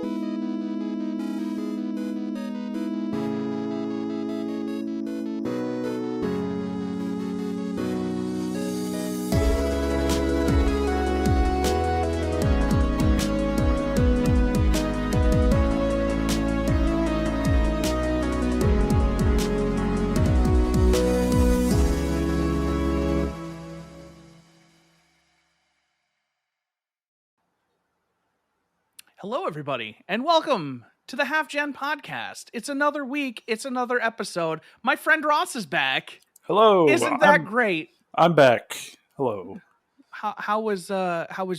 Hello, everybody, and welcome to the HalfGen podcast. It's another week. It's another episode. My friend Ross is back. Hello. Isn't that great? I'm back. Hello. How was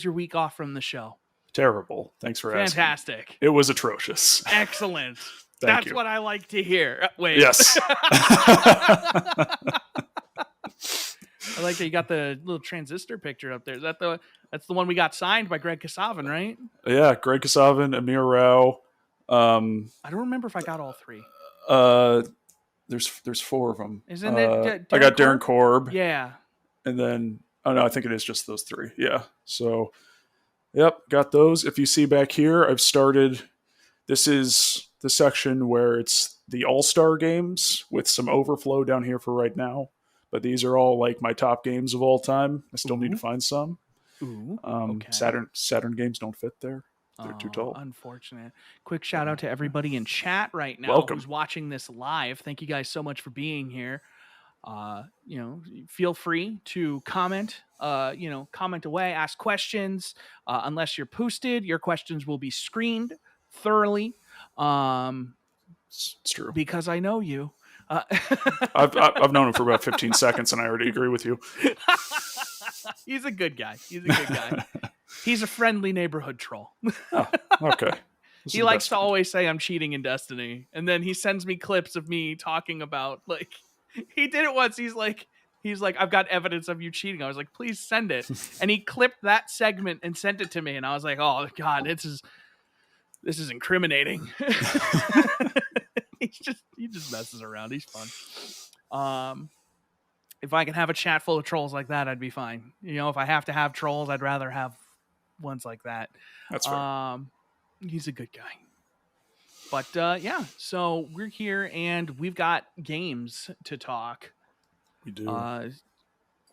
your week off from the show? Terrible. Thanks for asking. Fantastic. It was atrocious. Excellent. That's what I like to hear. Wait. Yes. I like that you got the little transistor picture up there. Is that that's the one we got signed by Greg Kasavin, right? Yeah, Greg Kasavin, Amir Rao. I don't remember if I got all three. There's four of them. Isn't it? I got Darren Korb. Yeah. And then I think it is just those three. Yeah. So, yep, got those. If you see back here, I've started. This is the section where it's the AllStar Games with some overflow down here for right now. But these are all like my top games of all time. I still need to find some. Ooh, okay. Saturn games don't fit there. They're too tall. Unfortunate. Quick shout out to everybody in chat right now who's watching this live. Thank you guys so much for being here. Feel free to comment. Comment away, ask questions. Unless you're posted, your questions will be screened thoroughly. It's true because I know you. I've known him for about 15 seconds, and I already agree with you. He's a good guy. He's a friendly neighborhood troll. Oh, okay. He likes to always say I'm cheating in Destiny, and then he sends me clips of me talking about he did it once. He's like, I've got evidence of you cheating. I was like, please send it. And he clipped that segment and sent it to me, and I was like, oh God, this is incriminating. He just messes around. He's fun. If I can have a chat full of trolls like that, I'd be fine. If I have to have trolls, I'd rather have ones like that. That's fair. He's a good guy. But so we're here and we've got games to talk. We do.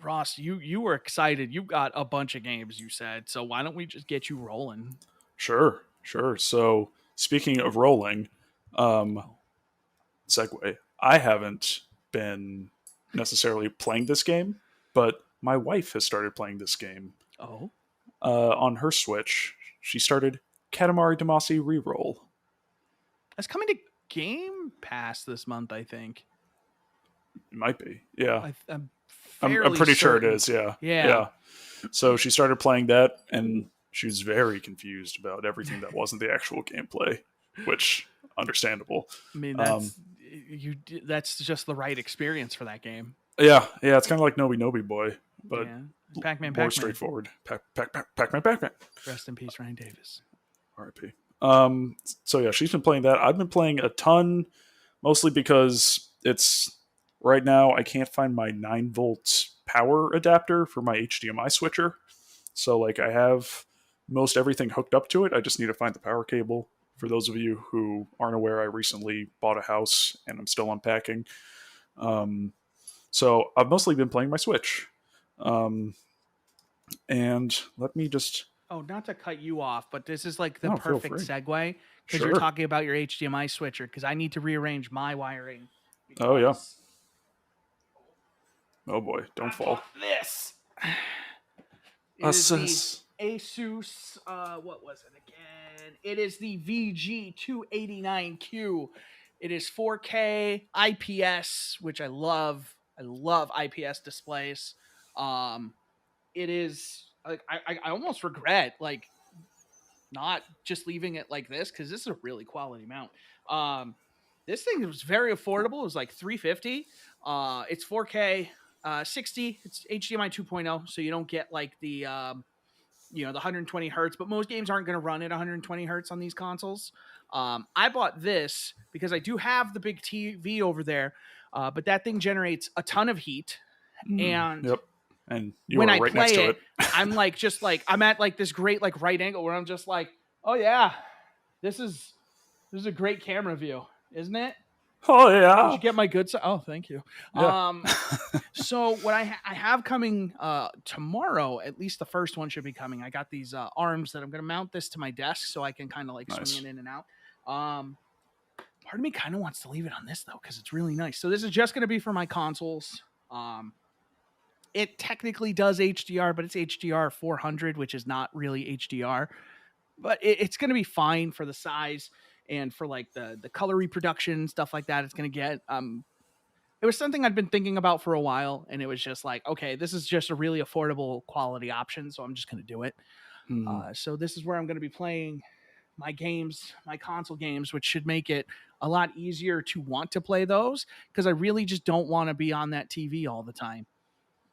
Ross, you were excited. You've got a bunch of games, you said. So why don't we just get you rolling? Sure. So speaking of rolling, segue. I haven't been necessarily playing this game, but my wife has started playing this game. Oh. On her Switch, she started Katamari Damacy Reroll. That's coming to Game Pass this month, I think. It might be, yeah. I'm pretty sure it is, yeah. Yeah. So she started playing that, and she was very confused about everything that wasn't the actual gameplay, which understandable. I mean, that's just the right experience for that game. Yeah, it's kind of like Nobi Boy, but Pac-Man, more straightforward. Pac-Man. Rest in peace, Ryan Davis. R.I.P. So yeah, she's been playing that. I've been playing a ton, mostly because it's right now I can't find my 9-volt power adapter for my HDMI switcher. So I have most everything hooked up to it. I just need to find the power cable. For those of you who aren't aware, I recently bought a house and I'm still unpacking. So I've mostly been playing my Switch. And let me just... Oh, not to cut you off, but this is the perfect segue because Sure. You're talking about your HDMI switcher because I need to rearrange my wiring. Oh, yeah. Oh, boy. Don't fall. This. Asus, what was it again? It is the VG289Q. It is 4K IPS, which I love. I love IPS displays. It is I almost regret not just leaving it like this because this is a really quality mount. This thing was very affordable. It was like $350. It's 4K 60. It's HDMI 2.0, so you don't get the the 120 hertz, but most games aren't going to run at 120 hertz on these consoles. I bought this because I do have the big TV over there, but that thing generates a ton of heat. And yep. And you when are I right play next to it, I'm I'm at this great right angle where I'm just oh yeah, This is a great camera view, isn't it? Oh Did yeah. you get my good side? Oh, thank you. Yeah. So what I have coming tomorrow, at least the first one should be coming. I got these arms that I'm going to mount this to my desk so I can kind of like Nice. swing it in and out. Part of me kind of wants to leave it on this though because it's really nice. So this is just going to be for my consoles. It technically does HDR, but it's HDR 400, which is not really HDR. But it's going to be fine for the size and for like the color reproduction, stuff like that. It's going to get. It was something I'd been thinking about for a while, and it was just like, okay, this is just a really affordable quality option, so I'm just going to do it. So this is where I'm going to be playing my games, my console games, which should make it a lot easier to want to play those because I really just don't want to be on that TV all the time.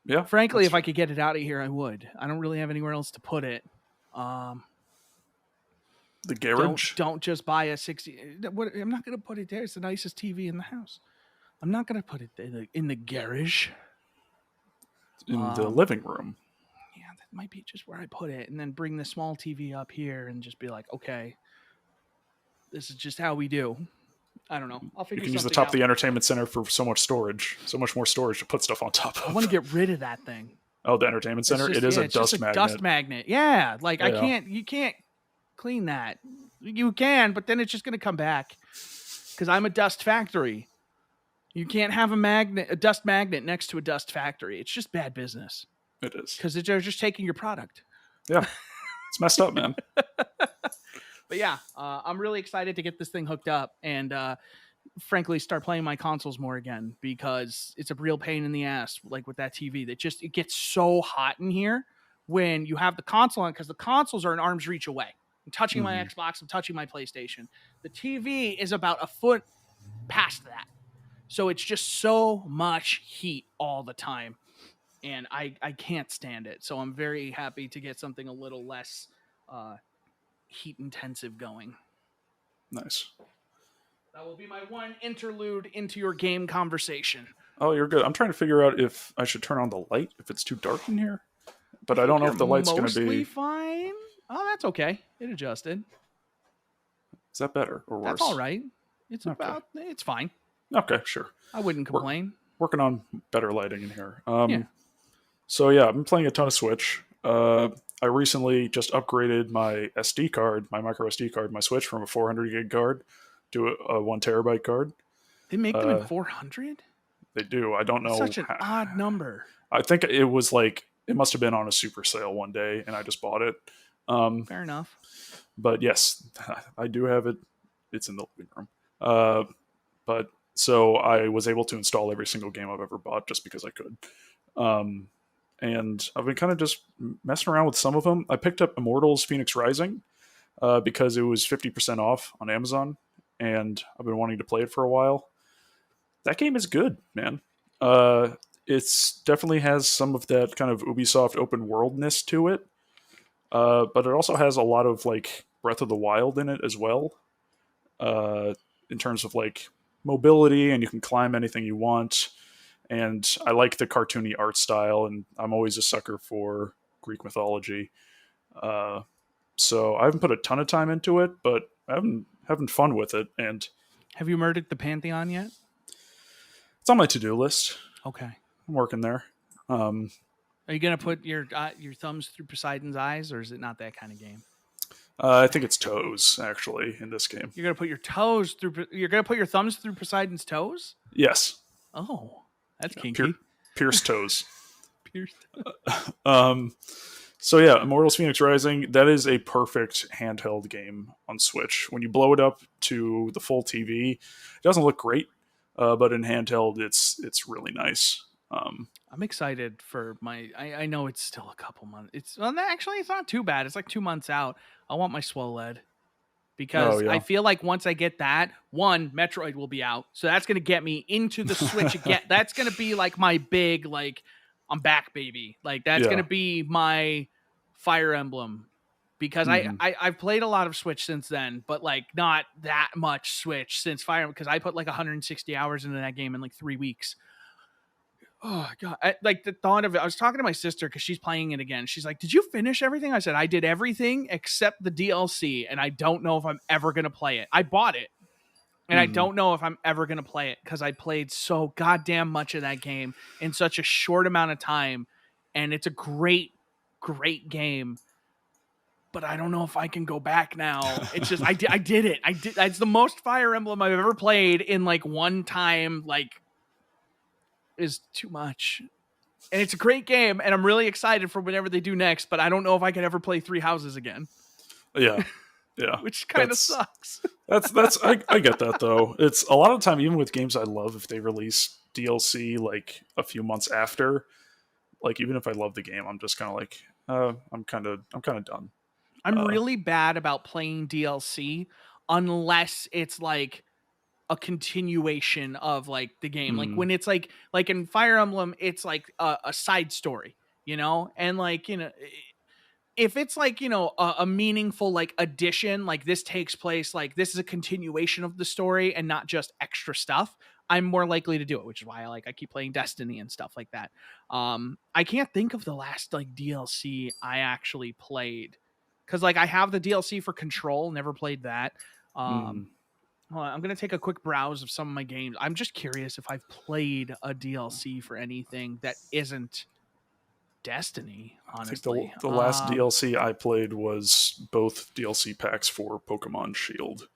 Yeah. Frankly, if I could get it out of here, I would. I don't really have anywhere else to put it. The garage. Don't just buy a 60. I'm not going to put it there. It's the nicest TV in the house. I'm not going to put it in the garage. In the living room. Yeah, that might be just where I put it. And then bring the small TV up here and just be like, okay, this is just how we do. I don't know. I'll figure You can use the something top out. of the entertainment center for so much storage. So much more storage to put stuff on top of. I want to get rid of that thing. Oh, the entertainment center? It is a dust magnet. Dust magnet. Yeah. Like you can't clean that. You can, but then it's just going to come back because I'm a dust factory. You can't have a dust magnet next to a dust factory. It's just bad business. It is. Because they're just taking your product. Yeah. It's messed up, man. But yeah, I'm really excited to get this thing hooked up and frankly start playing my consoles more again because it's a real pain in the ass, like with that TV. It gets so hot in here when you have the console on because the consoles are an arm's reach away. I'm touching my Xbox, I'm touching my PlayStation. The TV is about a foot past that. So it's just so much heat all the time. And I can't stand it. So I'm very happy to get something a little less heat intensive going. Nice. That will be my one interlude into your game conversation. Oh, you're good. I'm trying to figure out if I should turn on the light if it's too dark in here. But I don't know if the light's going to be... Mostly fine. Oh, that's okay. It adjusted. Is that better or worse? That's all right. It's fine. Okay, sure. I wouldn't complain. Working on better lighting in here. So yeah, I've been playing a ton of Switch. I recently just upgraded my SD card, my micro SD card, my Switch from a 400 gig card to a 1 terabyte card. They make them in 400? They do. I don't know. Such an odd number. I think it was like, it must have been on a super sale one day and I just bought it. Fair enough. But yes, I do have it. It's in the living room. But so I was able to install every single game I've ever bought just because I could. And I've been kind of just messing around with some of them. I picked up Immortals Phoenix Rising because it was 50% off on Amazon, and I've been wanting to play it for a while. That game is good, man. It's definitely has some of that kind of Ubisoft open worldness to it, but it also has a lot of like Breath of the Wild in it as well, in terms of like mobility, and you can climb anything you want. And I like the cartoony art style, and I'm always a sucker for Greek mythology. So I haven't put a ton of time into it, but I'm having fun with it. And have you murdered the Pantheon yet? It's on my to-do list. Okay, I'm working there. Are you gonna put your thumbs through Poseidon's eyes, or is it not that kind of game? I think it's toes, actually, in this game. You're gonna put your toes through. You're gonna put your thumbs through Poseidon's toes? Yes. Oh. That's kinky. Pierced toes. Pierced. So yeah, Immortals Phoenix Rising, that is a perfect handheld game on Switch. When you blow it up to the full TV, it doesn't look great, but in handheld, it's really nice. I'm excited for my. I know it's still a couple months. Actually, it's not too bad. It's like 2 months out. I want my SWOLED. Because I feel like once I get that, Metroid will be out. So that's going to get me into the Switch again. That's going to be like my big, like, I'm back, baby. Like, that's going to be my Fire Emblem. Because I've played a lot of Switch since then, but, like, not that much Switch since Fire Emblem. Because I put, like, 160 hours into that game in, like, 3 weeks. Oh god, like the thought of it. I was talking to my sister because she's playing it again. She's like, "Did you finish everything?" I said, "I did everything except the DLC, and I don't know if I'm ever gonna play it. I bought it, and I don't know if I'm ever gonna play it because I played so goddamn much of that game in such a short amount of time, and it's a great, great game. But I don't know if I can go back now. It's just I did it. I did. It's the most Fire Emblem I've ever played in like one time. Like, is too much." And it's a great game, and I'm really excited for whatever they do next, but I don't know if I could ever play Three Houses again. Yeah. Which kind of sucks. I get that, though. It's a lot of the time, even with games I love, if they release DLC like a few months after, like even if I love the game, I'm just kind of like, I'm kind of done. I'm really bad about playing DLC unless it's like a continuation of like the game. Like when it's like in Fire Emblem, it's like a side story, and like, if it's like, a meaningful like addition, like this takes place, like this is a continuation of the story and not just extra stuff, I'm more likely to do it, which is why I keep playing Destiny and stuff like that. I can't think of the last like DLC I actually played, because like I have the DLC for Control, never played that. Hold on, I'm going to take a quick browse of some of my games. I'm just curious if I've played a DLC for anything that isn't Destiny, honestly. I think the last DLC I played was both DLC packs for Pokemon Shield,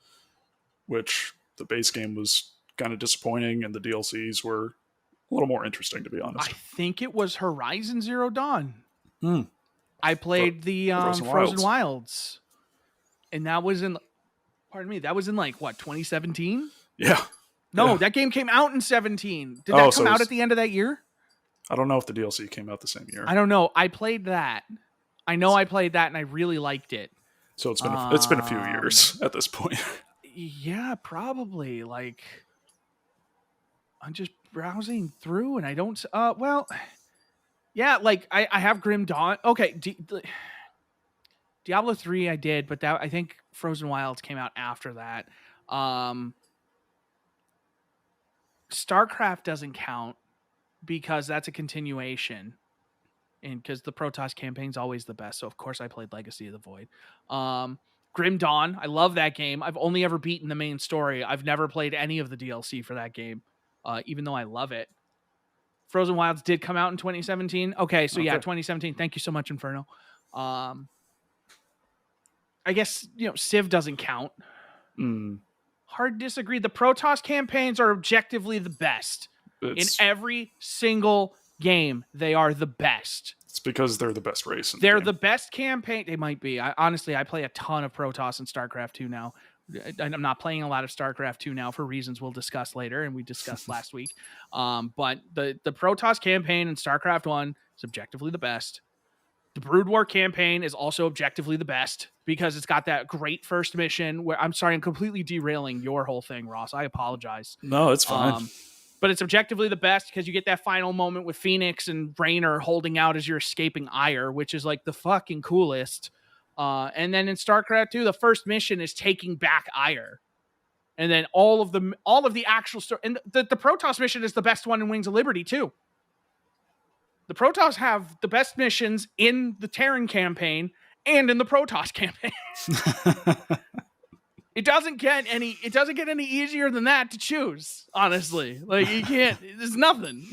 which the base game was kind of disappointing and the DLCs were a little more interesting, to be honest. I think it was Horizon Zero Dawn. Hmm. I played the Frozen Wilds. And that was in, that was in like, what, 2017? Yeah. No, that game came out in 17. Did that come out at the end of that year? I don't know if the DLC came out the same year. I don't know. I played that. I know I played that and I really liked it. So it's been a few years at this point. Yeah, probably. Like, I'm just browsing through and I don't, well, yeah, like I have Grim Dawn. Okay. Diablo 3 I did, but that I think Frozen Wilds came out after that. StarCraft doesn't count because that's a continuation, and because the Protoss campaign's always the best. So of course I played Legacy of the Void. Grim Dawn, I love that game. I've only ever beaten the main story. I've never played any of the DLC for that game, even though I love it. Frozen Wilds did come out in 2017. Okay, so yeah, 2017. Thank you so much, Inferno. I guess, Civ doesn't count. Hard to disagree. The Protoss campaigns are objectively the best. In every single game, they are the best. It's because they're the best race. They're the best campaign. They might be. Honestly, I play a ton of Protoss in StarCraft 2 now. I'm not playing a lot of StarCraft 2 now for reasons we'll discuss later, and we discussed last week. But the Protoss campaign in StarCraft 1 is objectively the best. The Brood War campaign is also objectively the best because it's got that great first mission where, I'm sorry, I'm completely derailing your whole thing, Ross. I apologize. No, it's fine. But it's objectively the best because you get that final moment with Phoenix and Raynor holding out as you're escaping Ire, which is like the fucking coolest. And then in StarCraft 2, the first mission is taking back Ire. And then all of the actual story, and the Protoss mission is the best one in Wings of Liberty too. The Protoss have the best missions in the Terran campaign and in the Protoss campaign. It doesn't get any easier than that to choose, honestly. Like, you can't, there's nothing.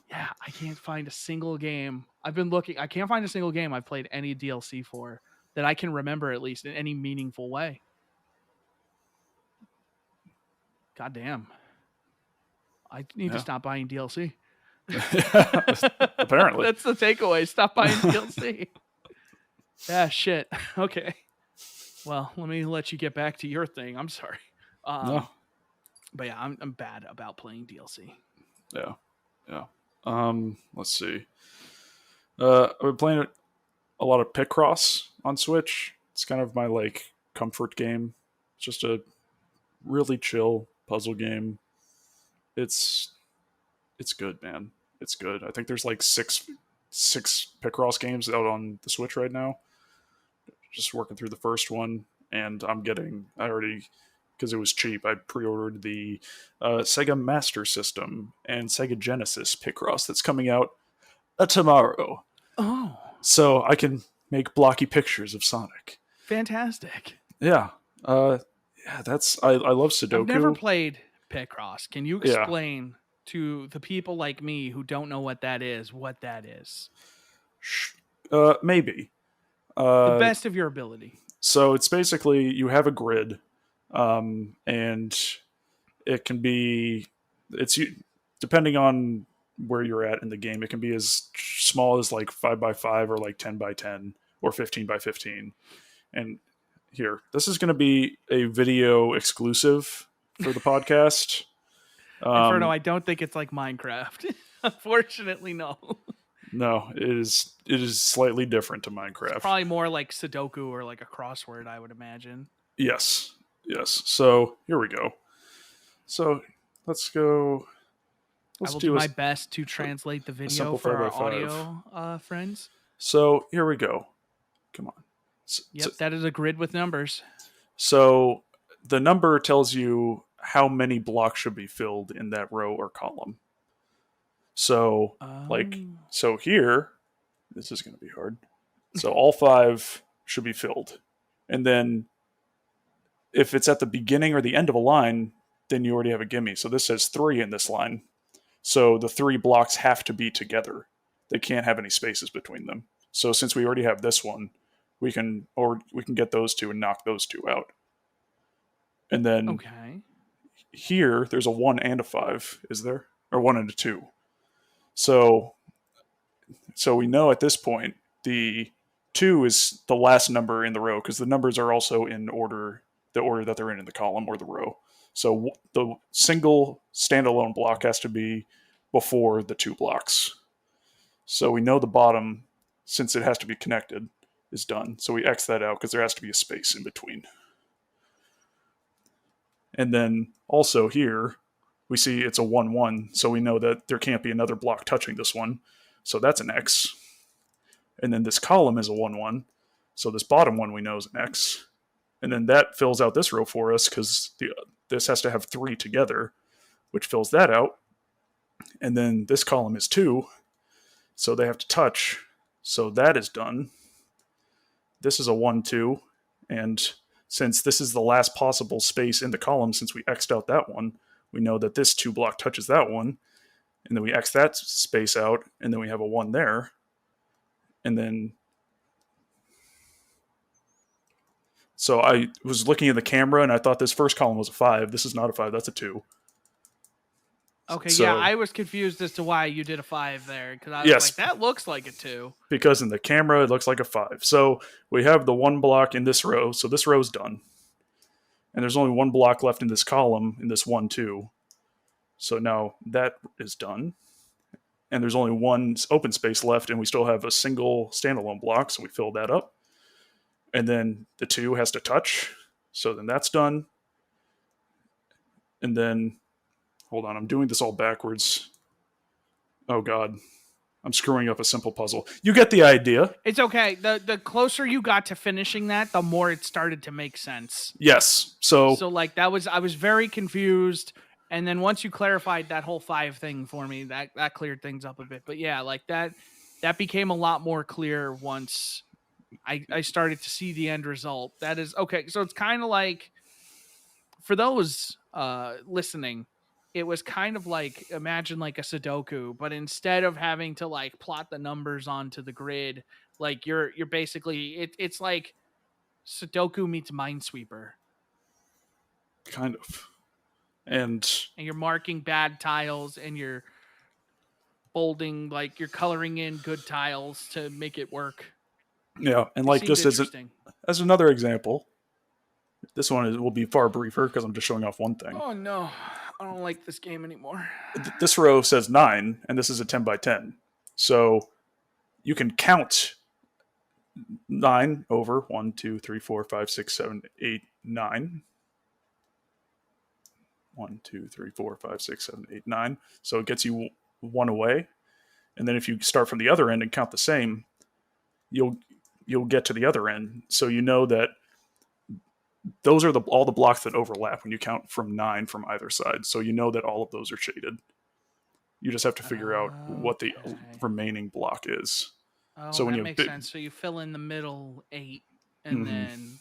Yeah, I can't find a single game. I've been looking, I can't find a single game I've played any DLC for that I can remember, at least in any meaningful way. God damn. I need to stop buying DLC. Apparently. That's the takeaway. Stop buying DLC. Yeah, shit. Okay. Well, let me let you get back to your thing. I'm sorry. No. But yeah, I'm bad about playing DLC. Yeah. Let's see. I've been playing a lot of Picross on Switch. It's kind of my like comfort game. It's just a really chill puzzle game. It's good, man. It's good. I think there's like six Picross games out on the Switch right now. Just working through the first one, and I already because it was cheap. I pre-ordered the Sega Master System and Sega Genesis Picross that's coming out tomorrow. Oh, So I can make blocky pictures of Sonic. fantastic. Yeah. Yeah, I love Sudoku. I've never played Picross. Can you Yeah. explain to the people like me who don't know what that is, what that is? Maybe. The best of your ability. So it's basically you have a grid, and it can be depending on where you're at in the game. It can be as small as like 5x5 or like 10x10 or 15x15. And here, this is going to be a video exclusive for the podcast. Inferno, I don't think it's like Minecraft. Unfortunately, no. No, it is slightly different to Minecraft. It's probably more like Sudoku or like a crossword, I would imagine. Yes. So here we go. So let's go. I will do my best to translate the video for our audio friends. So here we go. Come on. Yep, that is a grid with numbers. So the number tells you how many blocks should be filled in that row or column. So so here, this is going to be hard. So all 5 should be filled. And then if it's at the beginning or the end of a line, then you already have a gimme. So this says 3 in this line. So the 3 blocks have to be together. They can't have any spaces between them. So since we already have this one, we can get those 2 and knock those 2 out. And then here, there's a 1 and a 5, is there? Or 1 and a 2. So we know at this point the 2 is the last number in the row because the numbers are also in order, the order that they're in the column or the row. So the single standalone block has to be before the 2 blocks. So we know the bottom, since it has to be connected, is done. So we X that out because there has to be a space in between. And then also here, we see it's a 1-1, so we know that there can't be another block touching this one. So that's an X. And then this column is a 1-1, so this bottom one we know is an X. And then that fills out this row for us because this has to have 3 together, which fills that out. And then this column is 2, so they have to touch. So that is done. This is a 1-2, and since this is the last possible space in the column, since we X'd out that one, we know that this 2 block touches that one, and then we X that space out, and then we have a 1 there. And then, so I was looking at the camera, and I thought this first column was a 5. This is not a 5, that's a 2. Okay, so, yeah, I was confused as to why you did a 5 there, because I was like, that looks like a 2. Because in the camera, it looks like a 5. So we have the 1 block in this row, so this row's done. And there's only 1 block left in this column, in this 1-2. So now that is done. And there's only 1 open space left, and we still have a single standalone block, so we fill that up. And then the 2 has to touch, so then that's done. And then, hold on, I'm doing this all backwards. Oh god, I'm screwing up a simple puzzle. You get the idea. It's okay. The closer you got to finishing that, the more it started to make sense. Yes. So like I was very confused, and then once you clarified that whole 5 thing for me, that cleared things up a bit. But yeah, like that became a lot more clear once I started to see the end result. That is okay. So it's kind of like, for those listening, it was kind of like, imagine like a Sudoku, but instead of having to like plot the numbers onto the grid, like you're basically, it's like Sudoku meets Minesweeper. Kind of. And you're marking bad tiles, and you're bolding, like you're coloring in good tiles to make it work. Yeah, and like just as another example, this one will be far briefer because I'm just showing off one thing. Oh no, I don't like this game anymore. This row says 9, and this is a 10x10. So you can count 9 over 1, 2, 3, 4, 5, 6, 7, 8, 9. 1, 2, 3, 4, 5, 6, 7, 8, 9. So it gets you 1 away. And then if you start from the other end and count the same, you'll get to the other end. So you know that those are all the blocks that overlap when you count from 9 from either side. So you know that all of those are shaded. You just have to figure out what the remaining block is. Oh, so when that you makes sense. So you fill in the middle 8, and then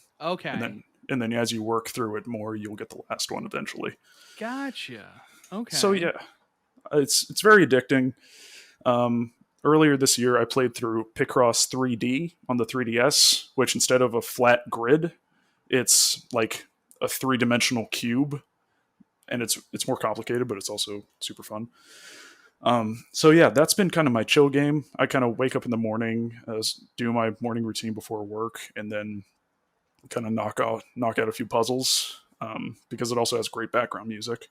and then as you work through it more, you'll get the last one eventually. Gotcha. Okay. So yeah, it's very addicting. Earlier this year, I played through Picross 3D on the 3DS, which instead of a flat grid, it's like a 3-dimensional cube, and it's more complicated, but it's also super fun. So yeah, that's been kind of my chill game. I kind of wake up in the morning, do my morning routine before work, and then kind of knock out a few puzzles, because it also has great background music.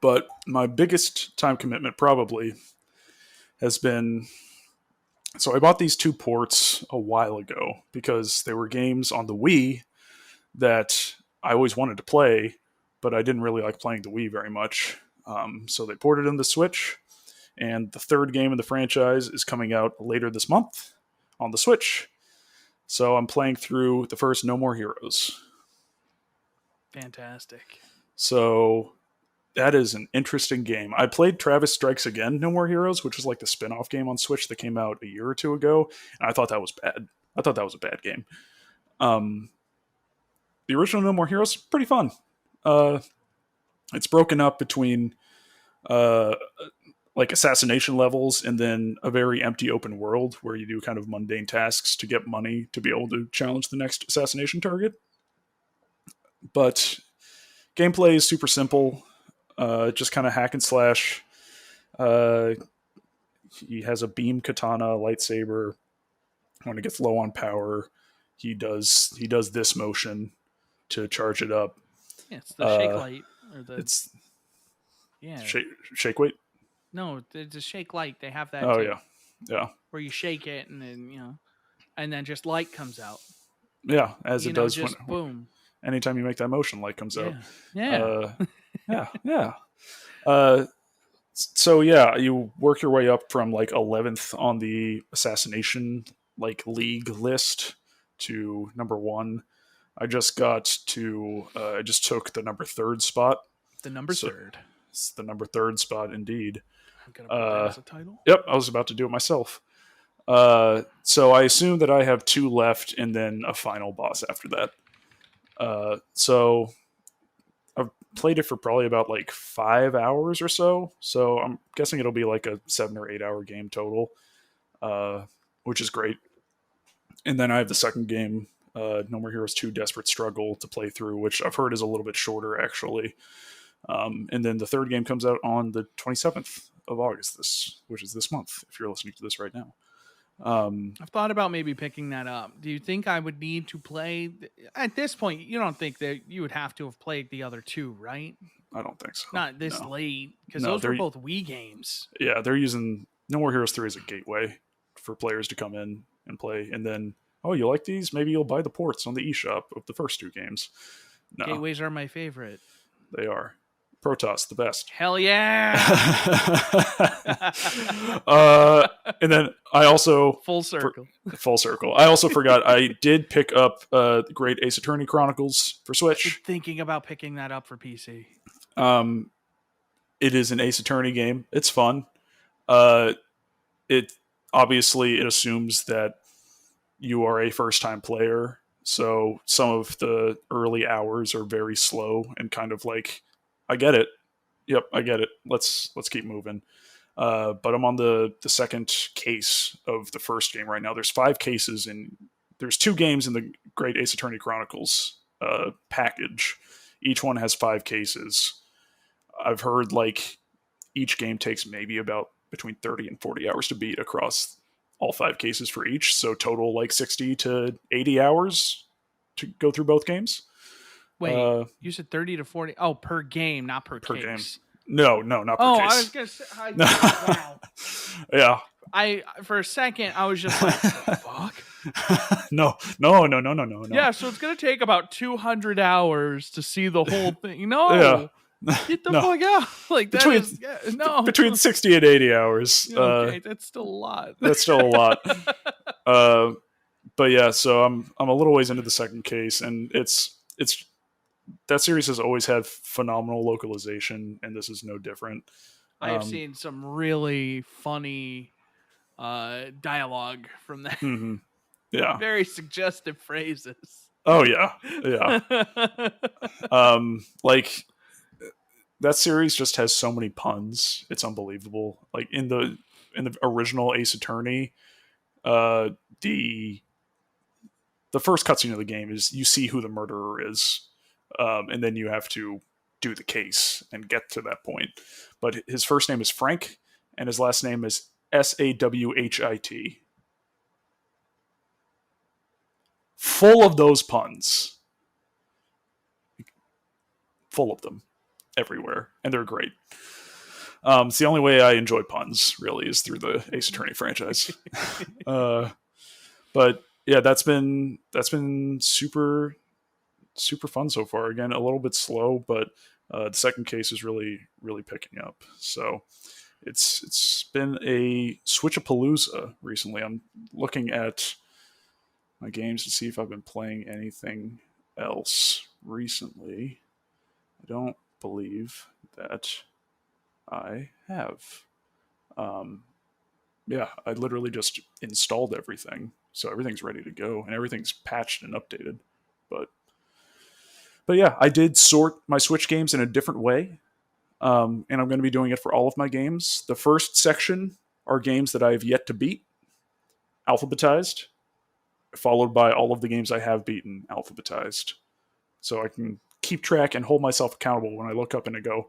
But my biggest time commitment probably has been, so I bought these 2 ports a while ago because they were games on the Wii that I always wanted to play, but I didn't really like playing the Wii very much. So they ported in the Switch, and the 3rd game in the franchise is coming out later this month on the Switch. So I'm playing through the first No More Heroes. Fantastic. So that is an interesting game. I played Travis Strikes Again, No More Heroes, which is like the spin-off game on Switch that came out a year or 2 ago, and I thought that was bad. I thought that was a bad game. The original No More Heroes, pretty fun. It's broken up between like assassination levels and then a very empty open world where you do kind of mundane tasks to get money to be able to challenge the next assassination target. But gameplay is super simple. Just kind of hack and slash. He has a beam katana lightsaber. When it gets low on power, he does this motion to charge it up. Yeah, it's the shake light. It's yeah. Shake weight? No, it's a shake light. They have that. Oh too, yeah. Where you shake it and then and then just light comes out. Yeah, as it does just boom. Anytime you make that motion, light comes out. Yeah. Yeah. So yeah, you work your way up from like 11th on the assassination league list to number 1. I just took the number 3rd spot. The number 3rd. It's the number 3rd spot indeed. I'm gonna put that as a title. Yep, I was about to do it myself. So I assume that I have 2 left and then a final boss after that. So I've played it for probably about 5 hours or so. So I'm guessing it'll be like a 7 or 8 hour game total, which is great. And then I have the second game, No More Heroes 2 Desperate Struggle, to play through, which I've heard is a little bit shorter actually. And then the 3rd game comes out on the 27th of August, which is this month, if you're listening to this right now. I've thought about maybe picking that up. Do you think I would need to play at this point? You don't think that you would have to have played the other 2, right? I don't think so. Not this late, because those were both Wii games. Yeah, they're using No More Heroes 3 as a gateway for players to come in and play, and then, oh, you like these? Maybe you'll buy the ports on the eShop of the first 2 games. No. Gateways are my favorite. They are. Protoss, the best. Hell yeah! And then I also... Full circle. I also forgot, I did pick up the Great Ace Attorney Chronicles for Switch. I'm thinking about picking that up for PC. It is an Ace Attorney game. It's fun. It assumes that you are a first-time player, so some of the early hours are very slow and kind of I get it. Yep, I get it. Let's keep moving. But I'm on the second case of the first game right now. There's 5 cases, and there's 2 games in the Great Ace Attorney Chronicles package. Each one has 5 cases. I've heard each game takes maybe about between 30 and 40 hours to beat across all 5 cases for each. So total 60 to 80 hours to go through both games. Wait, you said 30 to 40? Oh, per game, not per case. Game. No, not per case. Oh, I was going to say, wow. Yeah. For a second, I was just like, fuck? No. Yeah, so it's going to take about 200 hours to see the whole thing. No. Yeah. Get the fuck out. Between 60 and 80 hours. Okay, that's still a lot. That's still a lot. but yeah, so I'm a little ways into the second case, and it's that series has always had phenomenal localization, and this is no different. I have seen some really funny dialogue from that. Mm-hmm. Yeah. Very suggestive phrases. Oh yeah. Yeah. Like that series just has so many puns. It's unbelievable. Like in the original Ace Attorney, uh, the first cutscene of the game is you see who the murderer is, and then you have to do the case and get to that point. But his first name is Frank, and his last name is Sawhit. Full of those puns. Full of them. Everywhere. And they're great. It's the only way I enjoy puns, really, is through the Ace Attorney franchise. But yeah, that's been super fun so far. Again, a little bit slow, but the second case is really picking up. So it's been a Switchapalooza recently. I'm looking at my games to see if I've been playing anything else recently. I don't believe that I have. Yeah, I literally just installed everything, so everything's ready to go and everything's patched and updated. But yeah, I did sort my Switch games in a different way, and I'm going to be doing it for all of my games. The first section are games that I have yet to beat, alphabetized, followed by all of the games I have beaten, alphabetized, so I can keep track and hold myself accountable when I look up and I go,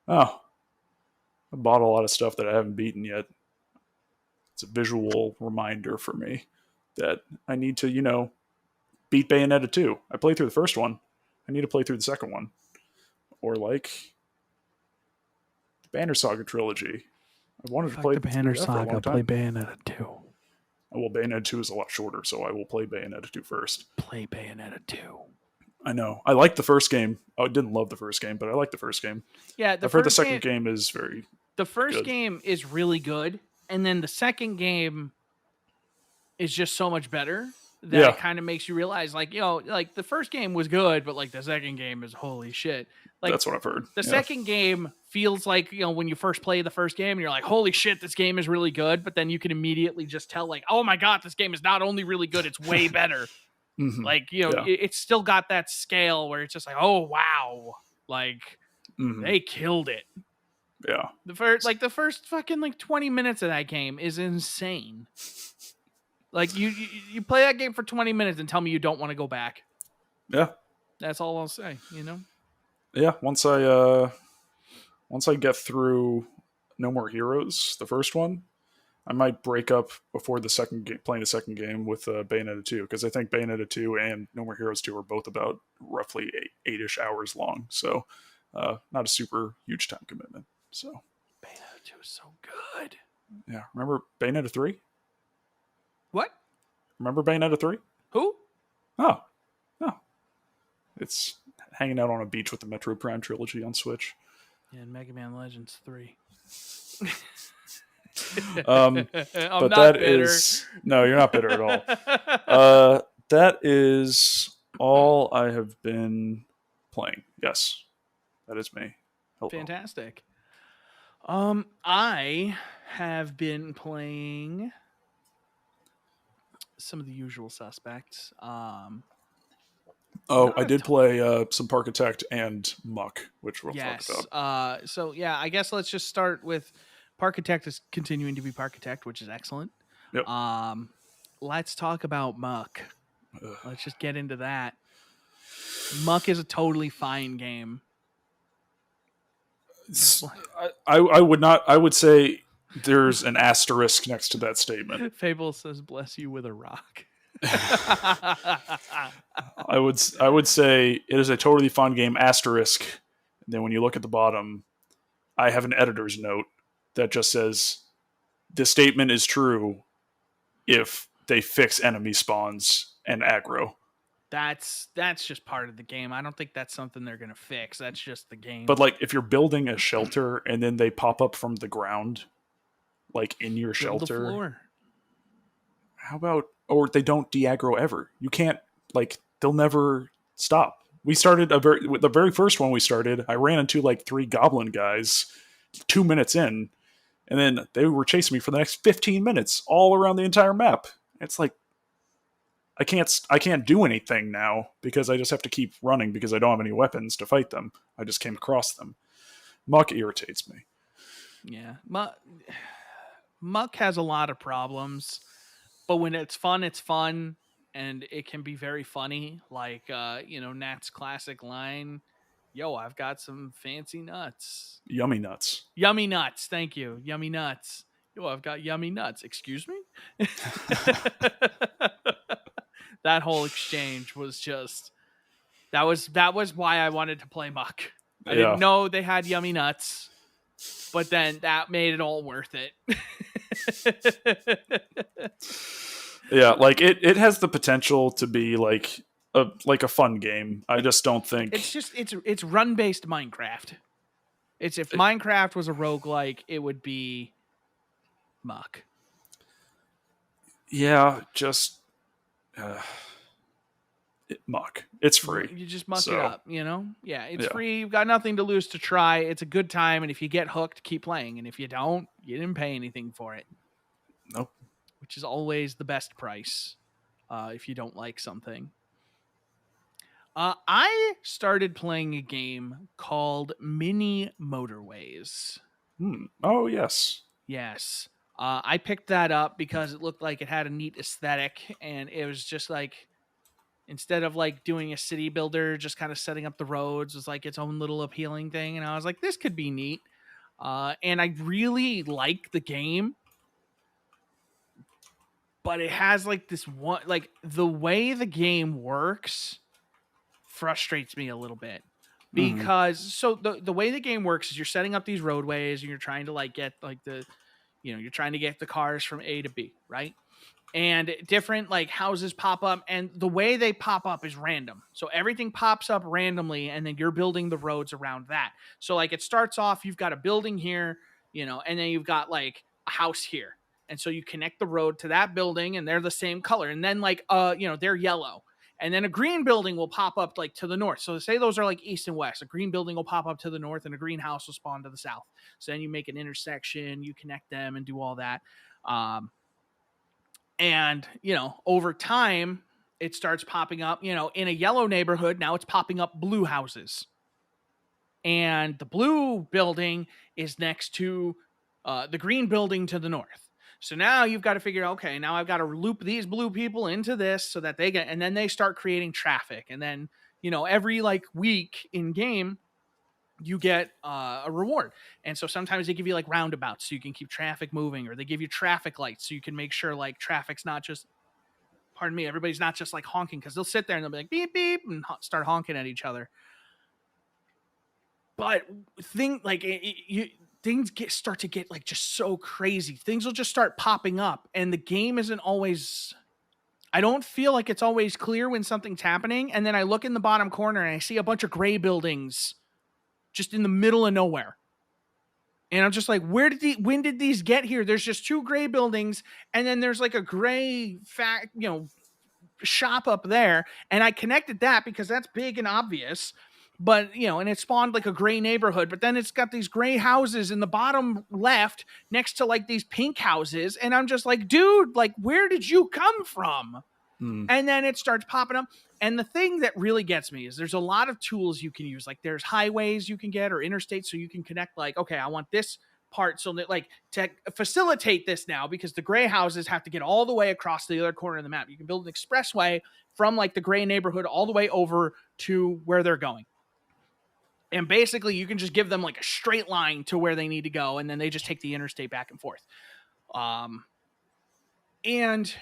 oh, I bought a lot of stuff that I haven't beaten yet. It's a visual reminder for me that I need to, beat Bayonetta 2. I played through the first one. I need to play through the second one. Or like the Banner Saga trilogy. I wanted to play the Banner Saga. Play time. Bayonetta 2. Well, Bayonetta 2 is a lot shorter, so I will play Bayonetta 2 first. Play Bayonetta 2. I know. I liked the first game. I didn't love the first game, but I liked the first game. Yeah, I've heard the second game is very The first good. game is really good, and then the second game is just so much better that it kind of makes you realize, like, like the first game was good, but like the second game is holy shit. Like, that's what I've heard. The second game feels like, when you first play the first game, you're like, holy shit, this game is really good. But then you can immediately just tell, like, oh my God, this game is not only really good, it's way better. Mm-hmm. Like, it's still got that scale where it's just like, oh, wow. Like, they killed it. Yeah. The first fucking 20 minutes of that game is insane. Like, you play that game for 20 minutes and tell me you don't want to go back. Yeah. That's all I'll say, Yeah, once I get through No More Heroes, the first one, I might break up before the second game, playing the second game with Bayonetta 2, because I think Bayonetta 2 and No More Heroes 2 are both about roughly 8-ish hours long, so not a super huge time commitment. So Bayonetta 2 is so good. Yeah, remember Bayonetta 3? What? Remember Bayonetta 3? Who? Oh. It's hanging out on a beach with the Metro Prime trilogy on Switch. Yeah, and Mega Man Legends 3. But that is no, you're not bitter at all. That is all I have been playing. Yes, that is me. Hello. Fantastic. I have been playing some of the usual suspects. I did play some Parkitect and Muck, which we'll talk about. So yeah, I guess let's just start with Parkitect is continuing to be Parkitect, which is excellent. Yep. Let's talk about Muck. Let's just get into that. Muck is a totally fine game. I would not. I would say there's an asterisk next to that statement. Fable says, "Bless you with a rock." I would say it is a totally fun game. Asterisk. And then when you look at the bottom, I have an editor's note that just says this statement is true if they fix enemy spawns and aggro. That's just part of the game. I don't think that's something they're gonna fix. That's just the game. But like, if you're building a shelter and then they pop up from the ground, like in your shelter, how about, or they don't de-aggro ever. You can't, like, they'll never stop. We started the very first one we started, I ran into like 3 goblin guys 2 minutes in, and then they were chasing me for the next 15 minutes all around the entire map. It's like, I can't do anything now because I just have to keep running because I don't have any weapons to fight them. I just came across them. Muck irritates me. Yeah. Muck has a lot of problems, but when it's fun, and it can be very funny. Like, Nat's classic line, "Yo, I've got some fancy nuts." Yummy nuts. Yummy nuts. Thank you. Yummy nuts. Yo, I've got yummy nuts. Excuse me? That whole exchange was just, that was why I wanted to play Muck. I didn't know they had yummy nuts, but then that made it all worth it. Yeah, like it has the potential to be like a fun game. I just don't think it's run-based Minecraft. It's if Minecraft was a roguelike, it would be Muck. Yeah, just Muck. It's free. You just muck it up, Yeah, it's free. You've got nothing to lose to try. It's a good time, and if you get hooked, keep playing. And if you don't, you didn't pay anything for it. Nope. Which is always the best price if you don't like something. I started playing a game called Mini Motorways. Oh, yes. Yes. I picked that up because it looked like it had a neat aesthetic, and it was just like, instead of like doing a city builder, just kind of setting up the roads was like its own little appealing thing. And I was like, this could be neat. And I really like the game, but it has like this one, like the way the game works frustrates me a little bit because so the way the game works is you're setting up these roadways and you're trying to like get like you're trying to get the cars from A to B, right? And different like houses pop up, and the way they pop up is random. So everything pops up randomly, and then you're building the roads around that. So like it starts off, you've got a building here, and then you've got like a house here. And so you connect the road to that building, and they're the same color. And then like they're yellow. And then a green building will pop up like to the north. So say those are like east and west. A green building will pop up to the north, and a green house will spawn to the south. So then you make an intersection, you connect them, and do all that. And, over time, it starts popping up, in a yellow neighborhood. Now it's popping up blue houses. And the blue building is next to the green building to the north. So now you've got to figure out, okay, now I've got to loop these blue people into this so that they get, and then they start creating traffic. And then, every like week in game, you get a reward. And so sometimes they give you like roundabouts so you can keep traffic moving, or they give you traffic lights so you can make sure like traffic's not just, everybody's not just like honking, because they'll sit there and they'll be like beep beep and start honking at each other. But things start to get like just so crazy. Things will just start popping up, and the game isn't always, I don't feel like it's always clear when something's happening. And then I look in the bottom corner and I see a bunch of gray buildings just in the middle of nowhere. And I'm just like, when did these get here? There's just 2 gray buildings, and then there's like a gray shop up there. And I connected that because that's big and obvious. But, and it spawned like a gray neighborhood, but then it's got these gray houses in the bottom left next to like these pink houses. And I'm just like, dude, like, where did you come from? And then it starts popping up. And the thing that really gets me is there's a lot of tools you can use. Like there's highways you can get, or interstates, so you can connect like, okay, I want this part so that like to facilitate this now, because the gray houses have to get all the way across the other corner of the map. You can build an expressway from like the gray neighborhood all the way over to where they're going. And basically you can just give them like a straight line to where they need to go, and then they just take the interstate back and forth. And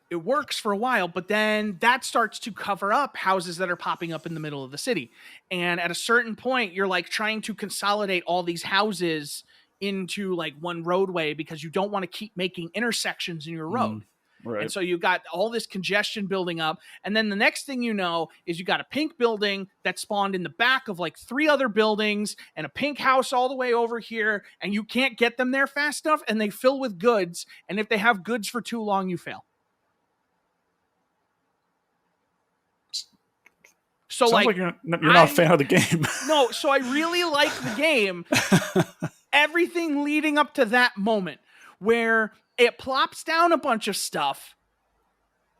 it works for a while, but then that starts to cover up houses that are popping up in the middle of the city. And at a certain point, you're like trying to consolidate all these houses into like one roadway, because you don't want to keep making intersections in your road. Right. And so you've got all this congestion building up. And then the next thing you know is you got a pink building that spawned in the back of like 3 other buildings, and a pink house all the way over here. And you can't get them there fast enough, and they fill with goods. And if they have goods for too long, you fail. So Sounds like you're not a fan of the game. No, so I really like the game. Everything leading up to that moment where it plops down a bunch of stuff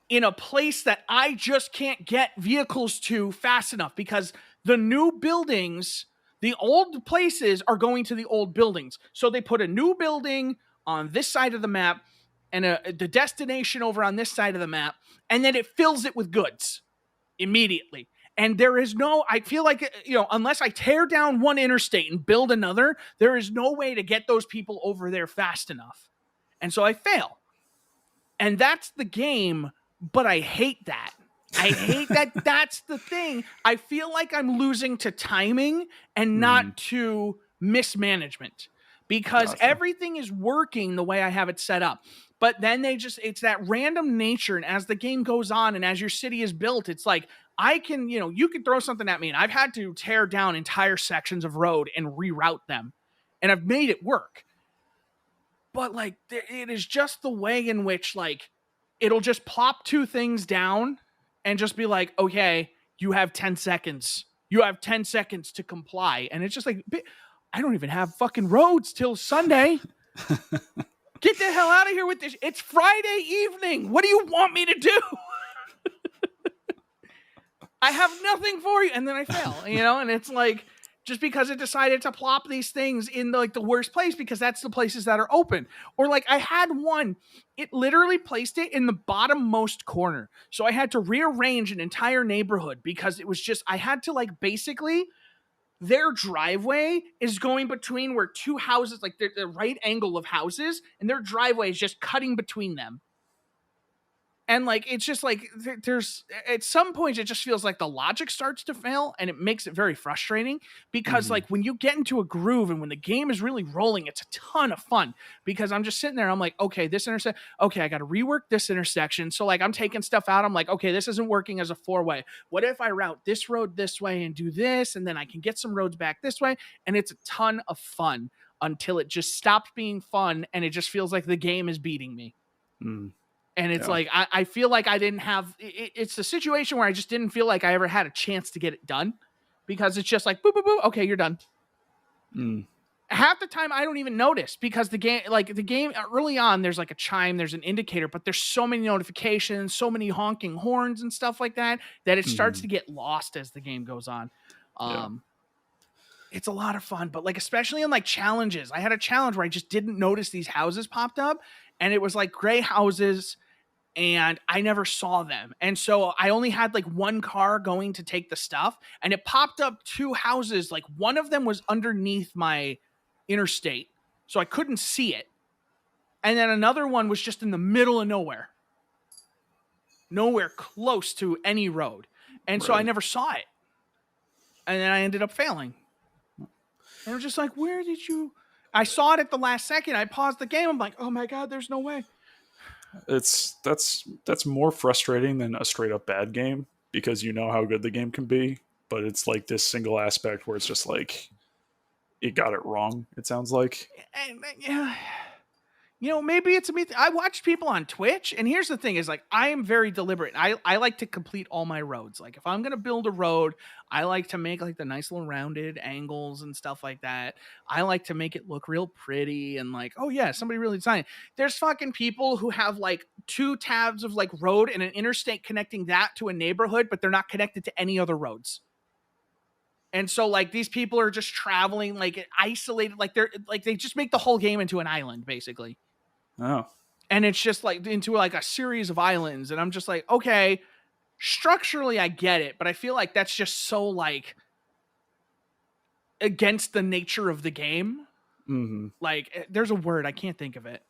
in a place that I just can't get vehicles to fast enough, because the new buildings, the old places are going to the old buildings. So they put a new building on this side of the map and the destination over on this side of the map, and then it fills it with goods immediately. And there is no, I feel like, unless I tear down one interstate and build another, there is no way to get those people over there fast enough. And so I fail. And that's the game, but I hate that. I hate that. That's the thing. I feel like I'm losing to timing and not to mismanagement, because everything is working the way I have it set up. But then it's that random nature. And as the game goes on and as your city is built, it's like, I can, you can throw something at me, and I've had to tear down entire sections of road and reroute them, and I've made it work. But like, it is just the way in which, like, it'll just plop two things down and just be like, okay, you have 10 seconds. You have 10 seconds to comply. And it's just like, I don't even have fucking roads till Sunday. Get the hell out of here with this. It's Friday evening. What do you want me to do? I have nothing for you. And then I fail, and it's like, just because it decided to plop these things in the worst place, because that's the places that are open. Or like, I had one, it literally placed it in the bottommost corner. So I had to rearrange an entire neighborhood, because it was just, I had to basically, their driveway is going between where two houses, like the right angle of houses, and their driveway is just cutting between them. And it's just like, there's, at some points, it just feels like the logic starts to fail, and it makes it very frustrating, because when you get into a groove and when the game is really rolling, it's a ton of fun, because I'm just sitting there. I'm like, okay, this intersection. Okay, I got to rework this intersection. So I'm taking stuff out. I'm like, okay, this isn't working as a 4-way. What if I route this road this way and do this? And then I can get some roads back this way. And it's a ton of fun until it just stops being fun. And it just feels like the game is beating me. And it's like, I feel like I didn't have, it's a situation where I just didn't feel like I ever had a chance to get it done, because it's just like, boop, boop, boop. Okay, you're done. Half the time I don't even notice, because the game early on, there's like a chime, there's an indicator, but there's so many notifications, so many honking horns and stuff like that it starts to get lost as the game goes on. It's a lot of fun, but especially in challenges, I had a challenge where I just didn't notice these houses popped up, and it was gray houses, and I never saw them. And so I only had one car going to take the stuff, and it popped up two houses. One of them was underneath my interstate, so I couldn't see it. And then another one was just in the middle of nowhere close to any road. And so I never saw it. And then I ended up failing. And I was just like, where did you... I saw it at the last second. I paused the game. I'm like, oh my God, there's no way. That's more frustrating than a straight up bad game, because you know how good the game can be, but it's this single aspect where it's just it got it wrong, it sounds like. Yeah. Maybe it's me. I watch people on Twitch, and here's the thing is I am very deliberate. I like to complete all my roads. If I'm going to build a road, I like to make the nice little rounded angles and stuff like that. I like to make it look real pretty and oh yeah, somebody really designed it. There's fucking people who have 2 tabs of road and an interstate connecting that to a neighborhood, but they're not connected to any other roads. And so these people are just traveling isolated, they just make the whole game into an island basically. Oh. And it's just into a series of islands. And I'm just okay, structurally I get it, but I feel that's just so against the nature of the game. There's a word, I can't think of it.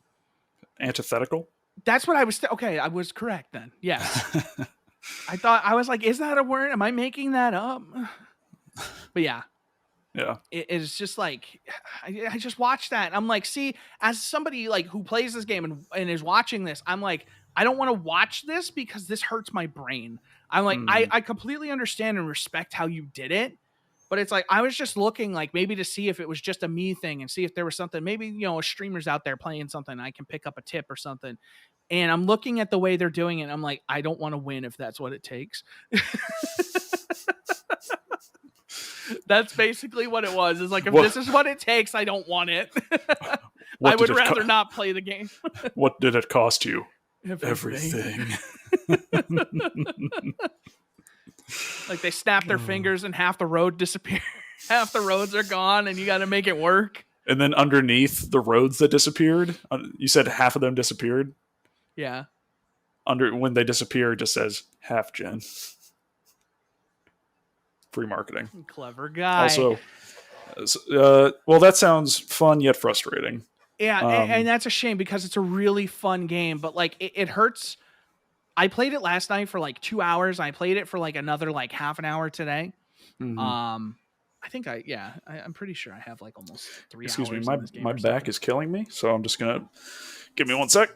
Antithetical? That's what I was. Okay, I was correct then. Yes. I was is that a word? Am I making that up? But yeah. Yeah. It's just I just watched that. And I'm see, as somebody who plays this game and is watching this, I'm I don't want to watch this because this hurts my brain. I'm I completely understand and respect how you did it, but it's I was just looking maybe to see if it was just a me thing and see if there was something, maybe, a streamer's out there playing something, I can pick up a tip or something. And I'm looking at the way they're doing it. I'm I don't want to win if that's what it takes. That's basically what it was. It's like, if What- this is what it takes, I don't want it. What I would did it co- rather not play the game. What did it cost you? Everything. Everything. Like, they snap their fingers and half the road disappears. Half the roads are gone, and you got to make it work. And then underneath the roads that disappeared, you said half of them disappeared. Yeah. When they disappear, it just says HalfGen. Free marketing. Clever guy. Also, well, that sounds fun yet frustrating. Yeah, and that's a shame because it's a really fun game, but like it hurts. I played it last night for like 2 hours. I played it for like another like half an hour today. Mm-hmm. I think I'm pretty sure I have like almost 3 hours. Excuse me, in this game my or back something. is killing me, so I'm just gonna give me 1 sec.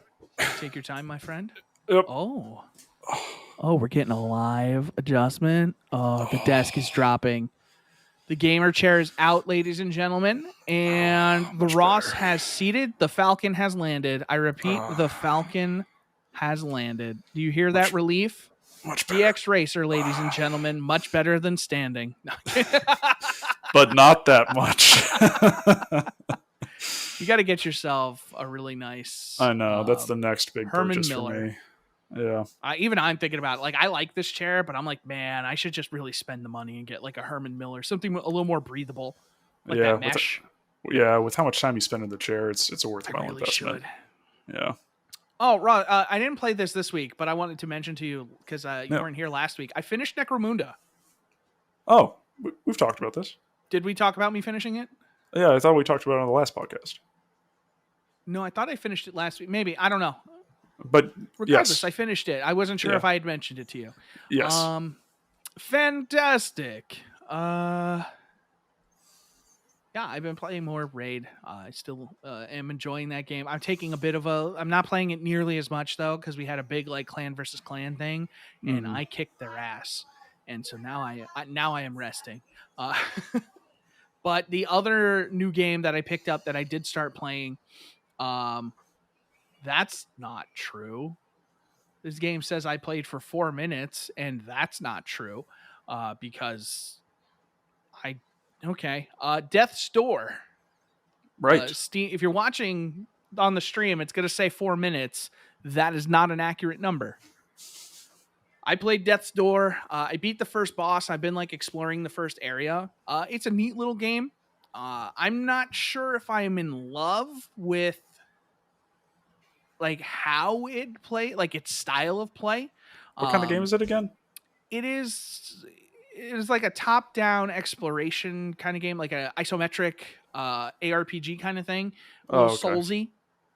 Take your time, my friend. Yep. Oh, we're getting a live adjustment. Oh, the desk is dropping. The gamer chair is out, ladies and gentlemen, and the Ross has seated. The Falcon has landed. I repeat, the Falcon has landed. Do you hear that relief? Much better. DX Racer, ladies and gentlemen, much better than standing. But not that much. You got to get yourself a really nice. I know, that's the next big Herman purchase Miller. for me. Yeah. Even I'm thinking about it. Like, I like this chair, but I'm like, man, I should just really spend the money and get like a Herman Miller, something a little more breathable, like that mesh. With how much time you spend in the chair, it's a worthwhile I really investment. should. Yeah. Oh, Ron, I didn't play this week, but I wanted to mention to you because you weren't here last week. I finished Necromunda. Oh, we've talked about this. Did we talk about me finishing it? Yeah, I thought we talked about it on the last podcast. No, I thought I finished it last week. Maybe. I don't know. But regardless, yes. I finished it. I wasn't sure if I had mentioned it to you. Yes. Fantastic. Yeah, I've been playing more Raid. I still am enjoying that game. I'm taking a bit of I'm not playing it nearly as much though, because we had a big like clan versus clan thing, and I kicked their ass, and so now I am resting. But the other new game that I picked up that I did start playing, that's not true. This game says I played for 4 minutes, and that's not true, because Death's Door. Right. Steam. If you're watching on the stream, it's going to say 4 minutes. That is not an accurate number. I played Death's Door. I beat the first boss. I've been like exploring the first area. It's a neat little game. I'm not sure if I am in love with like how it play, like its style of play. What kind of game is it again? It is like a top-down exploration kind of game, like a isometric ARPG kind of thing. A little Soulsy.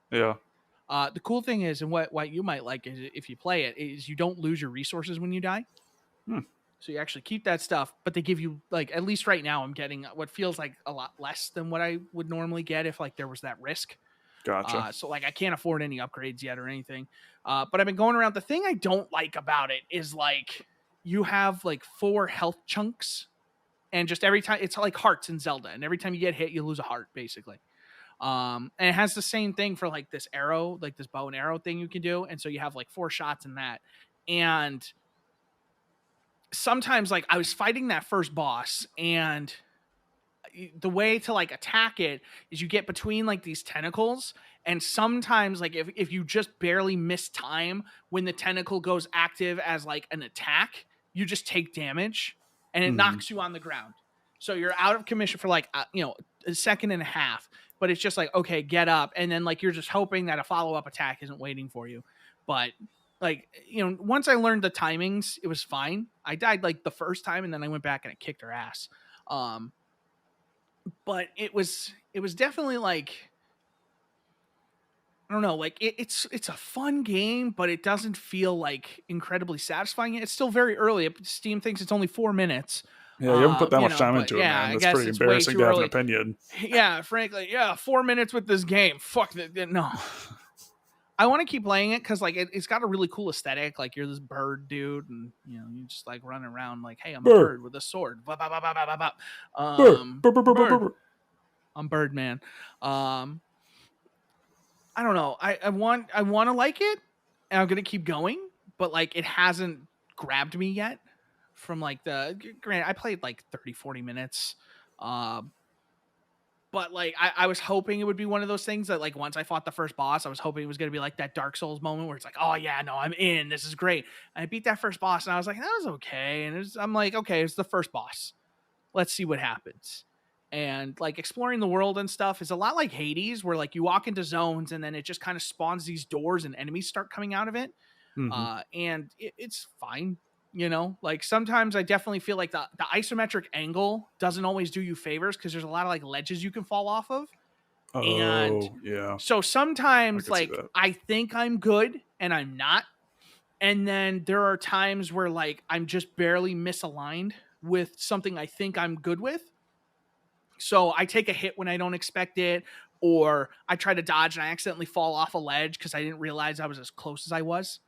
Yeah. The cool thing is, and what you might like is if you play it, is you don't lose your resources when you die. So you actually keep that stuff, but they give you, like, at least right now, I'm getting what feels like a lot less than what I would normally get if like there was that risk. Gotcha. So like I can't afford any upgrades yet or anything. But I've been going around. The thing I don't like about it is like you have like 4 health chunks, and just every time it's like hearts in Zelda, and every time you get hit, you lose a heart basically. And it has the same thing for like this arrow, like this bow and arrow thing you can do. And so you have like 4 shots in that. And sometimes like I was fighting that first boss, and the way to like attack it is you get between like these tentacles, and sometimes like if you just barely miss time when the tentacle goes active as like an attack, you just take damage, and it knocks you on the ground. So you're out of commission for like a second and a half, but it's just like, okay, get up, and then like you're just hoping that a follow-up attack isn't waiting for you. But like, once I learned the timings, it was fine. I died like the first time, and then I went back and I kicked her ass. But it was definitely like, I don't know, like it's a fun game, but it doesn't feel like incredibly satisfying. It's still very early. Steam thinks it's only 4 minutes. Yeah, you haven't put that much time into it, man. That's pretty embarrassing to have an opinion. Yeah, frankly, 4 minutes with this game. Fuck that. No. I want to keep playing it because like it's got a really cool aesthetic. Like you're this bird dude, and you just like running around like, hey, I'm a bird with a sword. Bird. I'm Birdman. I don't know. I want to like it, and I'm gonna keep going, but like it hasn't grabbed me yet from like granted, I played like 30, 40 minutes. But like I was hoping it would be one of those things that like once I fought the first boss, I was hoping it was gonna be like that Dark Souls moment where it's like, oh yeah, no, I'm in. This is great. And I beat that first boss and I was like, that was okay. And I'm like, okay, it's the first boss. Let's see what happens. And like exploring the world and stuff is a lot like Hades, where like you walk into zones and then it just kind of spawns these doors and enemies start coming out of it. And it's fine. Like sometimes I definitely feel like the isometric angle doesn't always do you favors because there's a lot of like ledges you can fall off of. And yeah. so sometimes like that. I think I'm good and I'm not. And then there are times where like I'm just barely misaligned with something I think I'm good with. So I take a hit when I don't expect it, or I try to dodge and I accidentally fall off a ledge because I didn't realize I was as close as I was.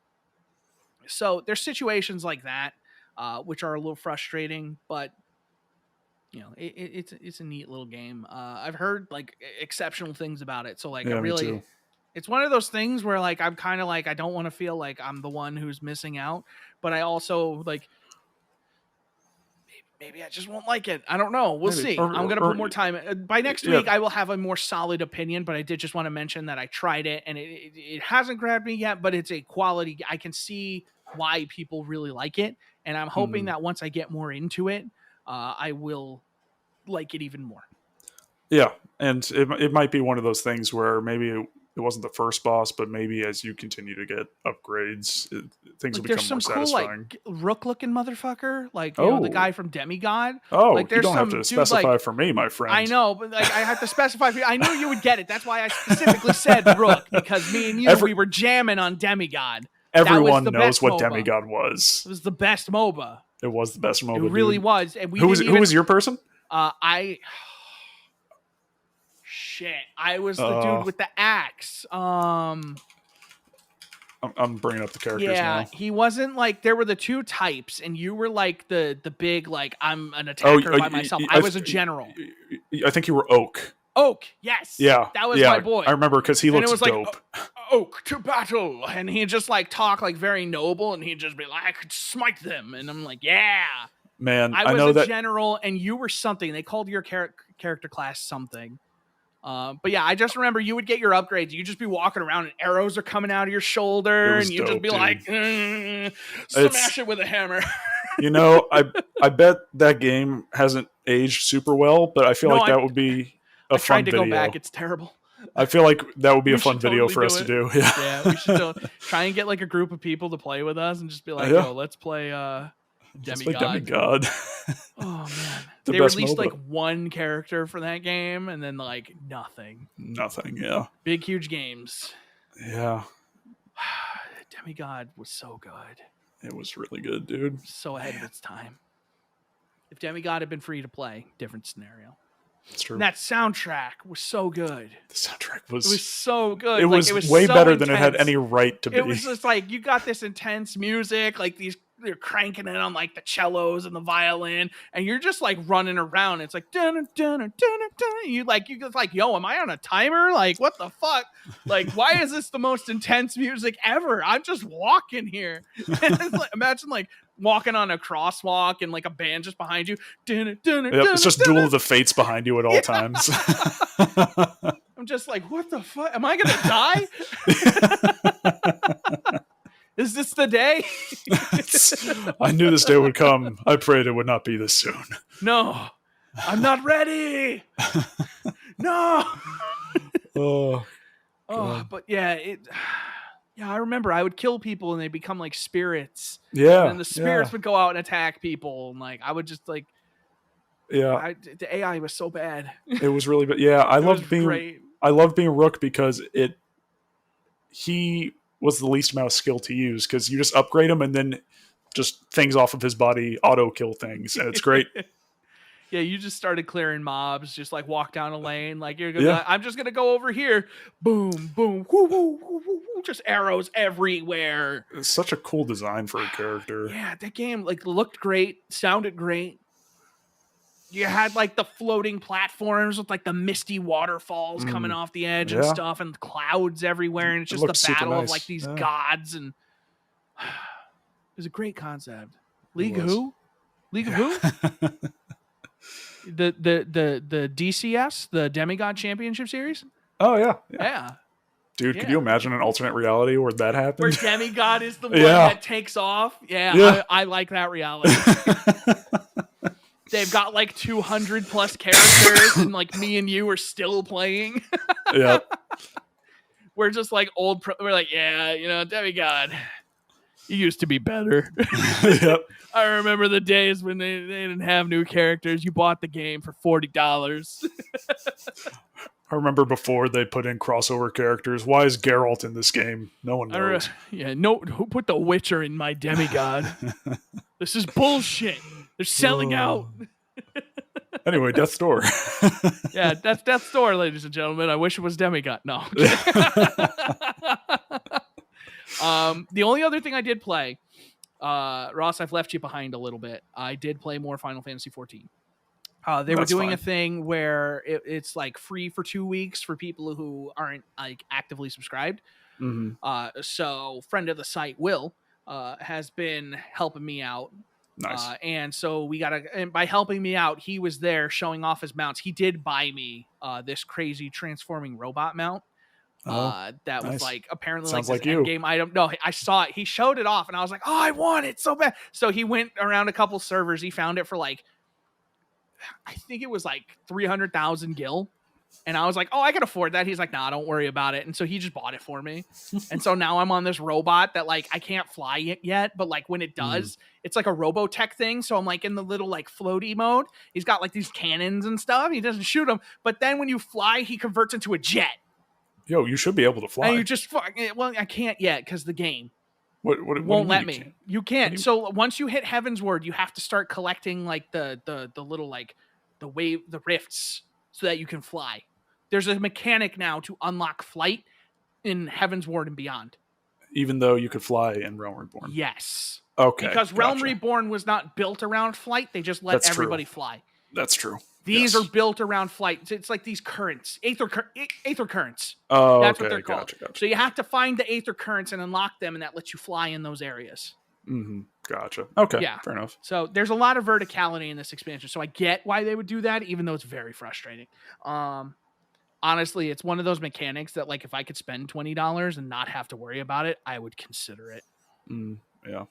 So there's situations like that, which are a little frustrating, but it's a neat little game. I've heard like exceptional things about it. So like Yeah, me too. It's one of those things where like I'm kind of like I don't want to feel like I'm the one who's missing out, but I also like maybe I just won't like it. I don't know. We'll see. I'm gonna put more time. By next week, I will have a more solid opinion. But I did just want to mention that I tried it and it hasn't grabbed me yet. But it's a quality. I can see why people really like it, and I'm hoping that once I get more into it, I will like it even more. Yeah, and it might be one of those things where maybe it wasn't the first boss, but maybe as you continue to get upgrades, things will become more satisfying. Like Rook-looking motherfucker, like the guy from Demigod. Oh, like, you don't have to specify for me, my friend. I know, but like I have to specify for you. I knew you would get it. That's why I specifically said Rook, because me and you we were jamming on Demigod. Everyone knows what Demigod was. It was the best MOBA. It was the best MOBA. It really was. And who was your person? Shit, I was the dude with the axe. I'm bringing up the characters now. Yeah, he wasn't like, there were the two types, and you were like the big, like, I'm an attacker by myself. I was a general. I think you were Oak. Oak, yes. Yeah. That was my boy. I remember because he looks dope. Like, Oak to battle. And he'd just like talk like very noble, and he'd just be like, I could smite them. And I'm like, yeah. Man, I was a general, and you were something. They called your character class something. But yeah, I just remember you would get your upgrades. You'd just be walking around and arrows are coming out of your shoulder, and you'd just be like, smash it with a hammer. I bet that game hasn't aged super well, but I feel like that would be a fun video. I tried to go back. It's terrible. I feel like that would be a fun video for us to do. Yeah, we should try and get like a group of people to play with us and just be like, yo, let's play Demigod. Oh man, they released like one character for that game, and then like nothing. Yeah. Big huge games. Yeah. Demigod was so good. It was really good, dude. So ahead of its time. If Demigod had been free to play, different scenario. It's true. And that soundtrack was so good. The soundtrack was so good. It was way so better than it had any right to be. It was just like, you got this intense music, like they're cranking it on like the cellos and the violin, and you're just like running around. It's like dun dun dun dun dun. You just like, yo, am I on a timer? Like, what the fuck? Like, why is this the most intense music ever? I'm just walking here. It's like, imagine like walking on a crosswalk and like a band just behind you. It's just Duel of the Fates behind you at all times. I'm just like, what the fuck? Am I gonna die? Is this the day? I knew this day would come. I prayed it would not be this soon. No, I'm not ready. No. But yeah, I remember I would kill people and they become like spirits. Yeah. And the spirits would go out and attack people. And like, I would just like, the AI was so bad. It was really bad. Yeah. I loved being Rook because he was the least amount of skill to use, because you just upgrade him and then just things off of his body auto kill things, and it's great. Yeah, you just started clearing mobs, just like walk down a lane, like you're gonna. Yeah. I'm just gonna go over here, boom, boom, whoo, whoo, whoo, whoo, whoo, just arrows everywhere. It's such a cool design for a character. Yeah, that game like looked great, sounded great. You had like the floating platforms with like the misty waterfalls coming off the edge and stuff, and clouds everywhere, and it's just the battle of like these gods, and it was a great concept. League who? League of who? The DCS, the Demigod Championship Series. Oh yeah. Yeah. Dude, could you imagine an alternate reality where that happened? Where Demigod is the one that takes off. Yeah. I like that reality. They've got like 200 plus characters, and like me and you are still playing. Yeah. We're just like we're like, Demigod, you used to be better. Yep. I remember the days when they didn't have new characters. You bought the game for $40. I remember before they put in crossover characters. Why is Geralt in this game? No one knows. Who put the Witcher in my Demigod? This is bullshit. They're selling out. Anyway, Death's Door. Yeah, that's Death's Door, ladies and gentlemen. I wish it was Demigod. No. The only other thing I did play, Ross, I've left you behind a little bit. I did play more Final Fantasy XIV. They were doing a thing where it's like free for 2 weeks for people who aren't like actively subscribed. Mm-hmm. So friend of the site, Will, has been helping me out. Nice. And so and by helping me out, he was there showing off his mounts. He did buy me this crazy transforming robot mount. That was like apparently sounds like this endgame item. No, I saw it. He showed it off and I was like, oh, I want it so bad. So he went around a couple servers. He found it for like, I think it was like 300,000 gil. And I was like, oh, I can afford that. He's like, nah, don't worry about it. And so he just bought it for me. And so now I'm on this robot that like, I can't fly it yet. But like when it does, it's like a Robotech thing. So I'm like in the little like floaty mode. He's got like these cannons and stuff. He doesn't shoot them. But then when you fly, he converts into a jet. Yo, you should be able to fly. And you just, well, I can't yet because the game what won't let me. You can't. So once you hit Heaven's Word, you have to start collecting like the little like the rifts so that you can fly. There's a mechanic now to unlock flight in Heaven's Ward and beyond. Even though you could fly in Realm Reborn. Yes. Okay. Because Realm Reborn was not built around flight. They just let everybody fly. That's true. These are built around flight. It's like these currents, aether currents. Oh, that's what they're called. Gotcha. So you have to find the aether currents and unlock them, and that lets you fly in those areas. Mm-hmm. Gotcha. Okay. Yeah. Fair enough. So there's a lot of verticality in this expansion. So I get why they would do that, even though it's very frustrating. Honestly, it's one of those mechanics that, like, if I could spend $20 and not have to worry about it, I would consider it. Yeah,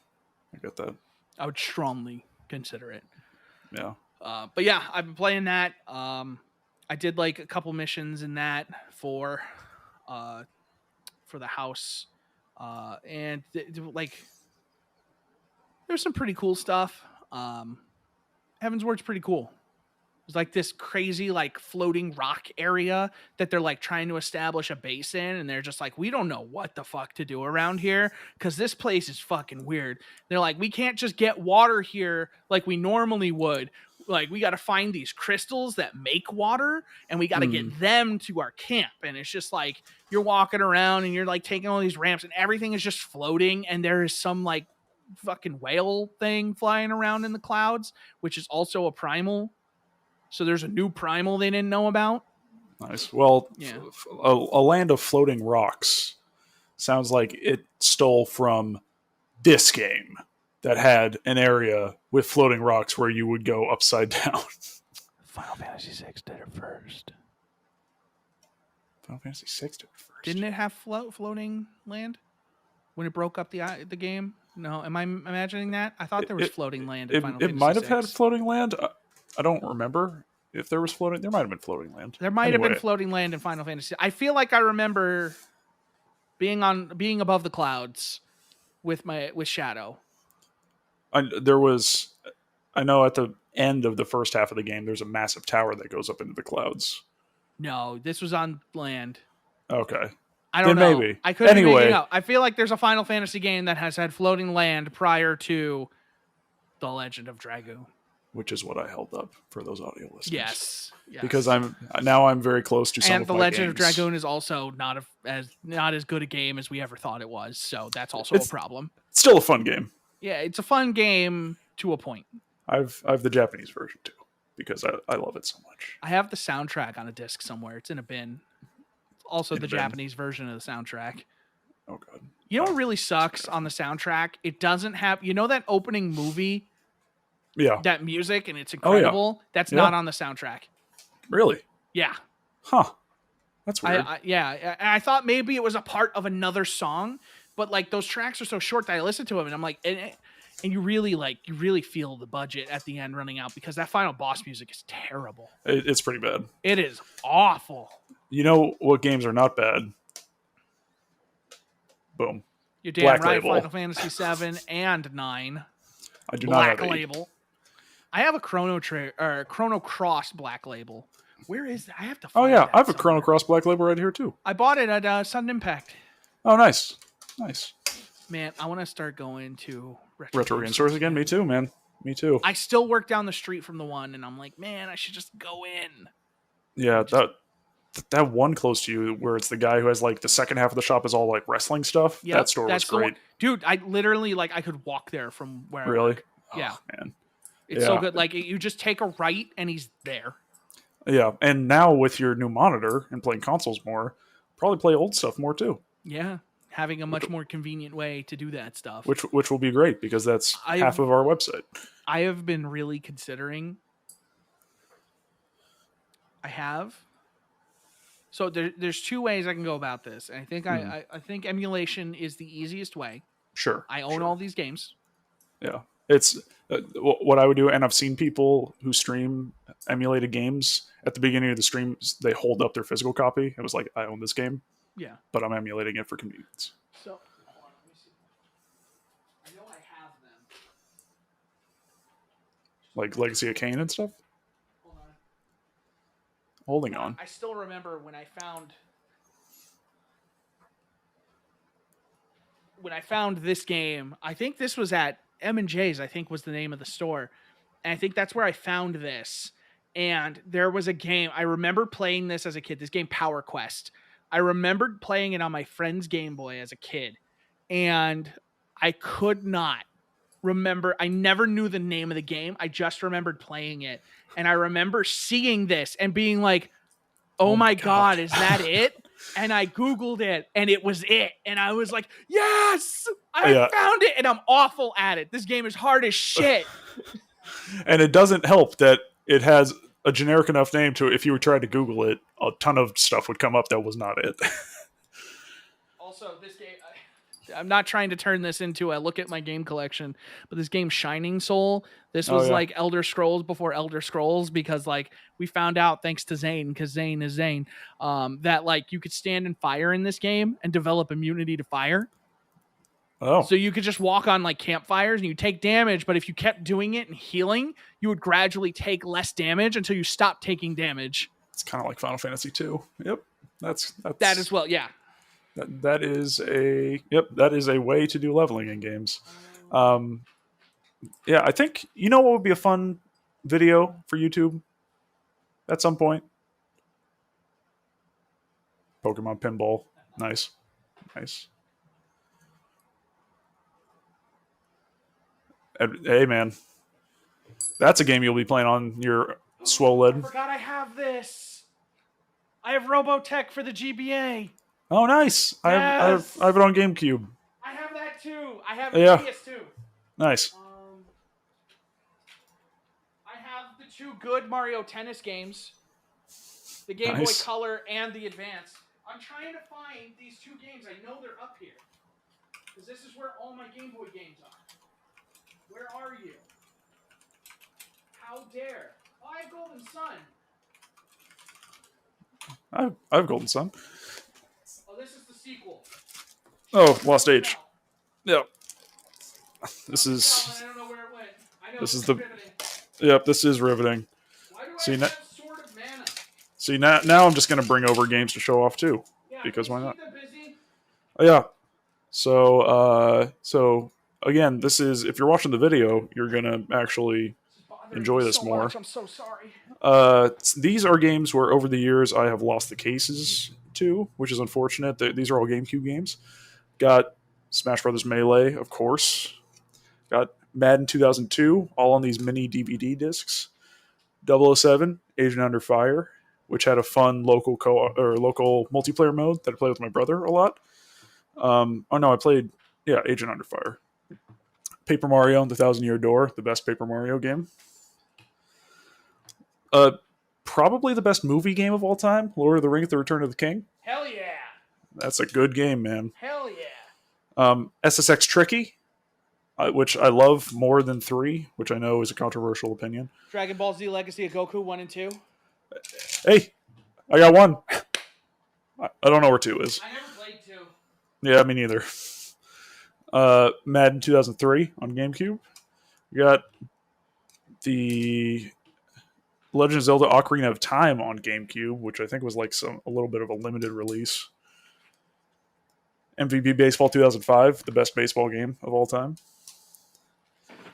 I get that. I would strongly consider it. Yeah. But yeah, I've been playing that. I did like a couple missions in that for the house, and like there's some pretty cool stuff. Heaven's Word's pretty cool. It's like this crazy, like floating rock area that they're like trying to establish a base in. And they're just like, we don't know what the fuck to do around here because this place is fucking weird. They're like, we can't just get water here like we normally would. Like, we got to find these crystals that make water and we got to get them to our camp. And it's just like, you're walking around and you're like taking all these ramps and everything is just floating. And there is some like fucking whale thing flying around in the clouds, which is also a primal. So there's a new primal they didn't know about. Nice. Well, yeah. A land of floating rocks sounds like it stole from this game that had an area with floating rocks where you would go upside down. Final Fantasy VI did it first. Final Fantasy VI did it first. Didn't it have floating land when it broke up the game? No, am I imagining that? I thought there was floating land in Final Fantasy VI. It might have VI. had floating land. I don't remember if there was floating. There might have been floating land. There might have been floating land in Final Fantasy. I feel like I remember being above the clouds with Shadow. There was, I know at the end of the first half of the game, there's a massive tower that goes up into the clouds. No, this was on land. Okay. I don't know. Maybe. I couldn't be making up. I feel like there's a Final Fantasy game that has had floating land prior to The Legend of Dragoon. Which is what I held up for those audio listeners. Yes. Because I'm very close to some of my And The Legend of games. Dragoon is also not as good a game as we ever thought it was, so that's also a problem. It's still a fun game. Yeah, it's a fun game to a point. I've the Japanese version too because I love it so much. I have the soundtrack on a disc somewhere. It's in a bin. It's also the Japanese version of the soundtrack. Oh god. You know what really sucks on the soundtrack? It doesn't have, you know, that opening movie Yeah. that music, and it's Oh, yeah. incredible. That's Yeah. not on the soundtrack. Really? Yeah. Huh. That's weird. I thought maybe it was a part of another song, but like those tracks are so short that I listened to them and I'm like, and you really feel the budget at the end running out, because that final boss music is terrible. It's pretty bad. It is awful. You know what games are not bad? Boom. You're damn Black right. Label. Final Fantasy 7 and 9. I do Black not have Label. I have a Chrono Cross Black Label. Where is that? I have to Oh, find yeah. that I have a somewhere. Chrono Cross Black Label right here, too. I bought it at Sudden Impact. Oh, nice. Nice. Man, I want to start going to Retro game stores again? Me too, man. Me too. I still work down the street from the one, and I'm like, man, I should just go in. Yeah, that one close to you where it's the guy who has like the second half of the shop is all like wrestling stuff. Yeah, that store was great. Dude, I literally I could walk there from where Really? I work. Yeah. Oh, man. It's so good. Like, you just take a right and he's there. Yeah, and now with your new monitor and playing consoles more, probably play old stuff more too. Yeah, having a much more convenient way to do that stuff. Which will be great because that's half of our website. I have been really considering. So there's two ways I can go about this, and I think I think emulation is the easiest way. Sure. I own all these games. Yeah, it's what I would do, and I've seen people who stream emulated games at the beginning of the stream. They hold up their physical copy. It was like, I own this game. Yeah, but I'm emulating it for convenience. So hold on, let me see. I know I have them. Like Legacy of Kain and stuff. Hold on. Holding on. I still remember when I found this game. I think this was at M&J's, I think was the name of the store. And I think that's where I found this. And there was a game. I remember playing this as a kid. This game, Power Quest. I remembered playing it on my friend's Game Boy as a kid. And I could not remember. I never knew the name of the game. I just remembered playing it. And I remember seeing this and being like, oh my God, is that it? And I Googled it, and it was it. And I was like, yes, I found it. And I'm awful at it. This game is hard as shit. And it doesn't help that it has a generic enough name to, if you were trying to Google it, a ton of stuff would come up that was not it. Also, this game, I'm not trying to turn this into a look at my game collection, but this game, Shining Soul, this was like Elder Scrolls before Elder Scrolls, because like we found out, thanks to Zane, because Zane is Zane, that like you could stand in fire in this game and develop immunity to fire. Oh. So you could just walk on like campfires and you take damage, but if you kept doing it and healing, you would gradually take less damage until you stopped taking damage. It's kind of like Final Fantasy II. Yep. That's that as well, yeah. That is a way to do leveling in games. Yeah, I think, you know what would be a fun video for YouTube at some point? Pokemon Pinball. Nice. Hey, man. That's a game you'll be playing on your Swoled. I forgot I have this. I have Robotech for the GBA. Oh, nice. Yes. I have it on GameCube. I have that too. I have PS2. Nice. I have the two good Mario Tennis games. The Game Boy Color and the Advance. I'm trying to find these two games. I know they're up here. Because this is where all my Game Boy games are. Where are you? How dare? Oh, I have Golden Sun. I have Golden Sun. Oh, this is the sequel. Oh, Lost Age. Yep. This is. I don't know where it went. I know this is riveting. Yep, this is riveting. Why do I have Sword of Mana? See, now I'm just going to bring over games to show off too. Yeah, because why not? Busy? Oh, yeah. So again, this is, if you're watching the video, you're going to actually enjoy this more. I'm so sorry. These are games where over the years I have lost the cases to, which is unfortunate. These are all GameCube games. Got Smash Brothers Melee, of course. Got Madden 2002, all on these mini DVD discs. 007, Agent Under Fire, which had a fun local local multiplayer mode that I played with my brother a lot. I played Agent Under Fire. Paper Mario and the Thousand Year Door, the best Paper Mario game. Probably the best movie game of all time, Lord of the Rings: The Return of the King. Hell yeah! That's a good game, man. Hell yeah! SSX Tricky, which I love more than 3, which I know is a controversial opinion. Dragon Ball Z Legacy of Goku 1 and 2. Hey, I got 1. I don't know where 2 is. I never played 2. Yeah, me neither. Madden 2003 on GameCube. We got the Legend of Zelda Ocarina of Time on GameCube, which I think was like a little bit of a limited release. MVP Baseball 2005, the best baseball game of all time.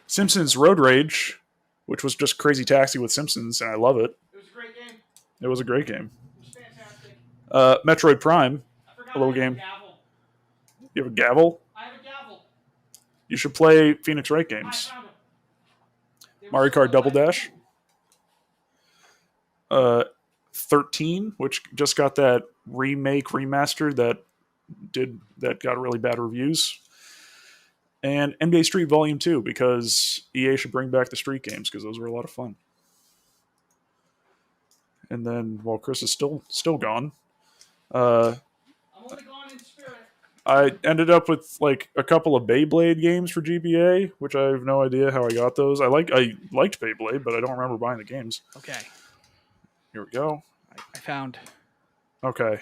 Simpsons Road Rage, which was just Crazy Taxi with Simpsons, and I love it. It was a great game. It was a great game. It was fantastic. Metroid Prime, a little game. Gavel. You have a gavel? I have a gavel. You should play Phoenix Wright games. I found it. Mario Kart Double Dash. 13, which just got that remaster that got really bad reviews. And NBA Street Volume 2, because EA should bring back the Street games, because those were a lot of fun. And then, while Chris is still gone, I'm only gone in spirit. I ended up with like a couple of Beyblade games for GBA, which I have no idea how I got those. I liked Beyblade, but I don't remember buying the games. Okay. Here we go. I found. Okay.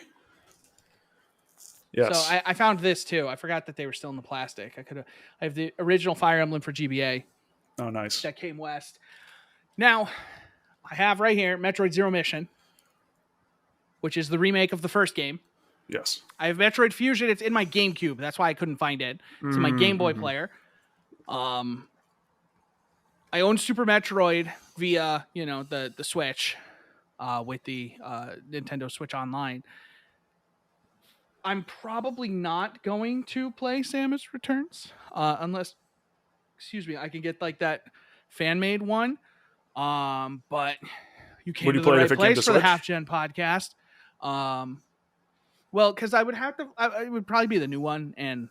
Yes. So I found this too. I forgot that they were still in the plastic. I have the original Fire Emblem for GBA. Oh, nice. That came west. Now, I have right here Metroid Zero Mission, which is the remake of the first game. Yes. I have Metroid Fusion. It's in my GameCube. That's why I couldn't find it. It's in my Game Boy player. I own Super Metroid via, the Switch, with the Nintendo Switch Online. I'm probably not going to play Samus Returns unless, I can get like that fan-made one. But you came to the right place for the HalfGen podcast. Well, because I would have to, it would probably be the new one, and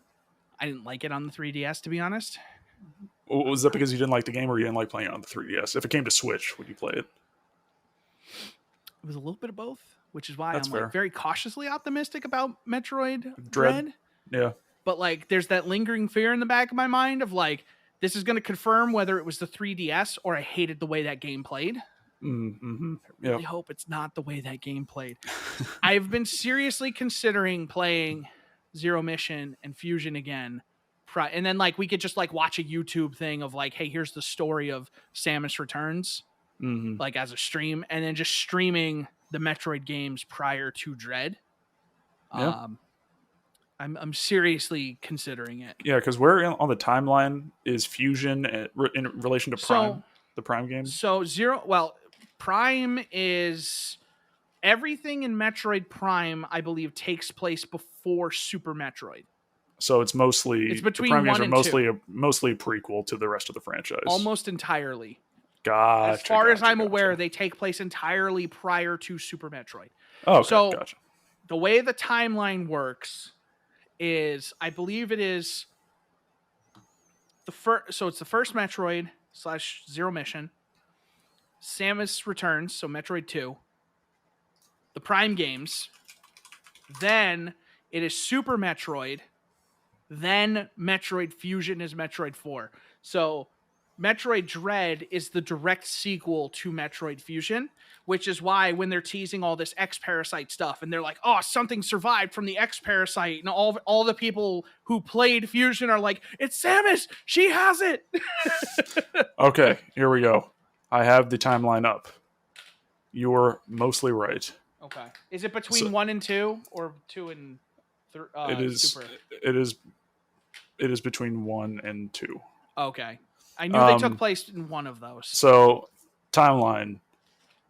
I didn't like it on the 3DS, to be honest. Was that because you didn't like the game, or you didn't like playing it on the 3DS? If it came to Switch, would you play it? It was a little bit of both, which is why That's I'm fair. like very cautiously optimistic about Metroid Dread. Yeah. But like, there's that lingering fear in the back of my mind of like, this is going to confirm whether it was the 3DS or I hated the way that game played. Mm-hmm. I really hope it's not the way that game played. I've been seriously considering playing Zero Mission and Fusion again. And then like we could just like watch a YouTube thing of like, hey, here's the story of Samus Returns, like as a stream, and then just streaming the Metroid games prior to Dread. Yeah. I'm seriously considering it. Yeah, because where on the timeline is Fusion in relation to Prime, the Prime game? So Prime is everything in Metroid Prime, I believe, takes place before Super Metroid. So it's mostly between the Prime 1 games and are mostly a prequel to the rest of the franchise. Almost entirely. Gotcha. As far as I'm aware, they take place entirely prior to Super Metroid. Oh, okay, so gotcha. The way the timeline works is, I believe it is the first. So it's the first Metroid / Zero Mission, Samus Returns, so Metroid 2, the Prime games, then it is Super Metroid, then Metroid Fusion is Metroid 4. So Metroid Dread is the direct sequel to Metroid Fusion, which is why when they're teasing all this X-Parasite stuff and they're like, oh, something survived from the X-Parasite, and all the people who played Fusion are like, it's Samus, she has it. Okay, here we go. I have the timeline up. You were mostly right. Okay. Is it between 1 and 2 or 2 and 3? Super? It is between 1 and 2. Okay. I knew they took place in one of those. So, timeline.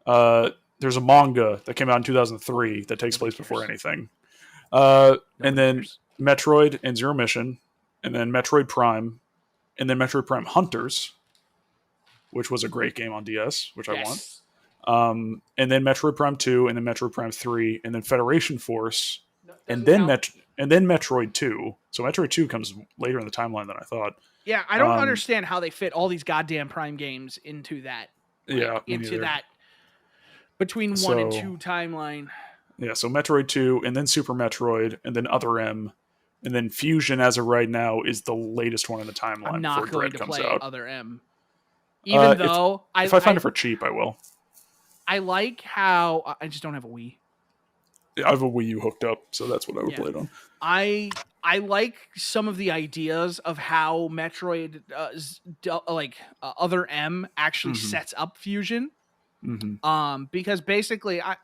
There's a manga that came out in 2003 that takes place before anything. And then Metroid and Zero Mission, and then Metroid Prime, and then Metroid Prime Hunters, which was a great game on DS, which I want. And then Metroid Prime 2, and then Metroid Prime 3, and then Federation Force, and then Metroid 2. So Metroid 2 comes later in the timeline than I thought. Yeah, I don't understand how they fit all these goddamn Prime games into that. Yeah, into that between 1 and 2 timeline. Yeah, so Metroid 2, and then Super Metroid, and then Other M, and then Fusion, as of right now, is the latest one in the timeline. I'm not before going Dread to comes play out. Other M. Even though if I find it for cheap, I will. I like how I just don't have a Wii. I have a Wii U hooked up, so that's what I would play it on. I like some of the ideas of how Metroid, Other M, actually sets up Fusion. Because basically, I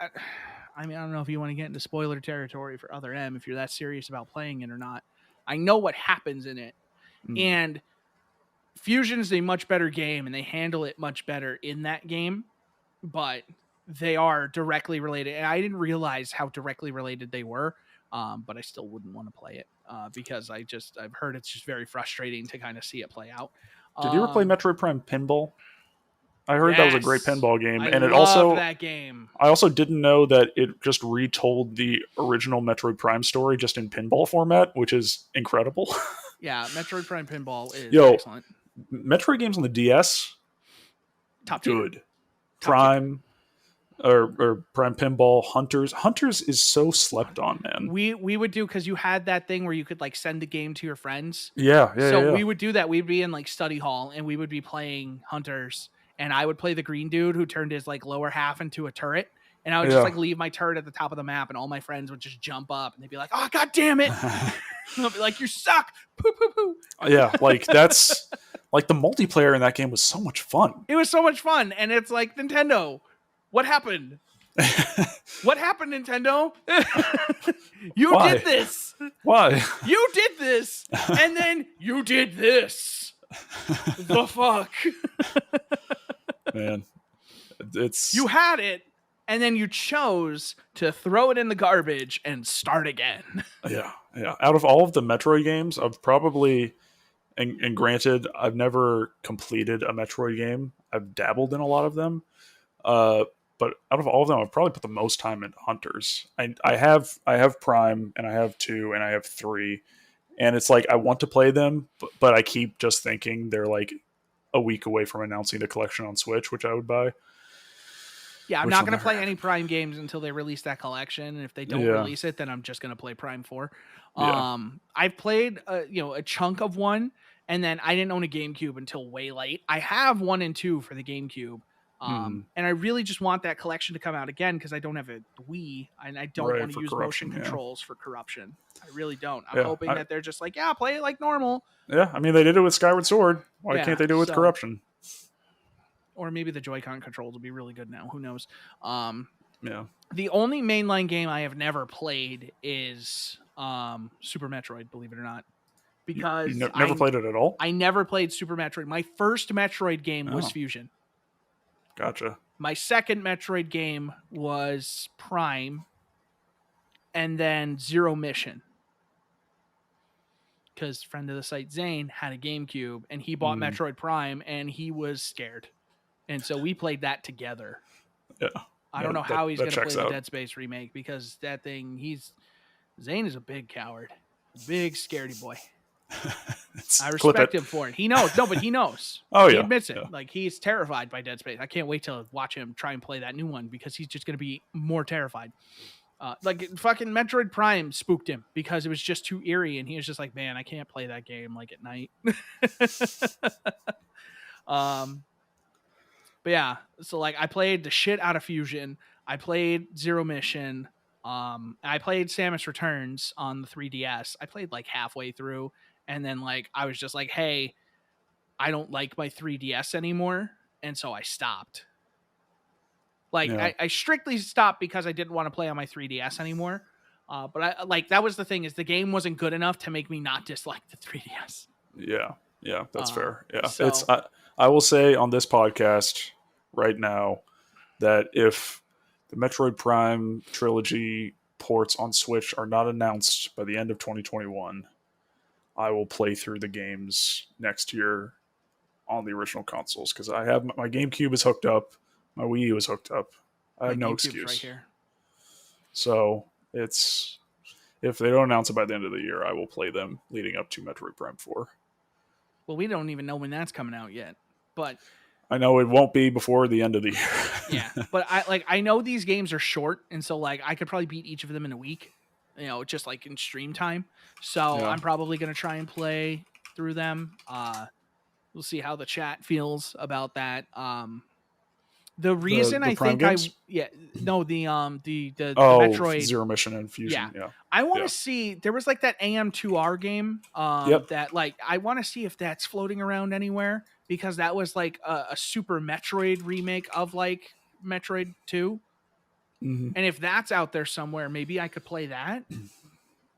mean, I don't know if you want to get into spoiler territory for Other M if you're that serious about playing it or not. I know what happens in it, and Fusion is a much better game, and they handle it much better in that game. But they are directly related, and I didn't realize how directly related they were. But I still wouldn't want to play it because I've heard it's just very frustrating to kind of see it play out. Did you ever play Metroid Prime Pinball? I heard that was a great pinball game, and it also that game. I also didn't know that it just retold the original Metroid Prime story just in pinball format, which is incredible. Yeah, Metroid Prime Pinball is excellent. Metroid games on the DS, top tier. Good. Prime or Prime Pinball, Hunters is so slept on, man. We would do, because you had that thing where you could like send the game to your friends. So we would do that. We'd be in like study hall and we would be playing Hunters, and I would play the green dude who turned his like lower half into a turret, and I would just like leave my turret at the top of the map, and all my friends would just jump up and they'd be like, "Oh, god damn it!" I'll be like, "You suck!" Poo poo poo. Yeah, like that's like the multiplayer in that game was so much fun. It was so much fun, and it's like, Nintendo, what happened? What happened, Nintendo? You did this. Why? You did this, and then you did this. The fuck? Man, it's you had it, and then you chose to throw it in the garbage and start again. Yeah. Out of all of the Metroid games, I've probably, and granted, I've never completed a Metroid game. I've dabbled in a lot of them. But out of all of them, I've probably put the most time in Hunters. I have Prime, and I have 2, and I have 3. And it's like, I want to play them, but I keep just thinking they're like a week away from announcing the collection on Switch, which I would buy. Yeah, I'm not going to play any Prime games until they release that collection. And if they don't release it, then I'm just going to play Prime 4. I've played a chunk of 1, and then I didn't own a GameCube until way late. I have 1 and 2 for the GameCube. And I really just want that collection to come out again because I don't have a Wii, and I don't want to use motion controls for corruption. I really don't. I'm hoping that they're just like, play it like normal. Yeah, I mean, they did it with Skyward Sword. Why can't they do it with corruption? Or maybe the Joy-Con controls will be really good now. Who knows? Yeah. The only mainline game I have never played is Super Metroid, believe it or not. Because you never played it at all? I never played Super Metroid. My first Metroid game was Fusion. Gotcha. My second Metroid game was Prime, and then Zero Mission. Because friend of the site, Zane, had a GameCube, and he bought Metroid Prime, and he was scared. And so we played that together. Yeah. I don't know how he's going to play the Dead Space remake, because that thing, Zane is a big coward. Big scaredy boy. I respect him for it. He knows. No, but he knows. He admits it. Yeah. Like, he's terrified by Dead Space. I can't wait to watch him try and play that new one, because he's just going to be more terrified. Like, fucking Metroid Prime spooked him because it was just too eerie, and he was just like, man, I can't play that game like at night. But yeah, so like, I played the shit out of Fusion. I played Zero Mission. I played Samus Returns on the 3DS. I played like halfway through, and then like, I was just like, hey, I don't like my 3DS anymore, and so I stopped. Like, I strictly stopped because I didn't want to play on my 3DS anymore. But I like, that was the thing, is the game wasn't good enough to make me not dislike the 3DS. Yeah, that's fair. Yeah, so, I will say on this podcast right now that if the Metroid Prime trilogy ports on Switch are not announced by the end of 2021, I will play through the games next year on the original consoles, because I have my GameCube is hooked up, my Wii U is hooked up. I have no excuse. Right here. So it's, if they don't announce it by the end of the year, I will play them leading up to Metroid Prime 4. Well, we don't even know when that's coming out yet. But I know it won't be before the end of the year. yeah, but I know these games are short, and so like I could probably beat each of them in a week, just like in stream time. So Yeah. I'm probably gonna try and play through them. We'll see how the chat feels about that. The reason The I Prime think games? the Oh, Metroid. Zero Mission and Yeah. Fusion. Yeah. I want to Yeah. see, there was like that AM2R game Yep. that like I want to see if that's floating around anywhere, because that was like a Super Metroid remake of like Metroid 2. Mm-hmm. And if that's out there somewhere, maybe I could play that.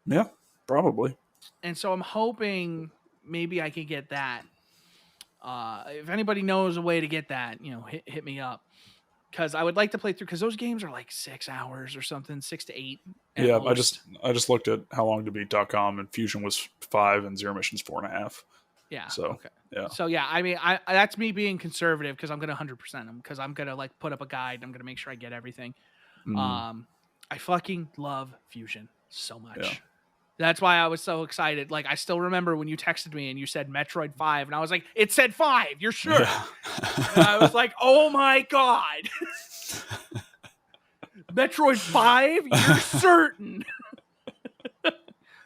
Yeah, probably. And so I'm hoping maybe I can get that. If anybody knows a way to get that, hit me up. Because I would like to play through, because those games are like 6 hours or something, 6 to 8. Yeah, most. I just looked at how long to beat.com, and Fusion was 5 and Zero Mission's 4.5. Yeah. So Okay. yeah. So yeah, I mean, I that's me being conservative, because I'm gonna 100% them, because I'm gonna like put up a guide. And I'm gonna make sure I get everything. I fucking love Fusion so much. Yeah. That's why I was so excited. Like, I still remember when you texted me and you said Metroid 5, and I was like, it said 5. You're sure? Yeah. And I was like, oh my God. Metroid 5? You're certain?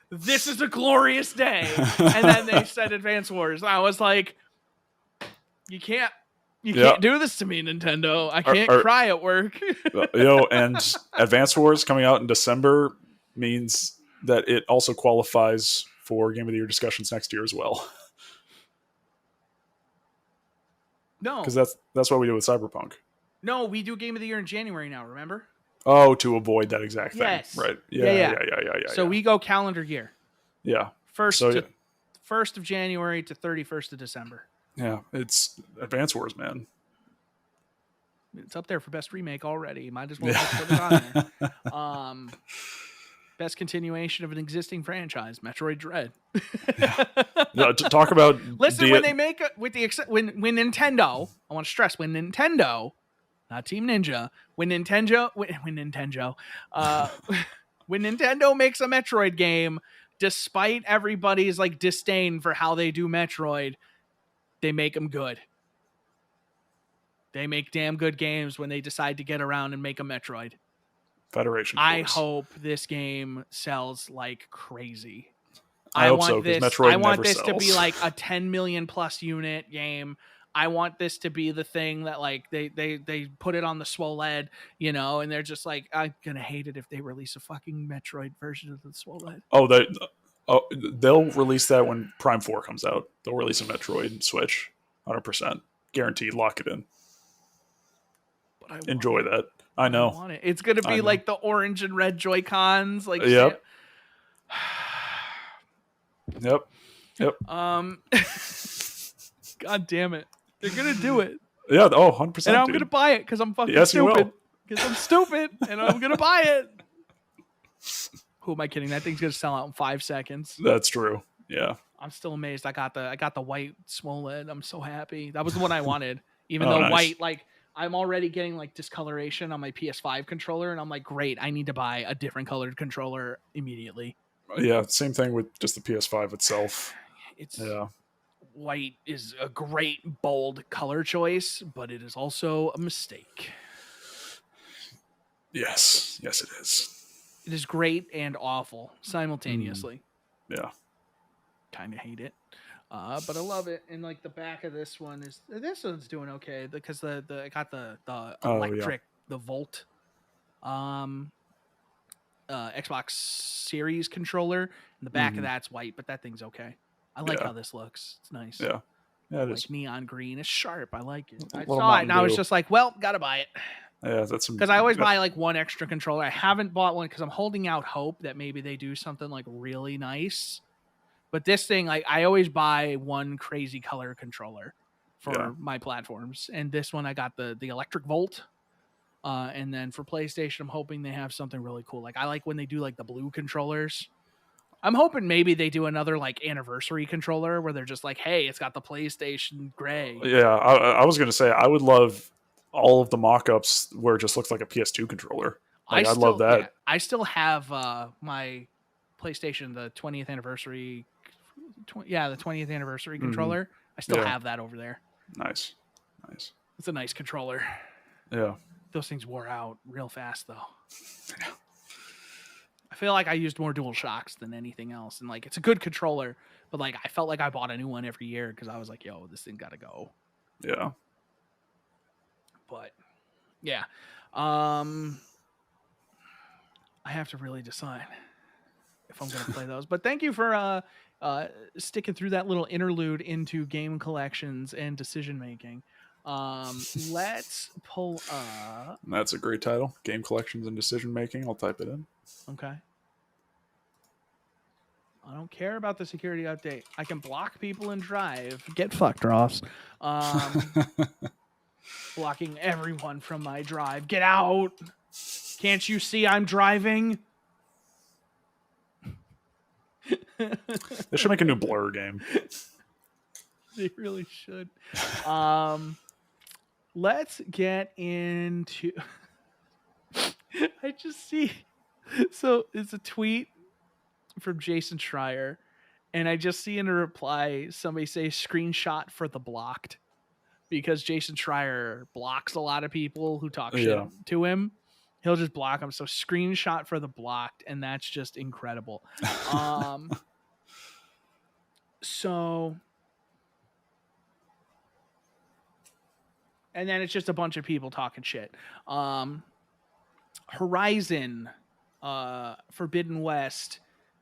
This is a glorious day. And then they said Advance Wars. I was like, you can't do this to me, Nintendo. I can't cry at work. And Advance Wars coming out in December means that it also qualifies for Game of the Year discussions next year as well. No, because that's what we do with Cyberpunk. No, we do Game of the Year in January now. Remember? Oh, to avoid that exact thing. Yes. Right. Yeah. So we go calendar year. Yeah. First of January to 31st of December. Yeah, it's Advance Wars, man. It's up there for best remake already. Might as well put it on there. Best continuation of an existing franchise, Metroid Dread. No, to talk about listen, when they make when Nintendo, I want to stress, when Nintendo, not Team Ninja, when Nintendo makes a Metroid game, despite everybody's like disdain for how they do Metroid, they make them good. They make damn good games when they decide to get around and make a Metroid. Federation. I hope this game sells like crazy. I want this to be like a 10 million plus unit game. I want this to be the thing that like they put it on the SWOLED, and they're just like, I'm gonna hate it if they release a fucking Metroid version of the SWOLED. They'll release that when Prime 4 comes out. They'll release a Metroid Switch, 100%, guaranteed. Lock it in. But enjoy that. I know. I want it. It's gonna be like the orange and red Joy-Cons. Like, yep. Yep. God damn it. They're going to do it. Yeah. Oh, 100%. And I'm going to buy it because I'm fucking stupid. Because I'm stupid and I'm going to buy it. Who am I kidding? That thing's going to sell out in 5 seconds. That's true. Yeah. I'm still amazed. I got the white SWOLED. I'm so happy. That was the one I wanted. Even though white, like, I'm already getting like discoloration on my PS5 controller, and I'm like, great, I need to buy a different colored controller immediately. Yeah, same thing with just the PS5 itself. White is a great, bold color choice, but it is also a mistake. Yes, it is. It is great and awful simultaneously. Yeah. Kind of hate it. But I love it. And like the back of this one's doing okay because I got the electric, the Volt Xbox Series controller, and the back of that's white, but that thing's okay. I like how this looks. It's nice. Yeah, it like is. Neon green. It's sharp. I like it. I saw it and I was just like, well, gotta buy it. Yeah, that's because I always buy like one extra controller. I haven't bought one because I'm holding out hope that maybe they do something like really nice. But this thing, like, I always buy one crazy color controller for my platforms, and this one I got the electric Volt. And then for PlayStation, I'm hoping they have something really cool. Like, I like when they do like the blue controllers. I'm hoping maybe they do another like anniversary controller where they're just like, hey, it's got the PlayStation gray. Yeah, I was gonna say I would love all of the mock-ups where it just looks like a PS2 controller. Like, I'd love that. I still have my PlayStation, the 20th anniversary the 20th anniversary controller. I still have that over there. Nice. It's a nice controller. Yeah. Those things wore out real fast, though. Yeah. I feel like I used more Dual Shocks than anything else. And, like, it's a good controller, but, like, I felt like I bought a new one every year because I was like, yo, this thing got to go. Yeah. But, yeah. I have to really decide if I'm going to play those. But thank you for sticking through that little interlude into game collections and decision-making. Let's pull up. That's a great title. Game collections and decision making. I'll type it in. Okay. I don't care about the security update. I can block people and drive. Get fucked, Ross. Blocking everyone from my drive. Get out. Can't you see I'm driving? They should make a new Blur game. They really should. Let's get into... I just see... So it's a tweet from Jason Schreier, and I just see in a reply somebody say screenshot for the blocked, because Jason Schreier blocks a lot of people who talk shit to him. He'll just block them. So screenshot for the blocked, and that's just incredible. So... And then it's just a bunch of people talking shit. Horizon Forbidden West,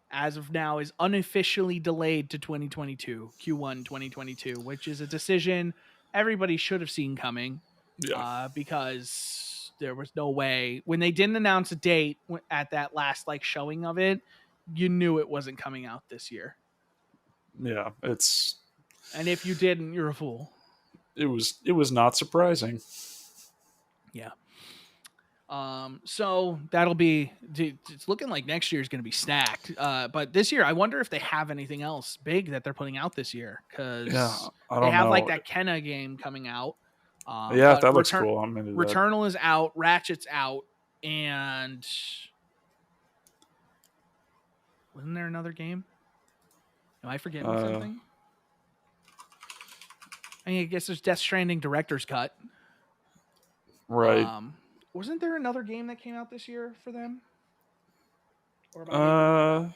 as of now, is unofficially delayed to 2022, Q1 2022, which is a decision everybody should have seen coming. Yeah. Because there was no way. When they didn't announce a date at that last showing of it, you knew it wasn't coming out this year. Yeah, it's... And if you didn't, you're a fool. It was not surprising. Yeah. So that'll be... It's looking like next year is going to be stacked. But this year, I wonder if they have anything else big that they're putting out this year. Because they have that Kenna game coming out. That looks cool. I'm into that. Returnal is out. Ratchet's out. And... Wasn't there another game? Am I forgetting something? I guess there's Death Stranding Director's Cut. Right. Wasn't there another game that came out this year for them? You're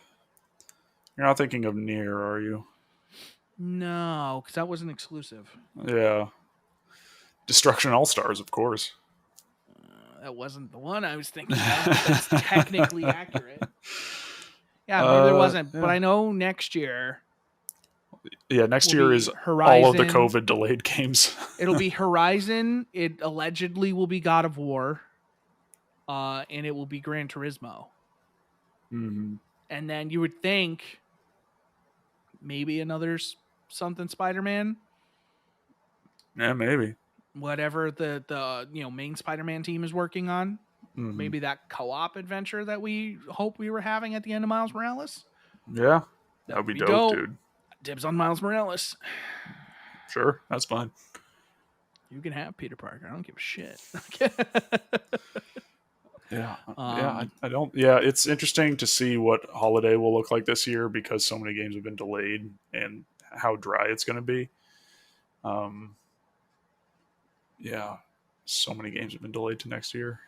not thinking of Nier, are you? No, because that wasn't exclusive. Yeah. Destruction All-Stars, of course. That wasn't the one I was thinking of. That's technically accurate. Yeah, maybe there wasn't. Yeah. But I know next year... Yeah, next year is Horizon. All of the COVID delayed games. It'll be Horizon. It allegedly will be God of War. And it will be Gran Turismo. Mm-hmm. And then you would think maybe another something Spider-Man. Yeah, maybe. Whatever the main Spider-Man team is working on. Mm-hmm. Maybe that co-op adventure that we hope we were having at the end of Miles Morales. Yeah. That would be dope, dude. Dibs on Miles Morales. Sure, that's fine. You can have Peter Parker. I don't give a shit. Yeah. I don't. Yeah, it's interesting to see what holiday will look like this year because so many games have been delayed and how dry it's going to be. Yeah, so many games have been delayed to next year.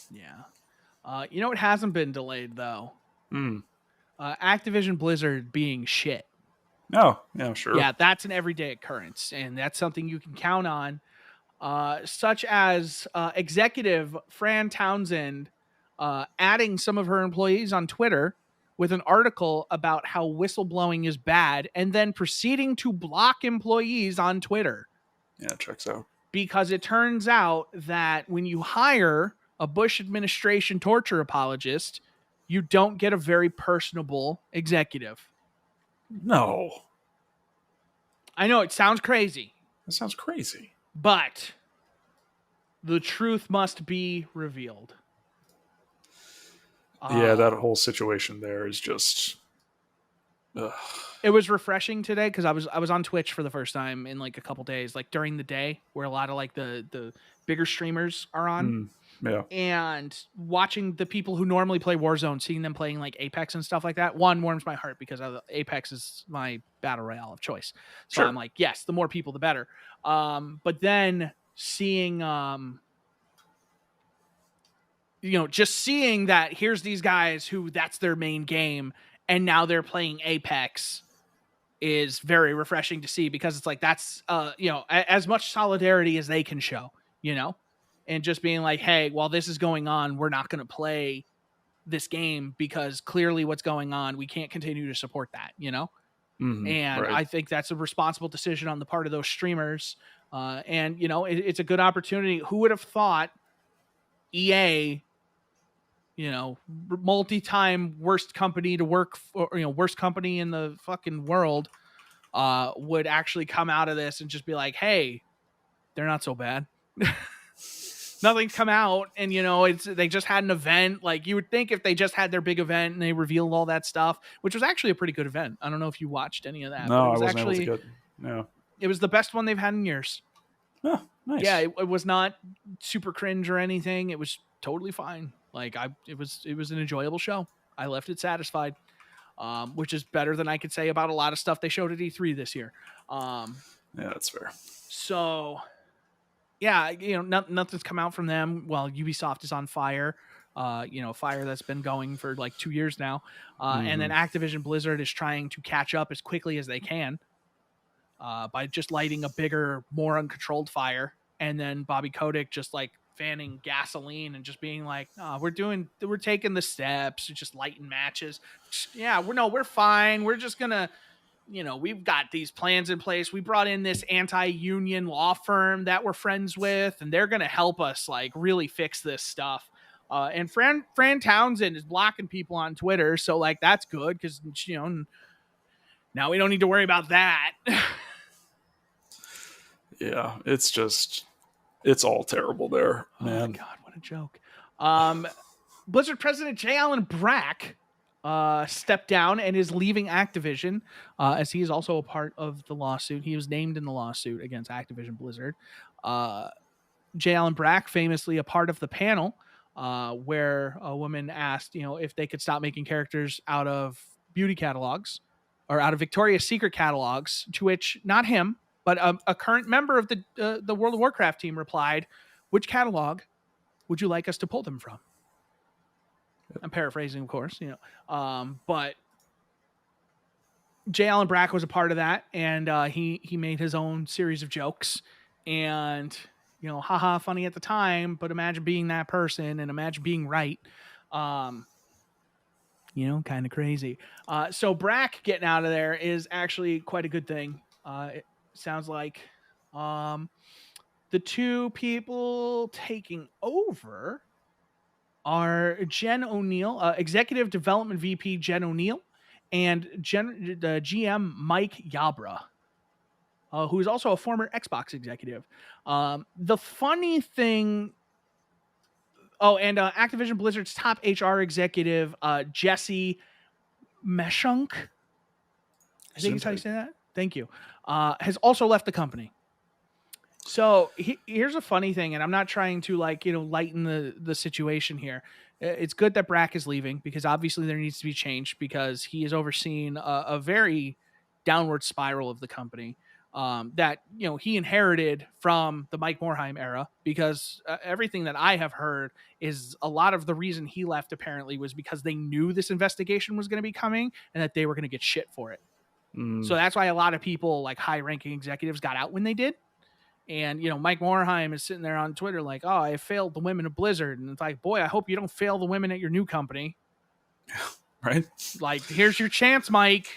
Yeah. You know what hasn't been delayed though? Activision Blizzard being shit. Oh, yeah, sure. Yeah, that's an everyday occurrence, and that's something you can count on. Such as executive Fran Townsend adding some of her employees on Twitter with an article about how whistleblowing is bad, and then proceeding to block employees on Twitter. Yeah, checks out. Because it turns out that when you hire a Bush administration torture apologist, you don't get a very personable executive. No. I know, it sounds crazy. That sounds crazy. But the truth must be revealed. Yeah, that whole situation there is just... Ugh. It was refreshing today because I was on Twitch for the first time in a couple days, during the day, where a lot of the bigger streamers are on. Yeah. And watching the people who normally play Warzone, seeing them playing like Apex and stuff like that, one, warms my heart because Apex is my battle royale of choice. So Sure. I'm like, yes, the more people, the better. But then seeing, just seeing that here's these guys who that's their main game, and now they're playing Apex is very refreshing to see, because it's like, that's, as much solidarity as they can show, and just being like, hey, while this is going on, we're not going to play this game because clearly what's going on, we can't continue to support that, and right. I think that's a responsible decision on the part of those streamers. And it's a good opportunity. Who would have thought EA, multi-time worst company to work for, worst company in the fucking world, would actually come out of this and just be like, hey, they're not so bad. Nothing's come out, and they just had an event. Like, you would think if they just had their big event and they revealed all that stuff, which was actually a pretty good event. I don't know if you watched any of that. No, but it was I wasn't actually, able to get. No. It was the best one they've had in years. Oh, nice. Yeah, it was not super cringe or anything. It was totally fine. Like, it was an enjoyable show. I left it satisfied, which is better than I could say about a lot of stuff they showed at E3 this year. Yeah, that's fair. So, yeah, nothing's come out from them. Well, Ubisoft is on fire. Fire that's been going for like 2 years now. And then Activision Blizzard is trying to catch up as quickly as they can by just lighting a bigger, more uncontrolled fire. And then Bobby Kotick just like fanning gasoline and just being like, we're taking the steps, just lighting matches. Yeah, we're fine. We're just going to, we've got these plans in place. We brought in this anti-union law firm that we're friends with, and they're going to help us like really fix this stuff. And Fran Townsend is blocking people on Twitter. So like, that's good, because, now we don't need to worry about that. Yeah, it's all terrible there, man. Oh my God, what a joke. Blizzard president J. Allen Brack stepped down and is leaving Activision, as he is also a part of the lawsuit. He was named in the lawsuit against Activision Blizzard. J. Allen Brack, famously a part of the panel where a woman asked, if they could stop making characters out of beauty catalogs or out of Victoria's Secret catalogs, to which not him, but a current member of the World of Warcraft team replied, which catalog would you like us to pull them from? I'm paraphrasing, of course, but J. Allen Brack was a part of that, and he made his own series of jokes, and haha, funny at the time, but imagine being that person and imagine being right. Kind of crazy. So Brack getting out of there is actually quite a good thing. It sounds like the two people taking over are Jen O'Neill, Executive Development VP Jen O'Neill, and the GM Mike Yabra, who is also a former Xbox executive. The funny thing... Oh, and Activision Blizzard's top HR executive, Jesse Meshunk, I think is how you say that. Thank you. Has also left the company. So here's a funny thing, and I'm not trying to lighten the situation here. It's good that Brack is leaving, because obviously there needs to be change, because he is overseeing a very downward spiral of the company that he inherited from the Mike Morhaime era, because everything that I have heard is a lot of the reason he left apparently was because they knew this investigation was going to be coming and that they were going to get shit for it. So that's why a lot of people, like high-ranking executives, got out when they did. And, Mike Morhaime is sitting there on Twitter like, oh, I failed the women of Blizzard. And it's like, boy, I hope you don't fail the women at your new company. Right? Like, here's your chance, Mike.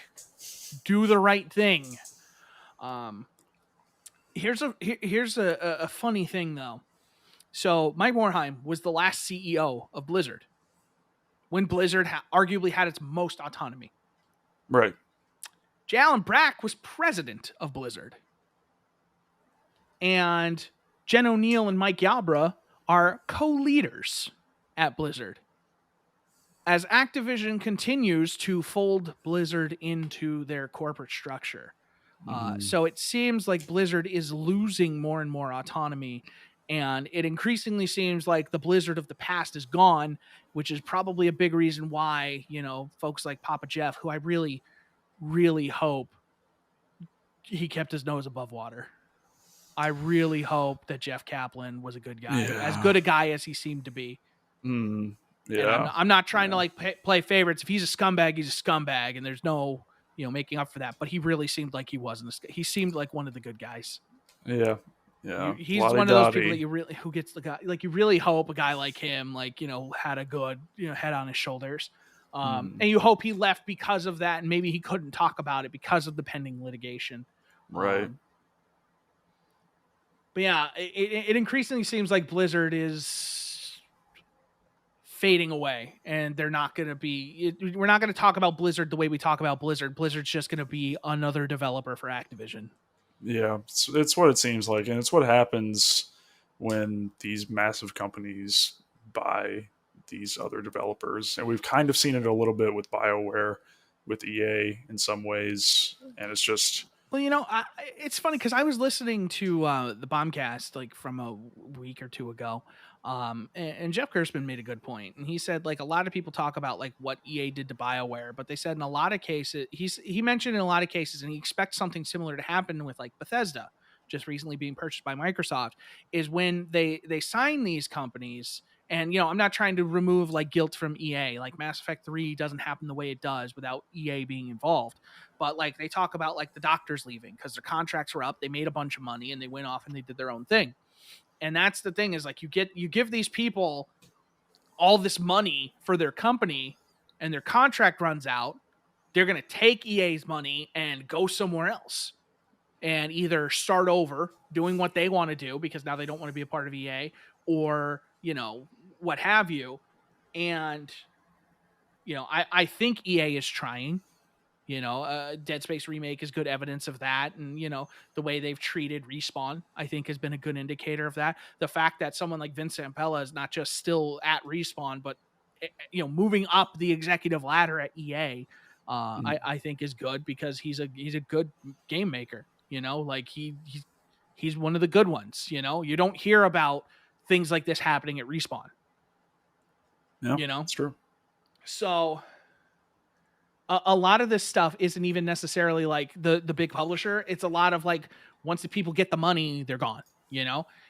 Do the right thing. Here's a funny thing, though. So Mike Morhaime was the last CEO of Blizzard when Blizzard arguably had its most autonomy. Right. J. Allen Brack was president of Blizzard. And Jen O'Neill and Mike Yabra are co-leaders at Blizzard, as Activision continues to fold Blizzard into their corporate structure. So it seems like Blizzard is losing more and more autonomy, And it increasingly seems like the Blizzard of the past is gone, which is probably a big reason why, folks like Papa Jeff, who I really, really hope he kept his nose above water. I really hope that Jeff Kaplan was a good guy, as good a guy as he seemed to be. Yeah. And I'm not trying to play favorites. If he's a scumbag, he's a scumbag, and there's no, making up for that. But he really seemed like he wasn't. He seemed like one of the good guys. Yeah. He's one of those people that who gets the guy, you really hope a guy like him, had a good, head on his shoulders. And you hope he left because of that, and maybe he couldn't talk about it because of the pending litigation. Right. But yeah, it increasingly seems like Blizzard is fading away, and they're not going to be. We're not going to talk about Blizzard the way we talk about Blizzard. Blizzard's just going to be another developer for Activision. Yeah, it's what it seems like, and it's what happens when these massive companies buy these other developers. And we've kind of seen it a little bit with BioWare, with EA in some ways, and it's just... Well, it's funny because I was listening to the Bombcast from a week or two ago, and Jeff Gerstmann made a good point, and he said a lot of people talk about what EA did to BioWare, but they said in a lot of cases, he mentioned in a lot of cases, and he expects something similar to happen with Bethesda, just recently being purchased by Microsoft, is when they sign these companies. And, I'm not trying to remove guilt from EA. Mass Effect 3 doesn't happen the way it does without EA being involved. But they talk about the doctors leaving because their contracts were up. They made a bunch of money and they went off and they did their own thing. And that's the thing is you give these people all this money for their company and their contract runs out. They're going to take EA's money and go somewhere else and either start over doing what they want to do because now they don't want to be a part of EA, or what have you. And I think EA is trying. Dead Space remake is good evidence of that, and the way they've treated Respawn I think has been a good indicator of that. The fact that someone like Vince Zampella is not just still at Respawn but moving up the executive ladder at EA, I think is good because he's a good game maker. He's one of the good ones. You don't hear about things like this happening at Respawn. Yeah, it's true. So a lot of this stuff isn't even necessarily the big publisher. It's a lot of once the people get the money, they're gone,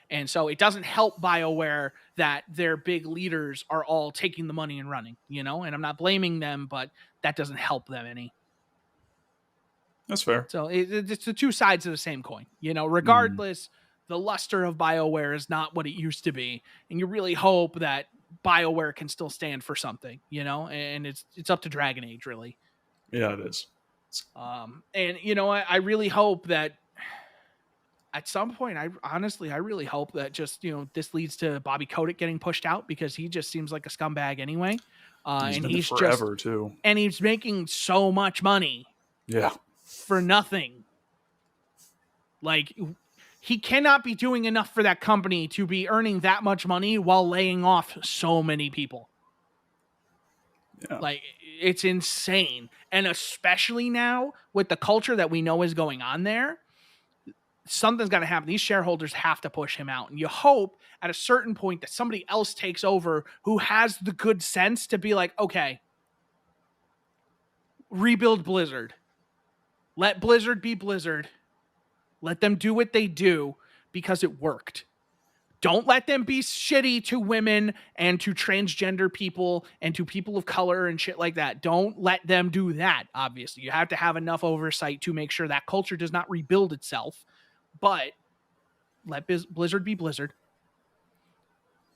And so it doesn't help BioWare that their big leaders are all taking the money and running, and I'm not blaming them, but that doesn't help them any. That's fair. So it's the two sides of the same coin, regardless, the luster of BioWare is not what it used to be. And you really hope that BioWare can still stand for something, and it's up to Dragon Age, really. Yeah, it is. And I really hope that at some point, I really hope that just, this leads to Bobby Kotick getting pushed out because he just seems like a scumbag anyway. He's been there forever too. And he's making so much money. Yeah. For nothing. He cannot be doing enough for that company to be earning that much money while laying off so many people. Yeah. It's insane. And especially now with the culture that we know is going on there, something's got to happen. These shareholders have to push him out. And you hope at a certain point that somebody else takes over who has the good sense to be okay, rebuild Blizzard. Let Blizzard be Blizzard. Let them do what they do because it worked. Don't let them be shitty to women and to transgender people and to people of color and shit like that. Don't let them do that, obviously. You have to have enough oversight to make sure that culture does not rebuild itself. But let Blizzard be Blizzard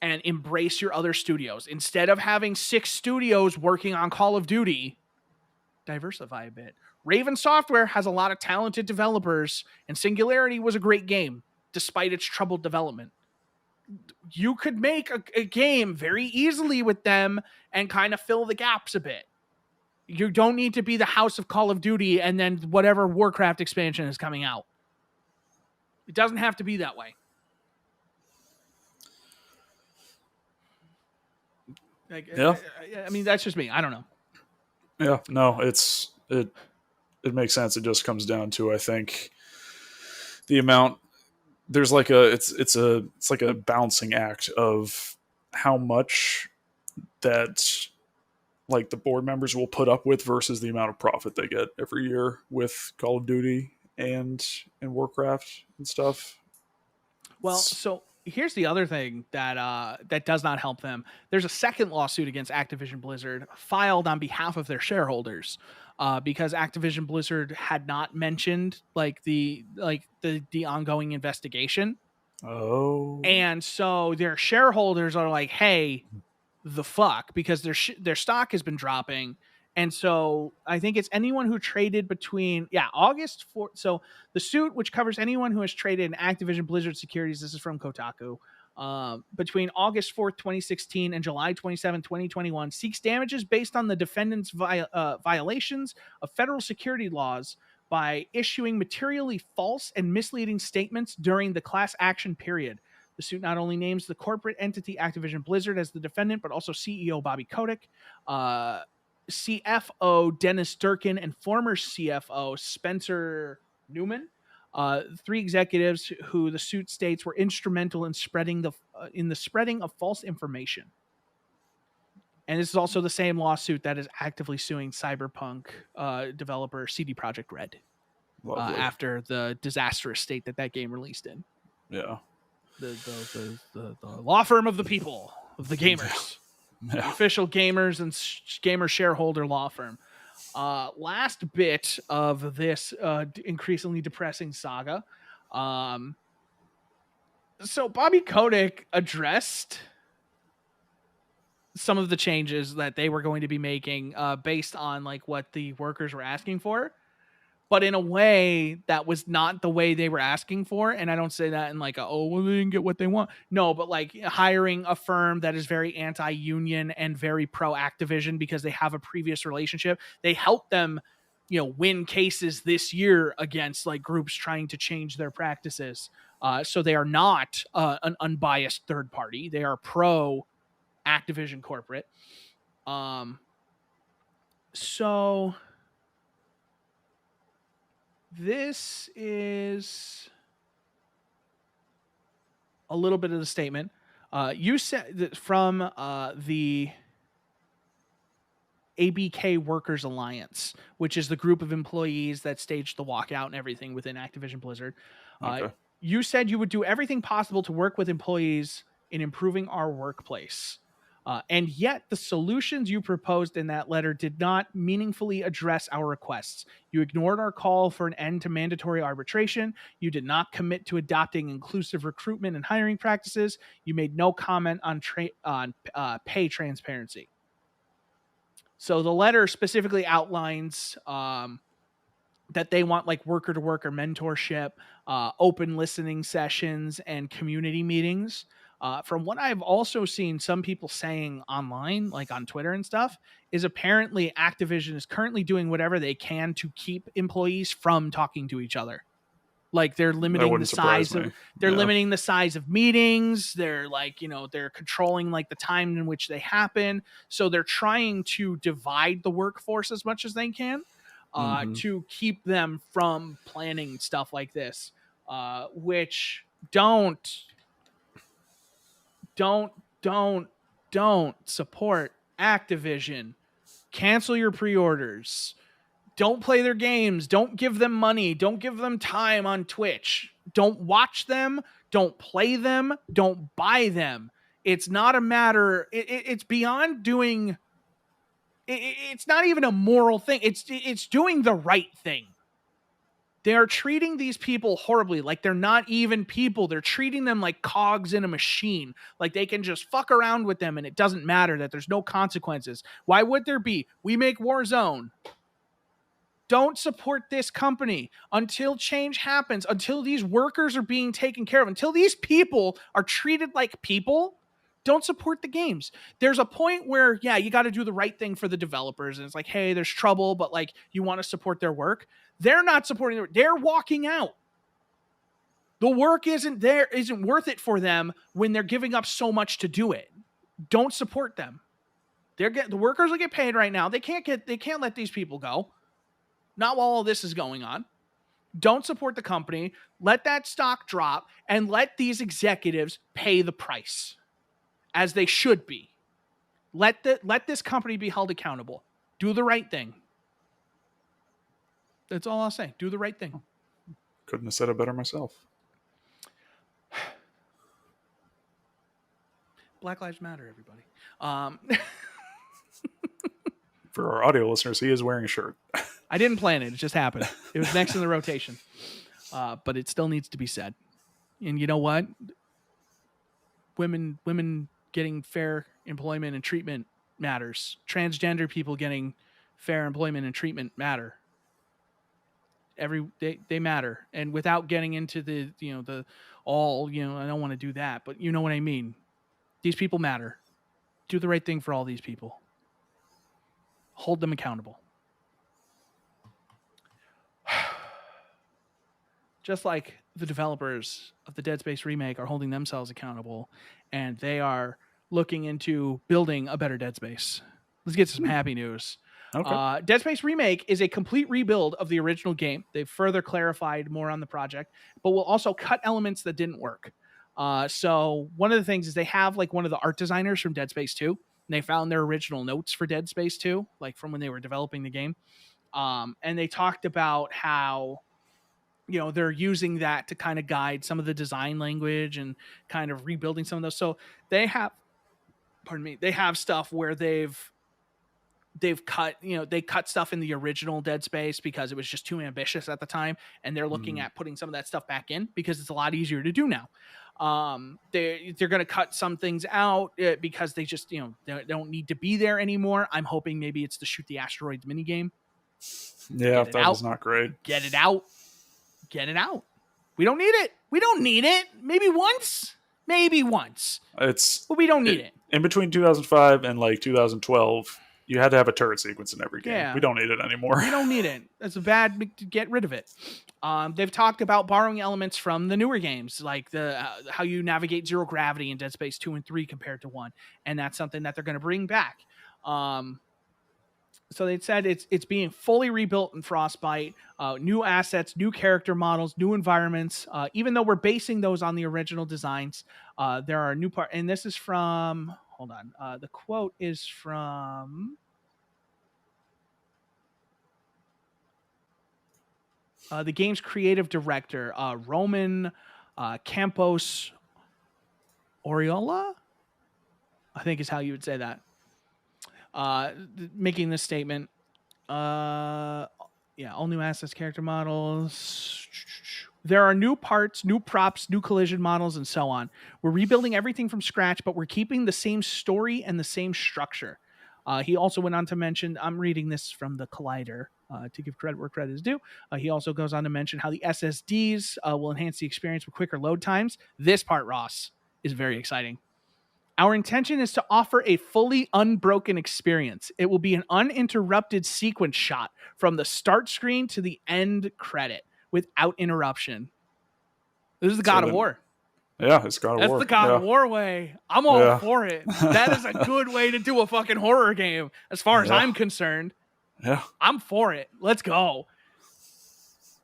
and embrace your other studios. Instead of having 6 studios working on Call of Duty, diversify a bit. Raven Software has a lot of talented developers, and Singularity was a great game, despite its troubled development. You could make a game very easily with them and kind of fill the gaps a bit. You don't need to be the House of Call of Duty and then whatever Warcraft expansion is coming out. It doesn't have to be that way. Yeah. I mean, that's just me. I don't know. Yeah, no, it makes sense. It just comes down to, I think, the amount there's like it's like a balancing act of how much that like the board members will put up with versus the amount of profit they get every year with Call of Duty and Warcraft and stuff. Well, so here's the other thing that does not help them. There's a second lawsuit against Activision Blizzard filed on behalf of their shareholders, because Activision Blizzard had not mentioned the ongoing investigation, Oh, and so their shareholders are like, "Hey, the fuck," because their stock has been dropping. And so I think it's anyone who traded between August 4th. So the suit, which covers anyone who has traded in Activision Blizzard securities, this is from Kotaku, between August 4th, 2016 and July 27th, 2021, seeks damages based on the defendant's violations of federal security laws by issuing materially false and misleading statements during the class action period. The suit not only names the corporate entity Activision Blizzard as the defendant, but also CEO Bobby Kotick, CFO Dennis Durkin, and former CFO Spencer Newman, three executives who the suit states were instrumental in the spreading of false information. And this is also the same lawsuit that is actively suing Cyberpunk developer CD Projekt Red after the disastrous state that game released in. Yeah. The law firm of the people, of the gamers, the official gamers and gamer shareholder law firm. Last bit of this increasingly depressing saga. So Bobby Kotick addressed some of the changes that they were going to be making based on like what the workers were asking for, but in a way that was not the way they were asking for. And I don't say that in like, they didn't get what they want. No, but like hiring a firm that is very anti-union and very pro-Activision because they have a previous relationship. They helped them, win cases this year against like groups trying to change their practices. So they are not an unbiased third party. They are pro-Activision corporate. So this is a little bit of the statement. You said that from the ABK Workers Alliance, which is the group of employees that staged the walkout and everything within Activision Blizzard. Okay. You said you would do everything possible to work with employees in improving our workplace. And yet the solutions you proposed in that letter did not meaningfully address our requests. You ignored our call for an end to mandatory arbitration. You did not commit to adopting inclusive recruitment and hiring practices. You made no comment on pay transparency. So the letter specifically outlines that they want like worker-to-worker mentorship, open listening sessions, and community meetings. From what I've also seen some people saying online, like on Twitter and stuff, is apparently Activision is currently doing whatever they can to keep employees from talking to each other. Like they're limiting the size of limiting the size of meetings. They're like, they're controlling like the time in which they happen. So they're trying to divide the workforce as much as they can to keep them from planning stuff like this, which don't support Activision. Cancel your pre-orders. Don't play their games. Don't give them money. Don't give them time on Twitch. Don't watch them. Don't play them. Don't buy them. It's not a matter. It's beyond doing. It's not even a moral thing. It's doing the right thing. They are treating these people horribly, like they're not even people. They're treating them like cogs in a machine, like they can just fuck around with them and it doesn't matter, that there's no consequences. Why would there be? We make Warzone. Don't support this company until change happens, until these workers are being taken care of, until these people are treated like people. Don't support the games. There's a point where, you got to do the right thing for the developers. And it's like, hey, there's trouble, but like you want to support their work. They're not supporting it. They're walking out. The work isn't worth it for them when they're giving up so much to do it. Don't support them. The workers will get paid right now. They can't let these people go. Not while all this is going on. Don't support the company. Let that stock drop and let these executives pay the price as they should be. Let this company be held accountable. Do the right thing. That's all I'll say. Do the right thing. Couldn't have said it better myself. Black Lives Matter, everybody. For our audio listeners, he is wearing a shirt. I didn't plan it. It just happened. It was next in the rotation. But it still needs to be said. And you know what? Women getting fair employment and treatment matters. Transgender people getting fair employment and treatment matter. They matter. And without getting into I don't want to do that, but you know what I mean. These people matter. Do the right thing for all these people. Hold them accountable. Just like the developers of the Dead Space remake are holding themselves accountable, and they are looking into building a better Dead Space. Let's get to some happy news. Okay. Dead Space Remake is a complete rebuild of the original game. They've further clarified more on the project, but will also cut elements that didn't work. So one of the things is they have like one of the art designers from Dead Space 2, and they found their original notes for Dead Space 2, like from when they were developing the game. And they talked about how, they're using that to kind of guide some of the design language and kind of rebuilding some of those. So they have stuff where they've cut, they cut stuff in the original Dead Space because it was just too ambitious at the time. And they're looking at putting some of that stuff back in because it's a lot easier to do now. They're going to cut some things out because they just, they don't need to be there anymore. I'm hoping maybe it's the shoot the asteroids minigame. Yeah, that was not great. Get it out. We don't need it. Maybe once. But we don't need it. In between 2005 and like 2012, you had to have a turret sequence in every game. Yeah. We don't need it anymore. We don't need it. That's a bad to get rid of it. They've talked about borrowing elements from the newer games, like the how you navigate zero gravity in Dead Space 2 and 3 compared to 1. And that's something that they're going to bring back. So they said it's being fully rebuilt in Frostbite, new assets, new character models, new environments. Even though we're basing those on the original designs, there are new parts. And this is from, hold on. The quote is from the game's creative director, Roman Campos Oriola, I think is how you would say that. Making this statement, all new assets, character models. There are new parts, new props, new collision models, and so on. We're rebuilding everything from scratch, but we're keeping the same story and the same structure. He also went on to mention, I'm reading this from the Collider to give credit where credit is due. He also goes on to mention how the SSDs will enhance the experience with quicker load times. This part, Ross, is very exciting. Our intention is to offer a fully unbroken experience. It will be an uninterrupted sequence shot from the start screen to the end credit without interruption. This is the God of War. Yeah, it's God of War. That's the God of War way. I'm all for it. That is a good way to do a fucking horror game as far as I'm concerned. Yeah. I'm for it. Let's go.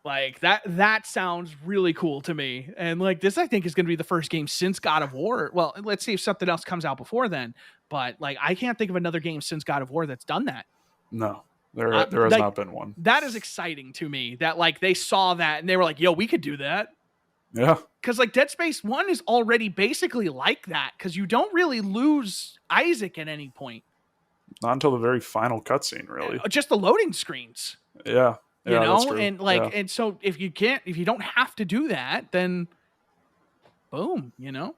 Like that sounds really cool to me. And like this, I think is going to be the first game since God of War. Well, let's see if something else comes out before then. But like, I can't think of another game since God of War that's done that. No, there has not been one. That is exciting to me that like they saw that and they were like, yo, we could do that. Yeah. Cause like Dead Space 1 is already basically like that. Cause you don't really lose Isaac at any point. Not until the very final cutscene, really. Just the loading screens. Yeah. You know, and like, and so if you don't have to do that, then boom, you know?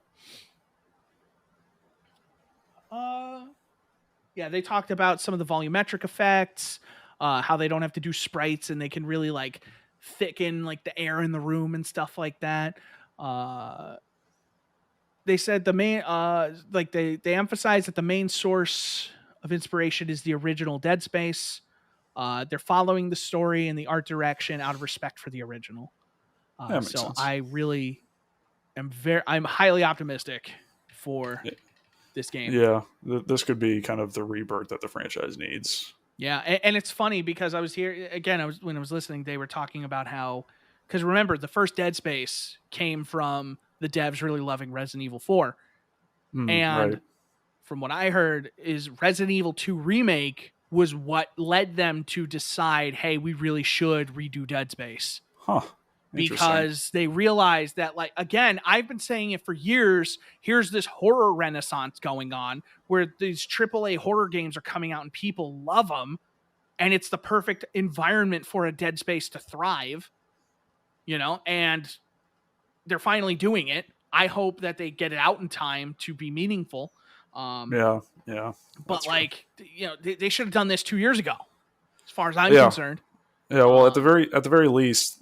Yeah, they talked about some of the volumetric effects, how they don't have to do sprites and they can really like thicken like the air in the room and stuff like that. They said the main, like they emphasize that the main source of inspiration is the original Dead Space. They're following the story and the art direction out of respect for the original. So sense. I really I'm highly optimistic for this game. Yeah, this could be kind of the rebirth that the franchise needs. Yeah, and it's funny because I was here again. When I was listening, they were talking about how Because remember, the first Dead Space came from the devs really loving Resident Evil 4. And right. from what I heard, is Resident Evil 2 Remake was what led them to decide, hey, we really should redo Dead Space. Huh. Because they realized that, like, again, I've been saying it for years, here's this horror renaissance going on where these AAA horror games are coming out and people love them, and it's the perfect environment for a Dead Space to thrive, and they're finally doing it. I hope that they get it out in time to be meaningful. Yeah. But like, they should have done this 2 years ago, as far as I'm concerned. Yeah. Well, at the very least,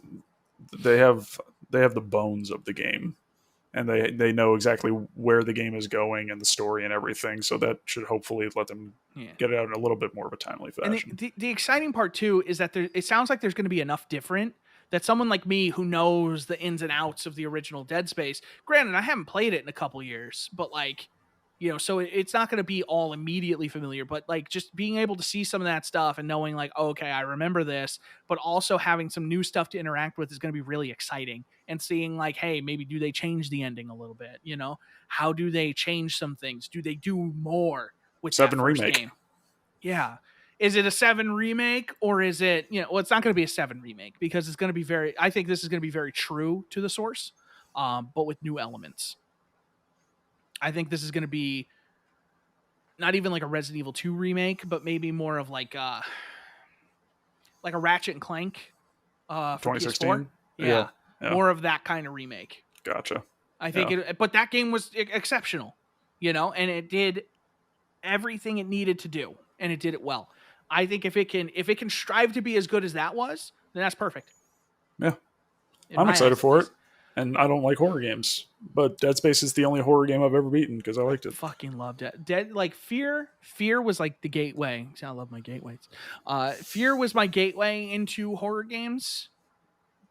they have the bones of the game, and they know exactly where the game is going and the story and everything. So that should hopefully let them get it out in a little bit more of a timely fashion. And the exciting part too is that it sounds like there's going to be enough different that someone like me who knows the ins and outs of the original Dead Space, granted, I haven't played it in a couple years, but like, so it's not going to be all immediately familiar, but like just being able to see some of that stuff and knowing like, oh, okay, I remember this, but also having some new stuff to interact with is going to be really exciting. And seeing like, hey, maybe do they change the ending a little bit? How do they change some things? Do they do more with 7 that first remake? Game? Yeah. Is it a 7 remake or is it, well, it's not going to be a 7 remake because it's going to be I think this is going to be very true to the source, but with new elements. I think this is going to be not even like a Resident Evil 2 remake, but maybe more of like a Ratchet and Clank for 2016. PS4. Yeah. More of that kind of remake. Gotcha. I think but that game was exceptional, and it did everything it needed to do, and it did it well. I think if it can strive to be as good as that was, then that's perfect. Yeah. I'm excited for it. And I don't like horror games, but Dead Space is the only horror game I've ever beaten because I liked it. Fucking loved it. Like Fear was like the gateway. See, I love my gateways. Fear was my gateway into horror games.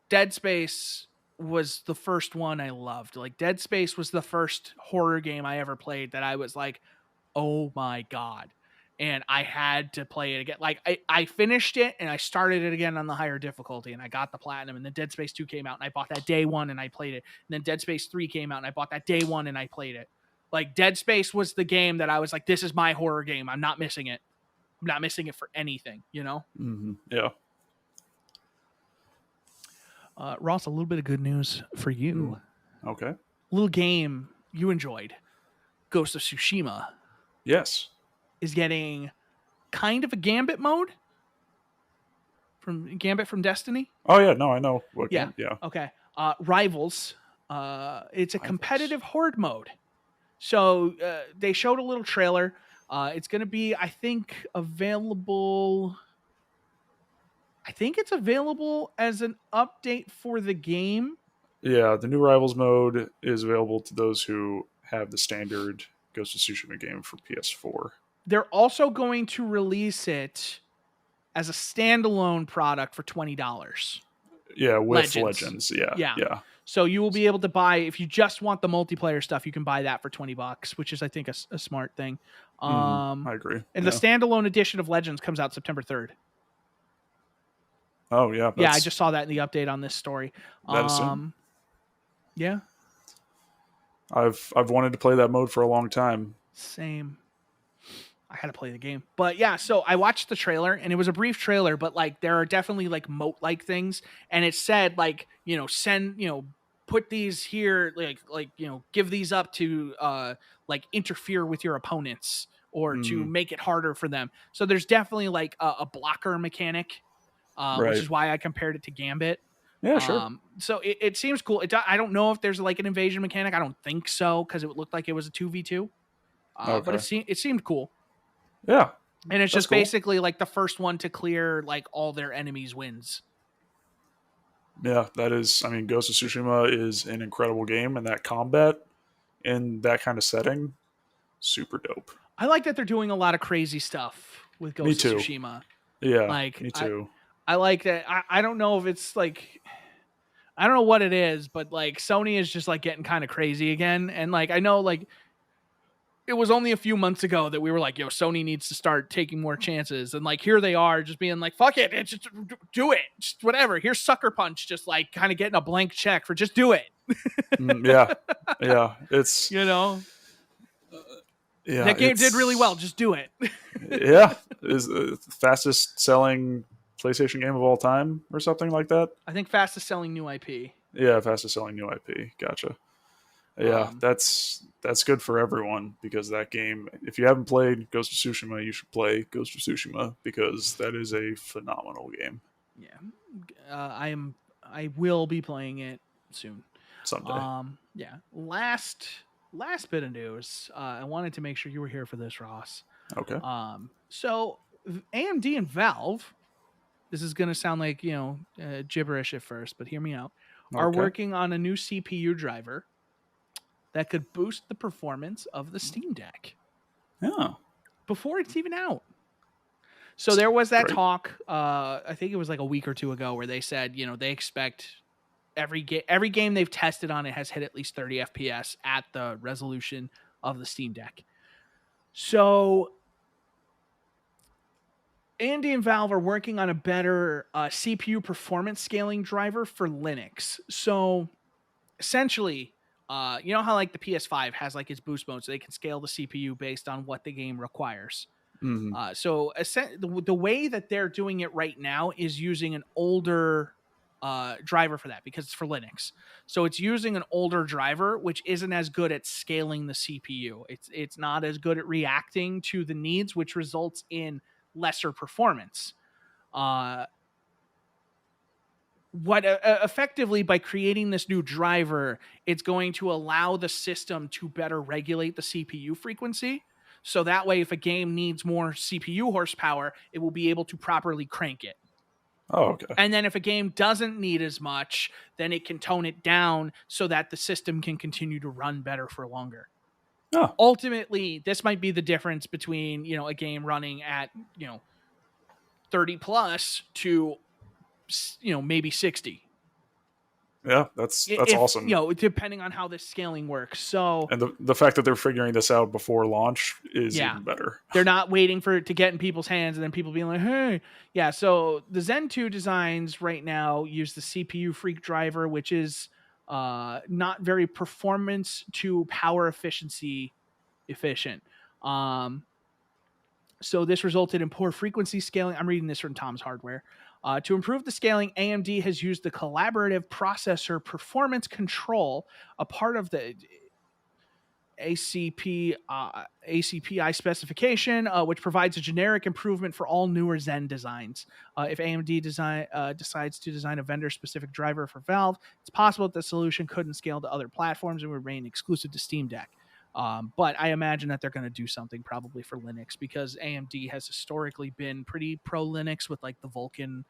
Dead Space was the first one I loved. Like Dead Space was the first horror game I ever played that I was like, oh my God. And I had to play it again. Like I finished it and I started it again on the higher difficulty and I got the platinum, and then Dead Space 2 came out and I bought that day one and I played it. And then Dead Space 3 came out and I bought that day one and I played it. Like Dead Space was the game that I was like, this is my horror game. I'm not missing it. I'm not missing it for anything, Mm-hmm. Yeah. Ross, a little bit of good news for you. Okay. A little game you enjoyed, Ghost of Tsushima. Yes. Is getting kind of a Gambit mode from Gambit from Destiny. Oh yeah, no, I know. Yeah. Okay. Rivals. It's a competitive horde mode. So they showed a little trailer. It's going to be, I think, available. I think it's available as an update for the game. Yeah, the new Rivals mode is available to those who have the standard Ghost of Tsushima game for PS4. They're also going to release it as a standalone product for $20. Yeah, with Legends. Yeah. So you will be able to buy, if you just want the multiplayer stuff, you can buy that for $20, which is, I think, a smart thing. I agree. And the standalone edition of Legends comes out September 3rd. Oh, yeah. Yeah, I just saw that in the update on this story. That is soon. Yeah. I've wanted to play that mode for a long time. Same. I had to play the game. But yeah, so I watched the trailer and it was a brief trailer, but like there are definitely like moat-like things. And it said like, put these here, like, give these up to like interfere with your opponents or to make it harder for them. So there's definitely like a blocker mechanic, which is why I compared it to Gambit. Yeah, sure. So it seems cool. I don't know if there's like an invasion mechanic. I don't think so because it looked like it was a 2v2. But it seemed cool. Yeah. And it's just basically like the first one to clear like all their enemies wins. Yeah, that is, I mean, Ghost of Tsushima is an incredible game, and that combat in that kind of setting, super dope. I like that they're doing a lot of crazy stuff with Ghost of Tsushima. Yeah, like, me too. I like that. I don't know if it's like, I don't know what it is, but like Sony is just like getting kind of crazy again. And like, I know like it was only a few months ago that we were like, yo, Sony needs to start taking more chances. And like, here they are just being like, fuck it. Just do it. Just whatever. Here's Sucker Punch. Just like kind of getting a blank check for just do it. Yeah. Yeah. It's, yeah, that game did really well. Just do it. Yeah. Is the fastest selling PlayStation game of all time or something like that. I think fastest selling new IP. Yeah. Fastest selling new IP. Gotcha. Yeah, that's good for everyone because that game, if you haven't played Ghost of Tsushima, you should play Ghost of Tsushima because that is a phenomenal game. Yeah, I will be playing it soon. Someday. Yeah. Last bit of news. I wanted to make sure you were here for this, Ross. Okay. So AMD and Valve, this is going to sound like, gibberish at first, but hear me out, are working on a new CPU driver that could boost the performance of the Steam Deck. Yeah. Before it's even out. So there was that talk, I think it was like a week or two ago, where they said, they expect every game they've tested on it has hit at least 30 FPS at the resolution of the Steam Deck. So Andy and Valve are working on a better CPU performance scaling driver for Linux. So essentially, you know how like the PS5 has like its boost mode, so they can scale the CPU based on what the game requires. Mm-hmm. So the way that they're doing it right now is using an older driver for that because it's for Linux. So it's using an older driver, which isn't as good at scaling the CPU. It's not as good at reacting to the needs, which results in lesser performance. Effectively, by creating this new driver, it's going to allow the system to better regulate the CPU frequency. So that way, if a game needs more CPU horsepower, it will be able to properly crank it. Oh, okay. And then if a game doesn't need as much, then it can tone it down so that the system can continue to run better for longer. Oh. Ultimately, this might be the difference between, a game running at, 30 plus to, maybe 60. Yeah, that's awesome. Depending on how this scaling works. So, and the fact that they're figuring this out before launch is even better. They're not waiting for it to get in people's hands and then people being like, hey. Yeah, so the Zen 2 designs right now use the CPU Freak driver, which is not very performance to power efficiency efficient. So this resulted in poor frequency scaling. I'm reading this from Tom's Hardware. To improve the scaling, AMD has used the collaborative processor performance control, a part of the ACPI specification, which provides a generic improvement for all newer Zen designs. If AMD decides to design a vendor-specific driver for Valve, it's possible that the solution couldn't scale to other platforms and would remain exclusive to Steam Deck. But I imagine that they're going to do something probably for Linux because AMD has historically been pretty pro Linux with like the Vulkan,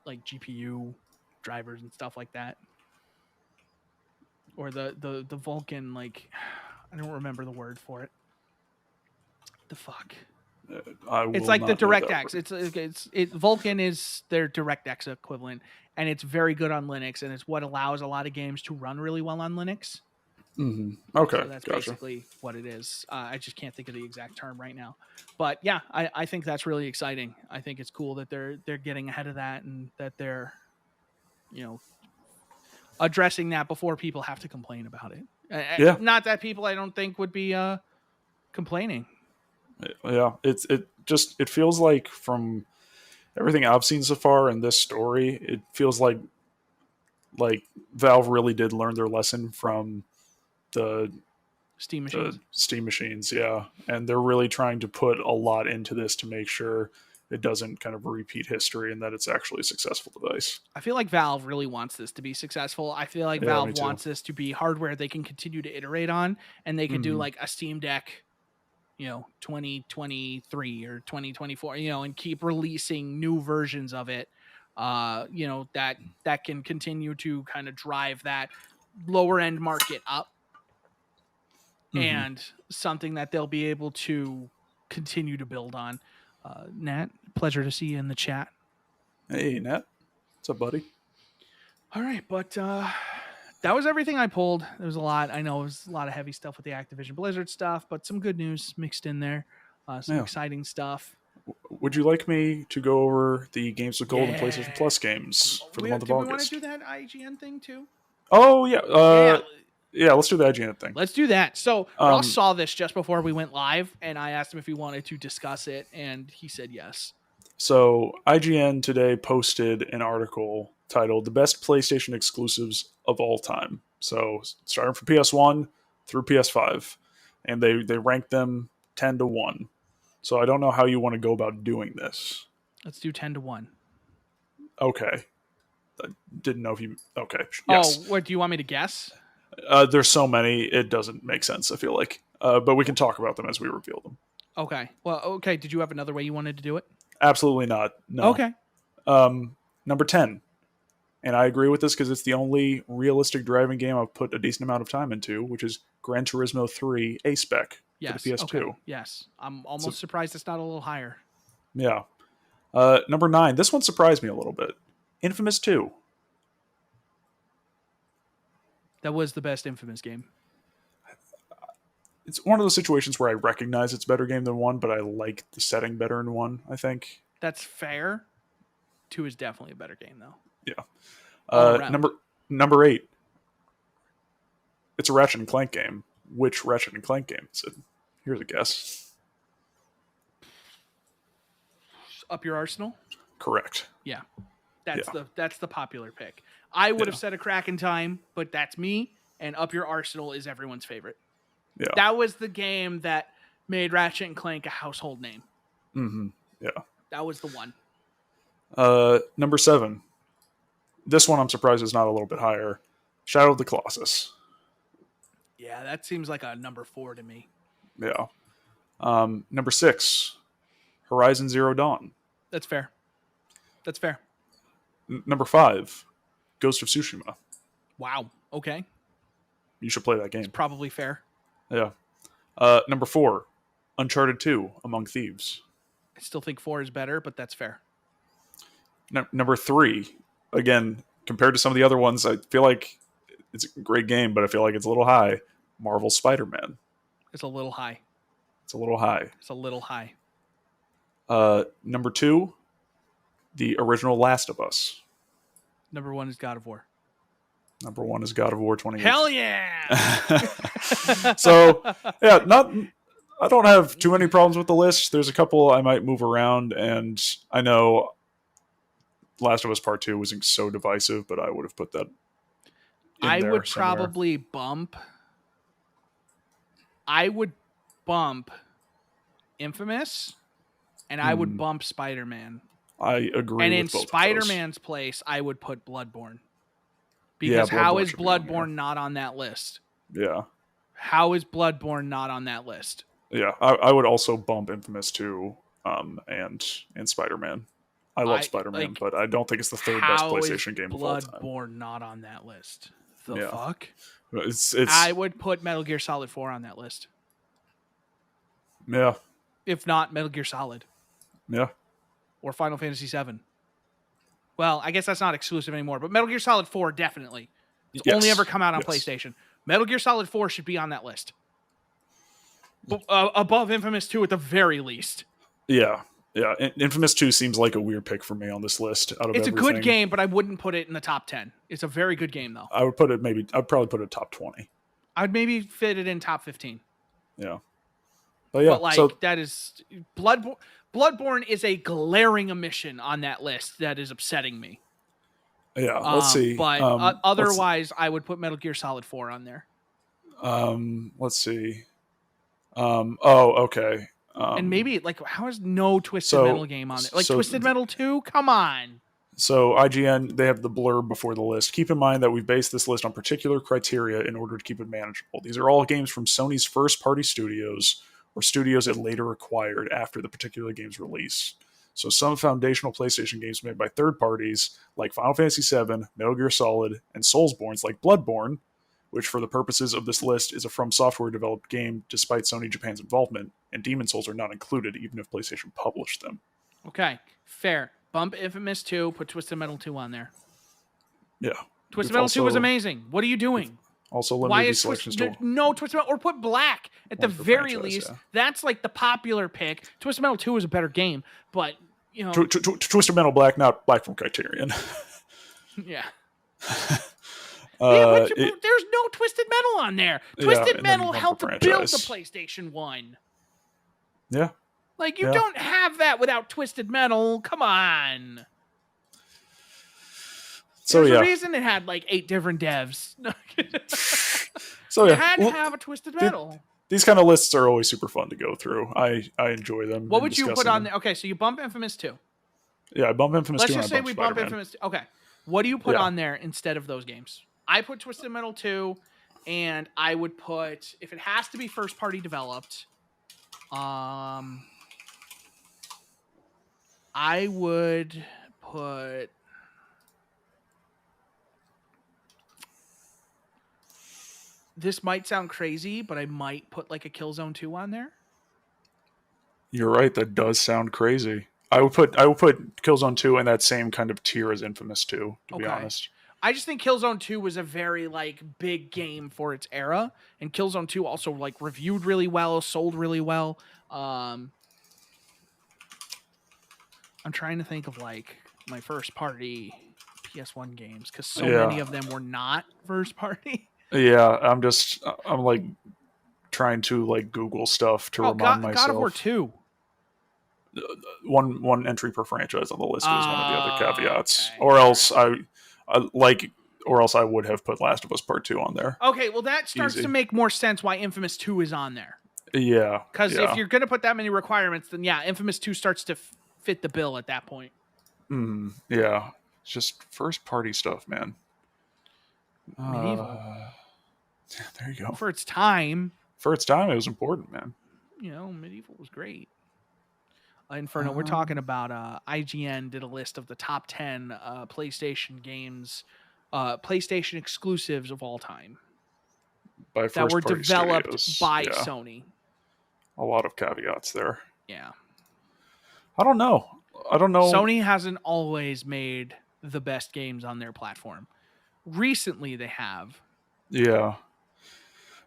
like GPU drivers and stuff like that. Or the Vulkan, like, I don't remember the word for it. The fuck. It's like the DirectX. Vulkan is their DirectX equivalent, and it's very good on Linux, and it's what allows a lot of games to run really well on Linux. Mm-hmm. Okay, so that's basically what it is. I just can't think of the exact term right now, but yeah, I think that's really exciting. I think it's cool that they're getting ahead of that and that they're, addressing that before people have to complain about it. Not that people I don't think would be complaining. Yeah, it feels like from everything I've seen so far in this story, it feels like Valve really did learn their lesson from the Steam machines. Yeah, and they're really trying to put a lot into this to make sure it doesn't kind of repeat history and that it's actually a successful device. I feel like Valve really wants this to be successful. I feel like Valve wants this to be hardware they can continue to iterate on, and they can do like a Steam Deck, 2023 or 2024, and keep releasing new versions of it, that can continue to kind of drive that lower end market up, and something that they'll be able to continue to build on. Nat, pleasure to see you in the chat. Hey, Nat. What's up, buddy? All right, but that was everything I pulled. There was a lot. I know it was a lot of heavy stuff with the Activision Blizzard stuff, but some good news mixed in there. Some Yeah. exciting stuff. Would you like me to go over the Games with Gold and PlayStation Plus games for the month of Do we want to August? do that IGN thing too? Oh yeah, Yeah. yeah. Let's do the IGN thing. Let's do that. So Ross saw this just before we went live, and I asked him if he wanted to discuss it, and he said yes. So IGN today posted an article titled "The Best PlayStation Exclusives of All Time." So starting from PS1 through PS5, and they ranked them 10-1. So I don't know how you want to go about doing this. Let's do 10-1. Okay. I didn't know if you... Okay. Yes. Oh, what, do you want me to guess? There's so many, it doesn't make sense, I feel like. But we can talk about them as we reveal them. Okay. Well, okay. Did you have another way you wanted to do it? Absolutely not. No. Okay. Number 10. And I agree with this because it's the only realistic driving game I've put a decent amount of time into, which is Gran Turismo 3 A-Spec for the PS2. Okay. Yes. I'm almost surprised it's not a little higher. Yeah. Number 9. This one surprised me a little bit. Infamous 2. That was the best Infamous game. It's one of those situations where I recognize it's a better game than 1, but I like the setting better in 1, I think. That's fair. 2 is definitely a better game, though. Yeah. Number 8. It's a Ratchet and Clank game. Which Ratchet and Clank game is it? Here's a guess. Up Your Arsenal? Correct. Yeah. That's the popular pick. I would have said A Crack in Time, but that's me, and Up Your Arsenal is everyone's favorite. Yeah. That was the game that made Ratchet and Clank a household name. Mm-hmm. Yeah. That was the one. Number 7. This one I'm surprised is not a little bit higher. Shadow of the Colossus. Yeah, that seems like a number 4 to me. Yeah. Number 6. Horizon Zero Dawn. That's fair. That's fair. Number 5. Ghost of Tsushima. Wow. Okay. You should play that game. It's probably fair. Yeah. Number 4. Uncharted 2, Among Thieves. I still think 4 is better, but that's fair. Number 3. Again, compared to some of the other ones, I feel like it's a great game, but I feel like it's a little high. Marvel Spider-Man. It's a little high. It's a little high. It's a little high. Number 2. The original Last of Us. Number 1 is God of War. Number 1 is God of War 28. Hell yeah! So, yeah, I don't have too many problems with the list. There's a couple I might move around, and I know Last of Us Part 2 wasn't so divisive, but I would have put that in I there would somewhere. probably bump. I would bump Infamous, and I would bump Spider-Man. I agree and with in both of Spider-Man's place, I would put Bloodborne. Because how is Bloodborne not on that list? Yeah. How is Bloodborne not on that list? Yeah, I would also bump Infamous 2 and Spider-Man. I love Spider-Man, but I don't think it's the third best PlayStation game of all time. Bloodborne not on that list? The fuck? It's I would put Metal Gear Solid 4 on that list. Yeah. If not Metal Gear Solid. Yeah. Or Final Fantasy VII. Well, I guess that's not exclusive anymore, but Metal Gear Solid 4 definitely. It's only ever come out on PlayStation. Metal Gear Solid 4 should be on that list. Above Infamous 2 at the very least. Yeah. Yeah. Infamous 2 seems like a weird pick for me on this list. It's a good game, but I wouldn't put it in the top 10. It's a very good game, though. I'd probably put it top 20. I'd maybe fit it in top 15. Yeah. But yeah, that is Bloodborne is a glaring omission on that list that is upsetting me. Yeah, let's see. But otherwise, I would put Metal Gear Solid 4 on there. Let's see. Okay. And maybe how is no Twisted Metal game on it? Twisted Metal 2? Come on. So IGN, they have the blurb before the list. Keep in mind that we've based this list on particular criteria in order to keep it manageable. These are all games from Sony's first-party studios or studios it later acquired after the particular game's release. So some foundational PlayStation games made by third parties, like Final Fantasy VII, Metal Gear Solid, and Soulsborne, like Bloodborne, which for the purposes of this list is a From Software developed game despite Sony Japan's involvement, and Demon Souls are not included even if PlayStation published them. Okay, fair. Bump Infamous 2, put Twisted Metal 2 on there. Yeah. Twisted Metal 2 was amazing. What are you doing? Also Why limited is selections Twisted to no Twisted Metal, or put Black at the one per very franchise, least? yeah. That's like the popular pick. Twisted Metal 2 is a better game, but you know, Twisted Metal Black, not Black from Criterion. yeah. It, There's no Twisted Metal on there. Yeah, Twisted and then Metal one helped per to build the franchise. PlayStation 1. Yeah. Like, you Yeah. don't have that without Twisted Metal. Come on. So There's yeah. a reason it had like 8 different devs. So You yeah. had to have a Twisted Metal. These kind of lists are always super fun to go through. I enjoy them. What would you put on there? Okay, so you bump Infamous 2. Yeah, I bump Infamous 2. Let's just say we bump Spider-Man. Infamous 2. Okay. What do you put Yeah. on there instead of those games? I put Twisted Metal 2, and I would put, if it has to be first party developed, I would put this might sound crazy, but I might put like a Killzone 2 on there. You're right. That does sound crazy. I would put Killzone 2 in that same kind of tier as Infamous 2, to be honest. I just think Killzone 2 was a very like big game for its era, and Killzone 2 also like reviewed really well, sold really well. I'm trying to think of like my first party PS1 games because so many of them were not first party. Yeah, I'm like trying to like Google stuff to remind myself. God of War 2. One entry per franchise on the list was one of the other caveats, Okay. or else I would have put Last of Us Part 2 on there. Okay, well that starts to make more sense why Infamous 2 is on there. Yeah, because if you're going to put that many requirements, then yeah, Infamous 2 starts to fit the bill at that point. Yeah, it's just first party stuff, man. Medieval. There you go. For its time, it was important, man. You know, Medieval was great. Inferno, we're talking about IGN did a list of the top 10 PlayStation games, PlayStation exclusives of all time that were developed by Sony. A lot of caveats there. Yeah. I don't know. Sony hasn't always made the best games on their platform. Recently, they have. Yeah.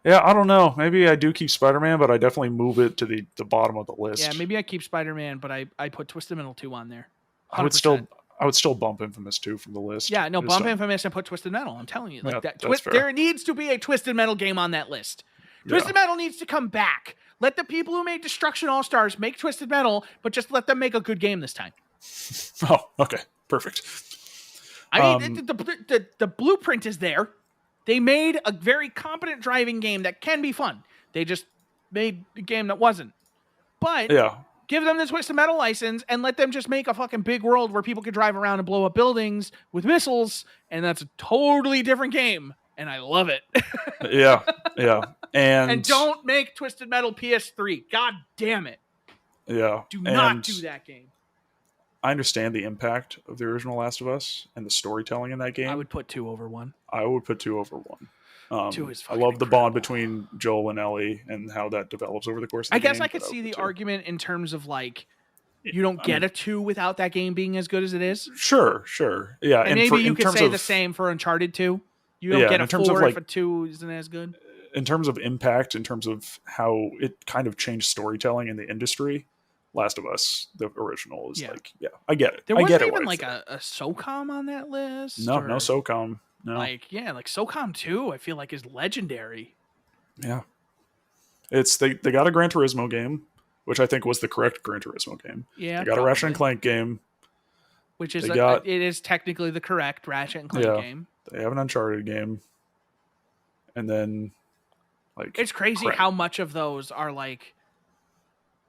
Yeah, I don't know. Maybe I do keep Spider-Man, but I definitely move it to the bottom of the list. Yeah, maybe I keep Spider-Man, but I put Twisted Metal 2 on there. 100%. I would still bump Infamous 2 from the list. Yeah, no, bump Infamous and put Twisted Metal. I'm telling you, like that's fair. There needs to be a Twisted Metal game on that list. Twisted Metal needs to come back. Let the people who made Destruction All-Stars make Twisted Metal, but just let them make a good game this time. Oh, okay, perfect. I mean, the blueprint is there. They made a very competent driving game that can be fun. They just made a game that wasn't. But give them the Twisted Metal license and let them just make a fucking big world where people can drive around and blow up buildings with missiles, and that's a totally different game. And I love it. Yeah. And don't make Twisted Metal PS3. God damn it. Yeah. Do not do that game. I understand the impact of the original Last of Us and the storytelling in that game. I would put 2 over 1. I would put 2 over 1. 2 is I love the bond between Joel and Ellie and how that develops over the course of the game. I guess I could see the argument in terms of like, you don't get a 2 without that game being as good as it is. Sure. Yeah. And maybe you could say the same for Uncharted 2. You don't get a 4 if a 2 isn't as good. In terms of impact, in terms of how it kind of changed storytelling in the industry, Last of Us, the original, is I get it. There wasn't even like a SOCOM on that list. No SOCOM. No. Like SOCOM 2, I feel like is legendary. Yeah. They got a Gran Turismo game, which I think was the correct Gran Turismo game. Yeah. They got a Ratchet and Clank game. Which is it is technically the correct Ratchet and Clank game. They have an Uncharted game. And then it's crazy how much of those are like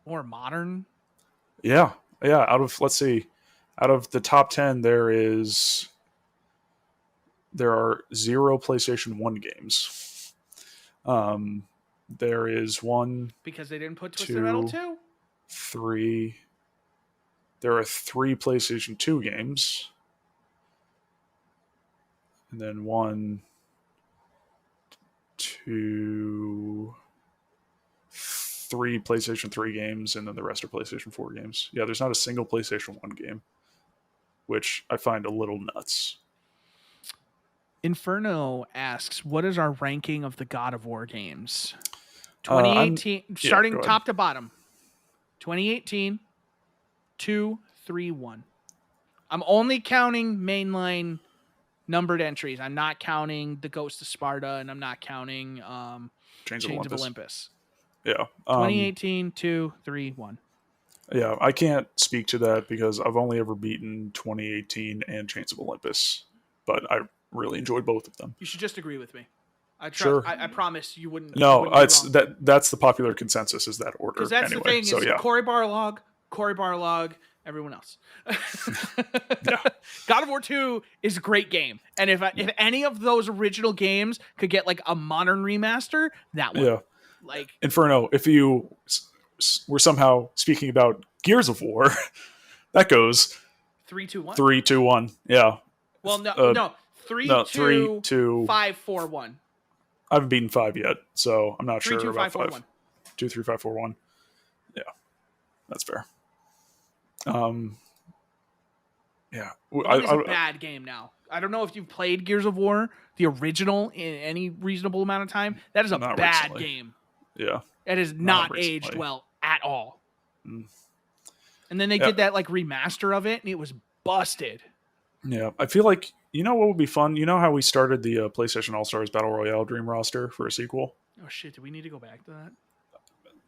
more modern. Yeah. Out of the top 10, there are 0 PlayStation 1 games. There is 1 because they didn't put Twisted Metal 2. 3. There are 3 PlayStation 2 games. And then 1, 2, 3 PlayStation 3 games, and then the rest are PlayStation 4 games. Yeah, there's not a single PlayStation 1 game, which I find a little nuts. Inferno asks, what is our ranking of the God of War games? I'm- 2018, yeah, starting go ahead. top to bottom. 2018, 2, 3, 1. I'm only counting mainline numbered entries. I'm not counting the Ghost of Sparta, and I'm not counting Chains Chains of of Olympus. Olympus. Yeah. 2018, 2, 3, 1. Yeah, I can't speak to that because I've only ever beaten 2018 and Chains of Olympus, but I really enjoyed both of them. You should just agree with me. I trust. Sure. I promise you wouldn't. No, you wouldn't be it's wrong. that's the popular consensus is that order. Because that's anyway. the thing So is yeah, Cory Barlog, everyone else. God of War 2 is a great game, and if any of those original games could get like a modern remaster, that one. Yeah. Like Inferno, if you were somehow speaking about Gears of War, that goes 3, 2, 1. 3, 2, 1. Yeah. Well, no, 3, No, 2, 3, 2. 5, 4, 1. I haven't beaten 5 yet, so I'm not 3, sure 2, about 5, 4, 5. 1. 2, 3, 5, 4, 1. Yeah, that's fair. Yeah, One is a bad game now. I don't know if you've played Gears of War, the original, in any reasonable amount of time. That is a Not bad recently. game. Yeah, It has not recently. aged well at all. Mm. And then they did that like remaster of it, and it was busted. Yeah, I feel like, you know what would be fun? You know how we started the PlayStation All-Stars Battle Royale Dream roster for a sequel? Oh shit, do we need to go back to that?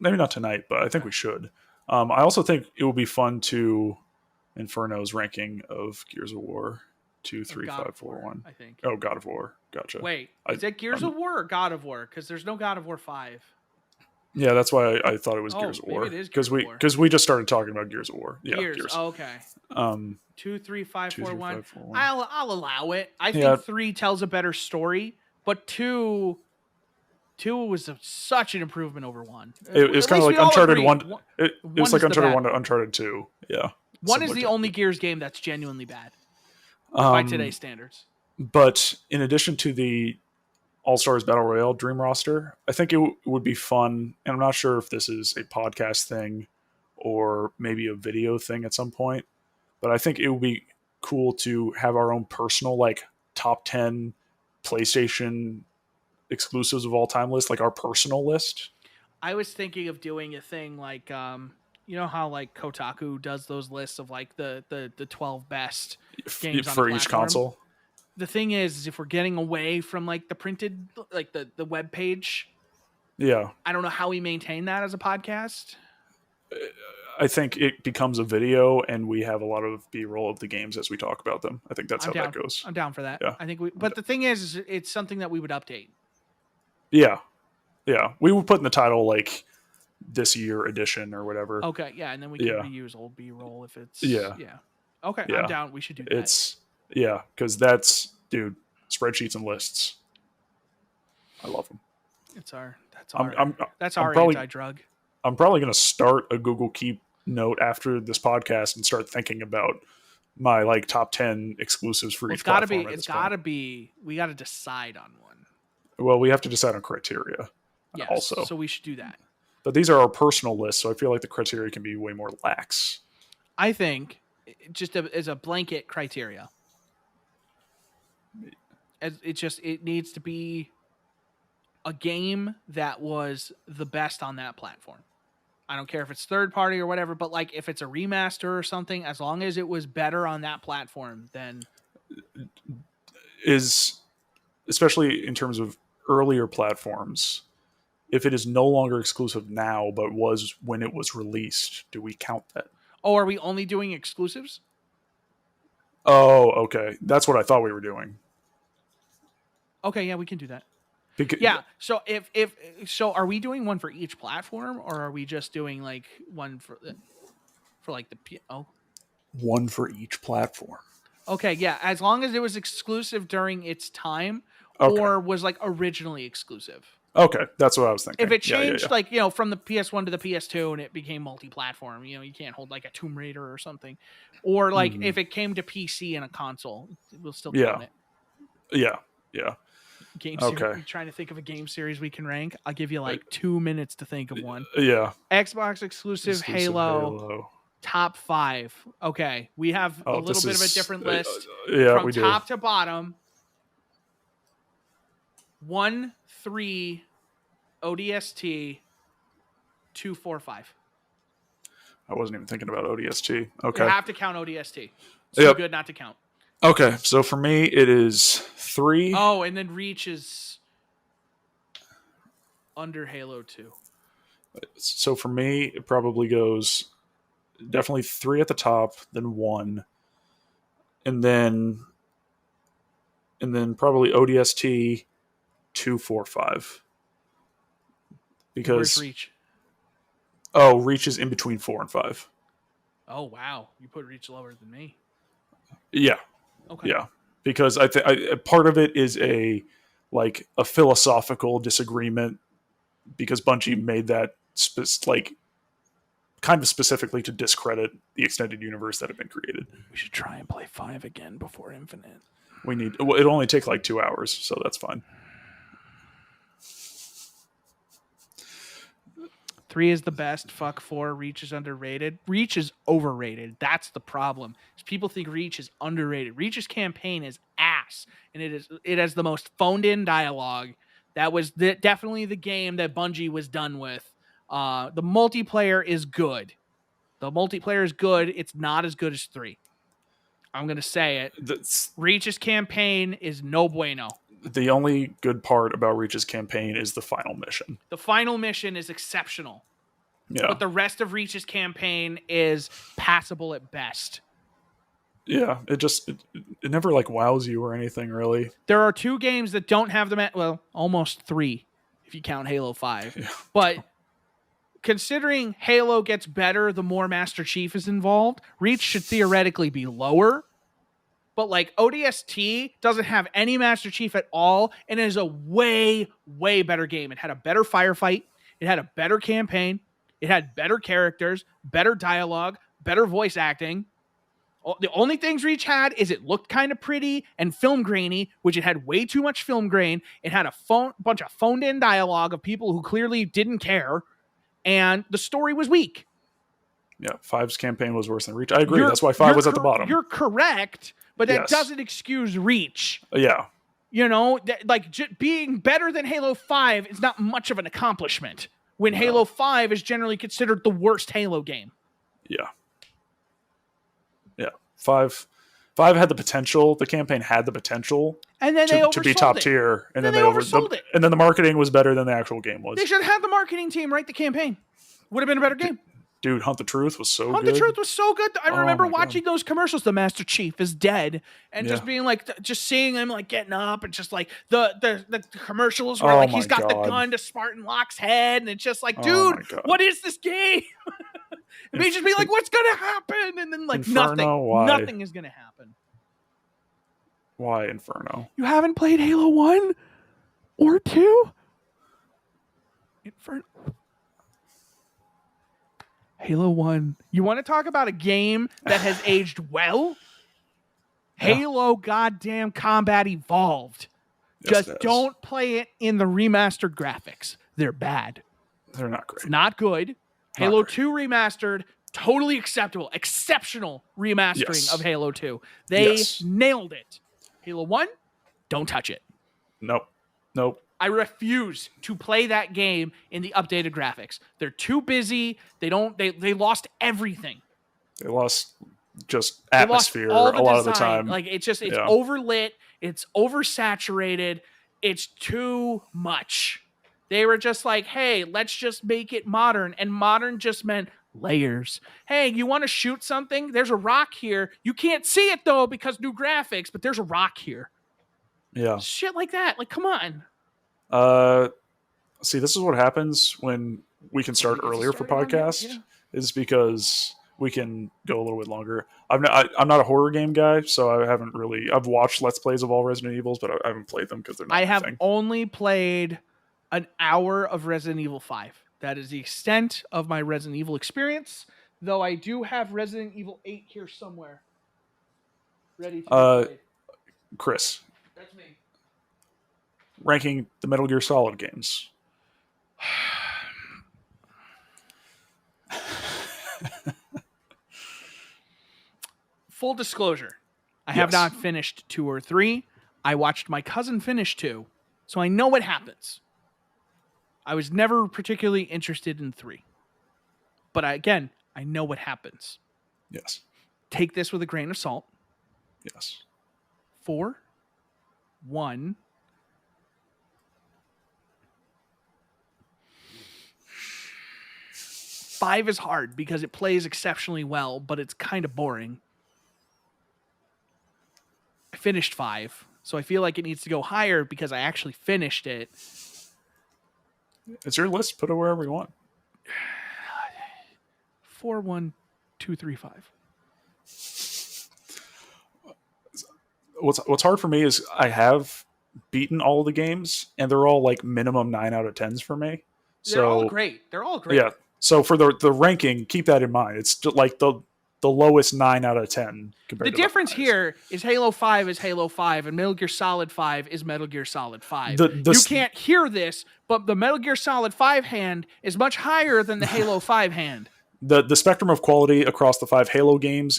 Maybe not tonight, but I think we should. I also think it would be fun to Inferno's ranking of Gears of War 2, 3, 5, 4, 1. I think. Oh, God of War. Gotcha. Wait, is it Gears of War or God of War? Because there's no God of War 5. Yeah, that's why I thought it was Gears of maybe War. it is Gears of War. Because we just started talking about Gears of War. Yeah, Gears. Oh, okay. 2, 3, 5, 2, 4, 3, 1. 5, 4, 1. I'll allow it. I think Yeah. 3 tells a better story, but 2 was such an improvement over 1. It was kind of like Uncharted 1. It was like Uncharted 1 to Uncharted 2. Yeah. 1 is the only Gears game that's genuinely bad by today's standards. But in addition to the All-Stars Battle Royale Dream roster, I think it would be fun, and I'm not sure if this is a podcast thing or maybe a video thing at some point, but I think it would be cool to have our own personal like top 10 PlayStation exclusives of all time list, like our personal list. I was thinking of doing a thing like you know how like Kotaku does those lists of like the 12 best games for on each console. The thing is if we're getting away from like the printed, like the web page, yeah, I don't know how we maintain that as a podcast. I think it becomes a video, and we have a lot of B-roll of the games as we talk about them. I think that's how that goes. I'm down for that. Yeah. I think but the thing is it's something that we would update. Yeah, we would put in the title like this year edition or whatever. Okay, yeah, and then we can reuse old B-roll if it's yeah. Okay, I'm down. We should do that. Because that's, dude, spreadsheets and lists. I love them. That's our probably, anti-drug. I'm probably going to start a Google Keep note after this podcast and start thinking about my like top 10 exclusives for each platform. It's got to be. We got to decide on one. Well, we have to decide on criteria. Yes, also. So we should do that. But these are our personal lists, so I feel like the criteria can be way more lax. I think just as a blanket criteria. It needs to be a game that was the best on that platform. I don't care if it's third party or whatever, but like if it's a remaster or something, as long as it was better on that platform, then especially in terms of earlier platforms, if it is no longer exclusive now but was when it was released, do we count that? Oh, are we only doing exclusives? Oh, okay. That's what I thought we were doing. Okay, yeah, we can do that. So so are we doing one for each platform, or are we just doing like one for like the one for each platform? Okay, yeah, as long as it was exclusive during its time or was like originally exclusive. Okay, that's what I was thinking. If it changed like, from the PS1 to the PS2 and it became multi-platform, you can't hold like a Tomb Raider or something. Or like if it came to PC and a console, we'll still count it. Yeah. Game series. Trying to think of a game series we can rank. I'll give you like 2 minutes to think of one. Yeah. Xbox exclusive Halo. Top 5. Okay, we have a little bit of a different list. Yeah, from top to bottom. 1, 3, ODST, 2, 4, 5. I wasn't even thinking about ODST. Okay. You have to count ODST. It's too good not to count. Okay, so for me, it is 3. Oh, and then Reach is under Halo 2. So for me, it probably goes definitely 3 at the top, then 1, and then probably ODST 2, 4, 5. Because where's Reach? Oh, Reach is in between 4 and 5. Oh wow, you put Reach lower than me. Yeah. Okay. Yeah, because I think part of it is a philosophical disagreement, because Bungie made that kind of specifically to discredit the extended universe that had been created. We should try and play 5 again before Infinite. It'll only take like 2 hours, so that's fine. 3 is the best. Fuck 4. Reach is underrated. Reach is overrated. That's the problem. People think Reach is underrated. Reach's campaign is ass, and it has the most phoned-in dialogue. That was definitely the game that Bungie was done with. The multiplayer is good. It's not as good as 3. I'm going to say it. Reach's campaign is no bueno. The only good part about Reach's campaign is the final mission. The final mission is exceptional. Yeah. But the rest of Reach's campaign is passable at best. Yeah, it never wows you or anything, really. There are 2 games that don't have almost 3 if you count Halo 5. Yeah. But considering Halo gets better the more Master Chief is involved, Reach should theoretically be lower. But ODST doesn't have any Master Chief at all, and it is a way, way better game. It had a better firefight. It had a better campaign. It had better characters, better dialogue, better voice acting. The only things Reach had is it looked kind of pretty and film grainy, which it had way too much film grain. It had a bunch of phoned-in dialogue of people who clearly didn't care, and the story was weak. Yeah, 5's campaign was worse than Reach. I agree. That's why 5 was at the bottom. You're correct, but that doesn't excuse Reach. Yeah. Being better than Halo 5 is not much of an accomplishment when Halo 5 is generally considered the worst Halo game. Yeah. Yeah. 5 had the potential. The campaign had the potential and then to be top tier. And then they oversold it. And then the marketing was better than the actual game was. They should have had the marketing team write the campaign. Would have been a better game. Dude, Hunt the Truth was so good. Hunt the Truth was so good. I remember watching those commercials. The Master Chief is dead, and just being just seeing him getting up, and just the commercials where he's got the gun to Spartan Locke's head, and it's just dude, what is this game? And me just be what's gonna happen? And then Inferno, nothing is gonna happen. Why Inferno? You haven't played Halo 1 or 2? Inferno. Halo 1. You want to talk about a game that has aged well? Yeah. Halo goddamn Combat Evolved. Just don't play it in the remastered graphics. They're bad. They're not great. It's not good. Halo 2 remastered, totally acceptable. Exceptional remastering of Halo 2. They nailed it. Halo 1, don't touch it. Nope. I refuse to play that game in the updated graphics. They're too busy. They lost everything. They lost just atmosphere a lot of the time. It's overlit. It's oversaturated. It's too much. They were just hey, let's just make it modern. And modern just meant layers. Hey, you want to shoot something? There's a rock here. You can't see it though because new graphics, but there's a rock here. Yeah. Shit like that. Come on. See, this is what happens when we can start earlier for podcasts. Is because we can go a little bit longer. I'm not a horror game guy, so I haven't really. I've watched Let's Plays of all Resident Evils, but I haven't played them because they're not. I have only played an hour of Resident Evil 5. That is the extent of my Resident Evil experience. Though I do have Resident Evil 8 here somewhere, ready to be played. Chris. That's me. Ranking the Metal Gear Solid games. Full disclosure, I have not finished 2 or 3. I watched my cousin finish 2, So I know what happens. I was never particularly interested in 3. But again, I know what happens. Yes. Take this with a grain of salt. Yes. 4, 1. Five is hard because it plays exceptionally well, but it's kind of boring. I finished 5, so I feel like it needs to go higher because I actually finished it. It's your list. Put it wherever you want. 4, 1, 2, 3, 5. What's hard for me is I have beaten all of the games, and they're all like minimum 9 out of 10s for me. They're all great. They're all great. Yeah. So for the ranking, keep that in mind. It's like the lowest 9 out of 10 compared to the difference here is Halo 5 is Halo 5 and Metal Gear Solid 5 is Metal Gear Solid 5. You can't hear this, but the Metal Gear Solid 5 hand is much higher than the Halo 5 hand. The spectrum of quality across the 5 Halo games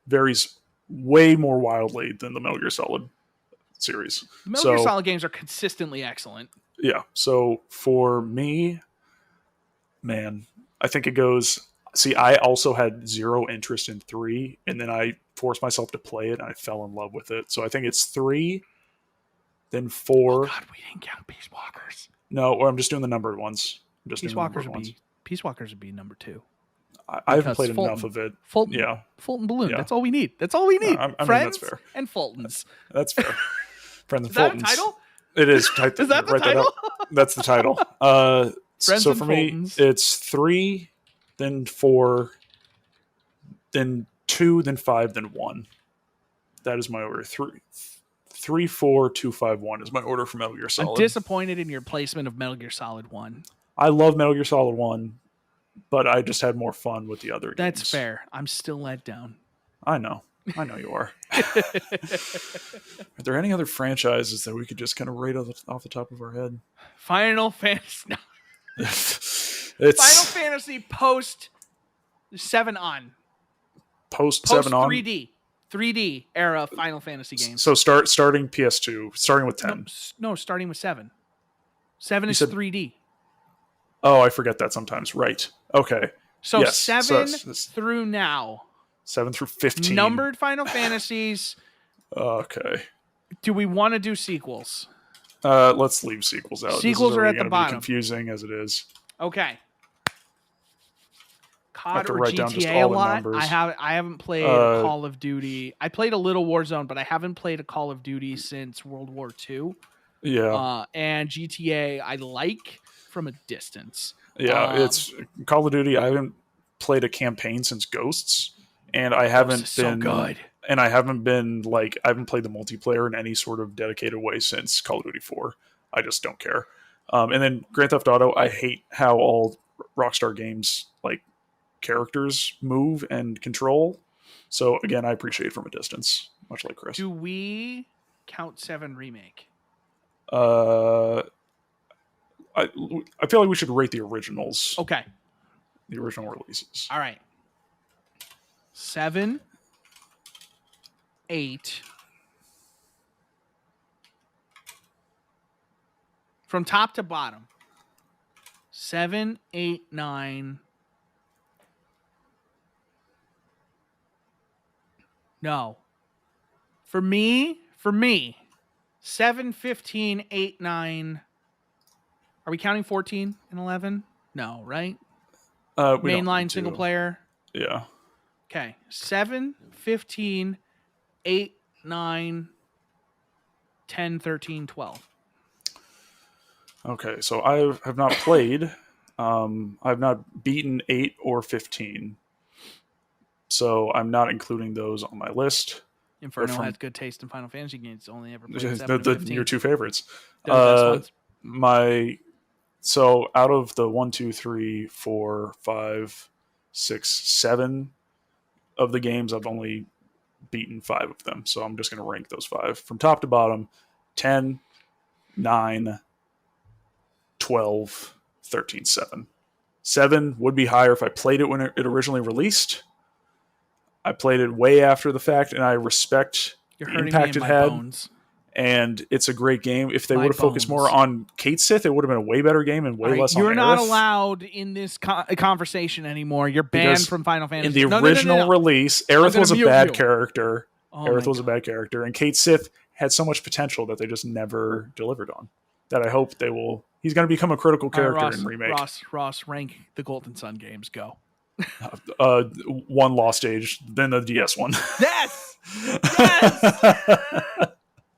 varies way more wildly than the Metal Gear Solid series. The Metal Gear Solid games are consistently excellent. Yeah. So for me, man, I think it goes... See, I also had 0 interest in 3, and then I forced myself to play it, and I fell in love with it. So I think it's 3, then 4. Oh God, we didn't count Peace Walkers. No, or I'm just doing the numbered ones. Peace Walkers would be number 2. I haven't played enough of it. Fulton Balloon. Yeah. That's all we need. That's all we need. I mean, Friends that's fair. And Fultons. That's fair. Friends and Is that Fultons. A title? It is. Is that the title? That's the title. Friends so and for Fultons. Me, it's 3, then 4, then 2, then 5, then 1. That is my order. 3, 4, 2, 5, 1 is my order for Metal Gear Solid. I'm disappointed in your placement of Metal Gear Solid 1. I love Metal Gear Solid 1, but I just had more fun with the other games. That's fair. I'm still let down. I know you are. Are there any other franchises that we could just kind of rate off the top of our head? Final Fantasy. No. Final Fantasy post 7 on. Post 7 on? 3D era Final Fantasy games. So starting PS2, starting with 10. No, starting with 7. 7 is 3D. Oh, I forget that sometimes. Right. Okay. So yes. 7 through now. 7 through 15. Numbered Final Fantasies. Okay. Do we want to do sequels? Let's leave sequels out. Sequels are at the bottom. Confusing as it is. Okay. COD or GTA a lot. I haven't played Call of Duty. I played a little Warzone, but I haven't played a Call of Duty since World War II. Yeah. And GTA I like from a distance. Yeah, it's Call of Duty. I haven't played a campaign since Ghosts, and I haven't been so good. And I haven't been I haven't played the multiplayer in any sort of dedicated way since Call of Duty 4. I just don't care. And then Grand Theft Auto, I hate how all Rockstar Games characters move and control. So again, I appreciate it from a distance, much like Chris. Do we count 7 Remake? I feel like we should rate the originals. Okay. The original releases. All right. 7, 8. From top to bottom. 7, 8, 9. No. For me, 7, 15, 8, 9. Are we counting 14 and 11? No, right? Mainline single player? Yeah. Okay. 7, 15, 8, 9, 10, 13, 12. Okay, so I have not played. I've not beaten 8 or 15. So I'm not including those on my list. Inferno has good taste in Final Fantasy games. Only ever played 7 and 15. Your 2 favorites. So out of the 1, 2, 3, 4, 5, 6, 7 of the games, I've only beaten 5 of them. So I'm just going to rank those 5 from top to bottom: 10, 9, 12, 13, 7. 7 would be higher if I played it when it originally released. I played it way after the fact, and I respect You're the hurting impact me in it my had. bones. and it's a great game. If they My would have focused more bones. on Kate Sith, it would have been a way better game and way All right, less on you're not Aerith. allowed in this conversation anymore. You're banned Because from Final Fantasy. in the No. original release, Aerith gonna was a mute bad you. character. Oh Aerith my was a God. bad character, and Kate Sith had so much potential that they just never delivered on. That I hope they will. He's going to become a critical character Ross, in remake. Ross, rank the Golden Sun games. Go. One Lost Stage, then the DS one. Yes.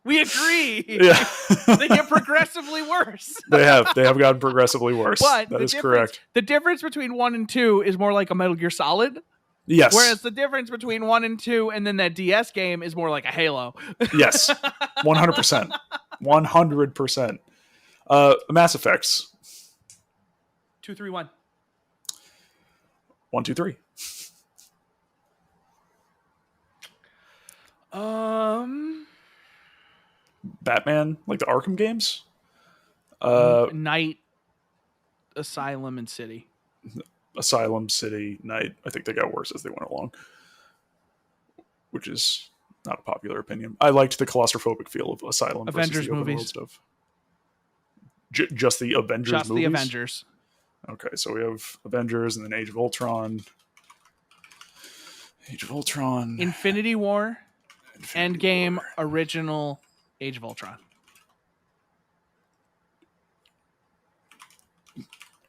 We agree. Yeah. They get progressively worse. They have gotten progressively worse. But that is correct. The difference between 1 and 2 is more like a Metal Gear Solid. Yes. Whereas the difference between 1 and 2 and then that DS game is more like a Halo. Yes. 100%. 100%. Mass Effects. 2, 3, 1. 1, 2, 3. Batman, like the Arkham games. Night, Asylum, and City. Asylum, City, Night. I think they got worse as they went along, which is not a popular opinion. I liked the claustrophobic feel of Asylum Avengers versus the open movies. world stuff. Just the Avengers Just movies? the Avengers. Okay, so we have Avengers and then Age of Ultron. Infinity War. Endgame. Original. Age of Ultron.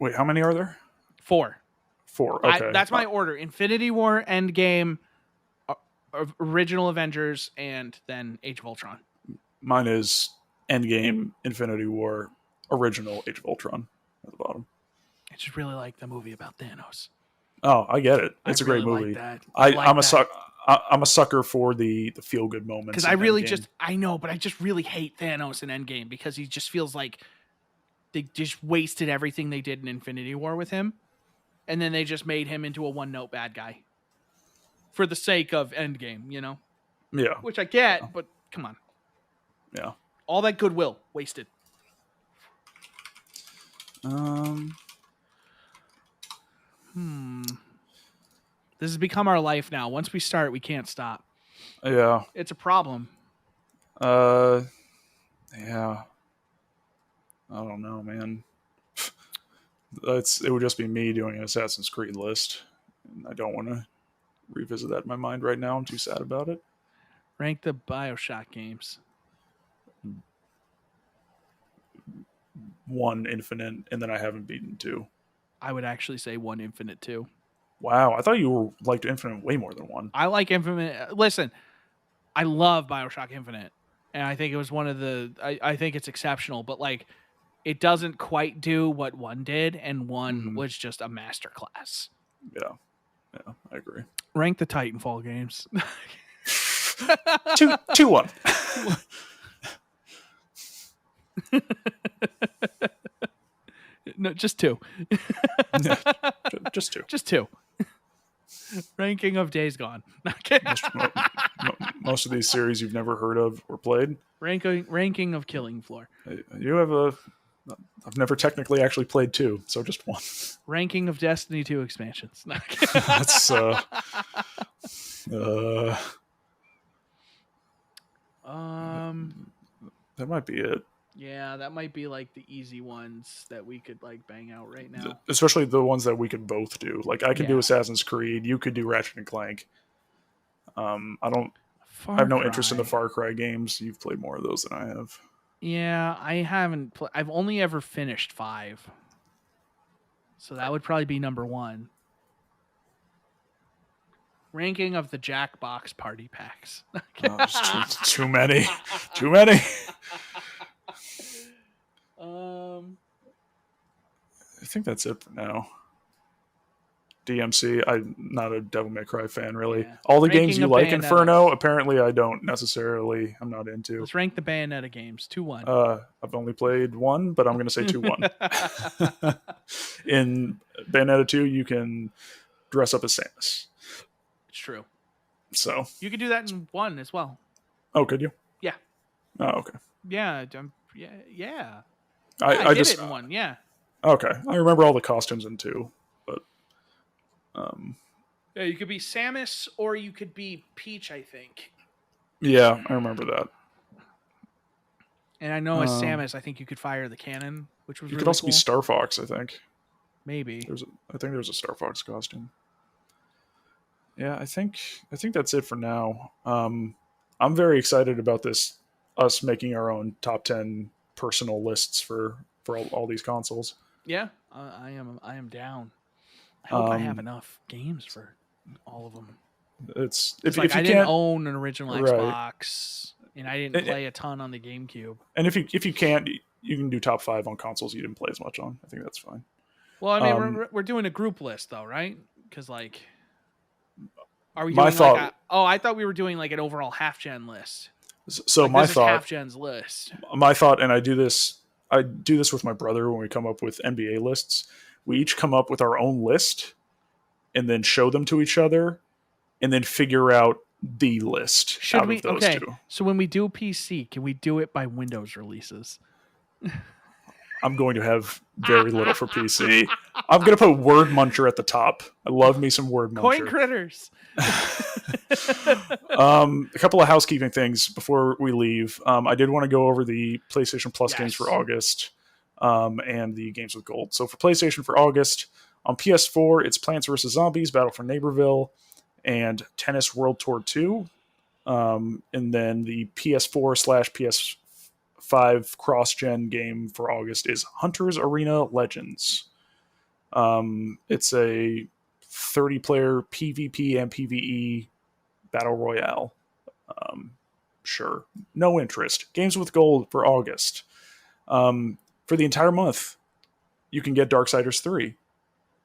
Wait, how many are there? 4. 4. Okay. That's my order. Infinity War, Endgame, Original Avengers, and then Age of Ultron. Mine is Endgame, Infinity War, Original, Age of Ultron at the bottom. I just really like the movie about Thanos. Oh, I get it. It's a great movie. Like I'm a sucker for the feel good moments. Because I know, but I just really hate Thanos in Endgame because he just feels like they just wasted everything they did in Infinity War with him, and then they just made him into a one-note bad guy for the sake of Endgame, you know? Yeah. Which I get, but come on. Yeah. All that goodwill wasted. This has become our life now. Once we start, we can't stop. Yeah. It's a problem. Yeah. I don't know, man. It would just be me doing an Assassin's Creed list. And I don't want to revisit that in my mind right now. I'm too sad about it. Rank the BioShock games. 1 Infinite, and then I haven't beaten 2. I would actually say 1 Infinite 2. Wow, I thought you liked Infinite way more than 1. I like Infinite. Listen, I love BioShock Infinite, and I think it was one of the. I think it's exceptional, but like, it doesn't quite do what 1 did, and 1 was just a masterclass. Yeah, I agree. Rank the Titanfall games. 2-1. No, just 2. Just 2. Just 2. Ranking of Days Gone. Most of these series you've never heard of or played. Ranking of Killing Floor. I've never technically actually played 2, so just 1. Ranking of Destiny 2 expansions. That's that might be it. Yeah, that might be like the easy ones that we could like bang out right now. Especially the ones that we could both do. Like I could do Assassin's Creed, you could do Ratchet and Clank. I have no interest in the Far Cry games. You've played more of those than I have. Yeah, I haven't. I've only ever finished 5, so that would probably be number 1. Ranking of the Jackbox party packs. Too many. Too many. I think that's it for now. DMC, I'm not a Devil May Cry fan, really. Yeah. All the games you like, Bayonetta. Inferno, apparently I don't necessarily, I'm not into. Let's rank the Bayonetta games. 2-1. I've only played 1, but I'm going to say 2-1. In Bayonetta 2, you can dress up as Samus. It's true. So. You could do that in 1 as well. Oh, could you? Yeah. Oh, okay. Yeah. Yeah. I did it in 1, yeah. Okay. I remember all the costumes in 2. Yeah, you could be Samus or you could be Peach, I think. Yeah, I remember that. And I know as Samus, I think you could fire the cannon, which was You really could also cool. be Star Fox, I think. Maybe. I think there's a Star Fox costume. Yeah, I think that's it for now. I'm very excited about this. Us making our own top 10 personal lists for all these consoles. Yeah, I am down. I hope I have enough games for all of them. It's if you I didn't can't own an original right. Xbox, and I didn't play a ton on the GameCube. And if you can't, you can do top 5 on consoles you didn't play as much on. I think that's fine. Well, I mean, we're doing a group list though, right? Because are we doing I thought we were doing like an overall HalfGen list. So my thought, HalfGen's list. My thought, and I do this with my brother when we come up with NBA lists. We each come up with our own list, and then show them to each other, and then figure out the list out of those two. So when we do PC, can we do it by Windows releases? I'm going to have very little for PC. I'm going to put Word Muncher at the top. I love me some Word Muncher. Coin critters. A couple of housekeeping things before we leave. I did want to go over the PlayStation Plus games for August and the games with gold. So for PlayStation for August, on PS4, it's Plants vs. Zombies, Battle for Neighborville, and Tennis World Tour 2. And then the PS4/PS5 cross-gen game for August is Hunter's Arena Legends. It's a 30-player PvP and PvE battle royale. Sure. No interest. Games with gold for August. For the entire month, you can get Darksiders 3,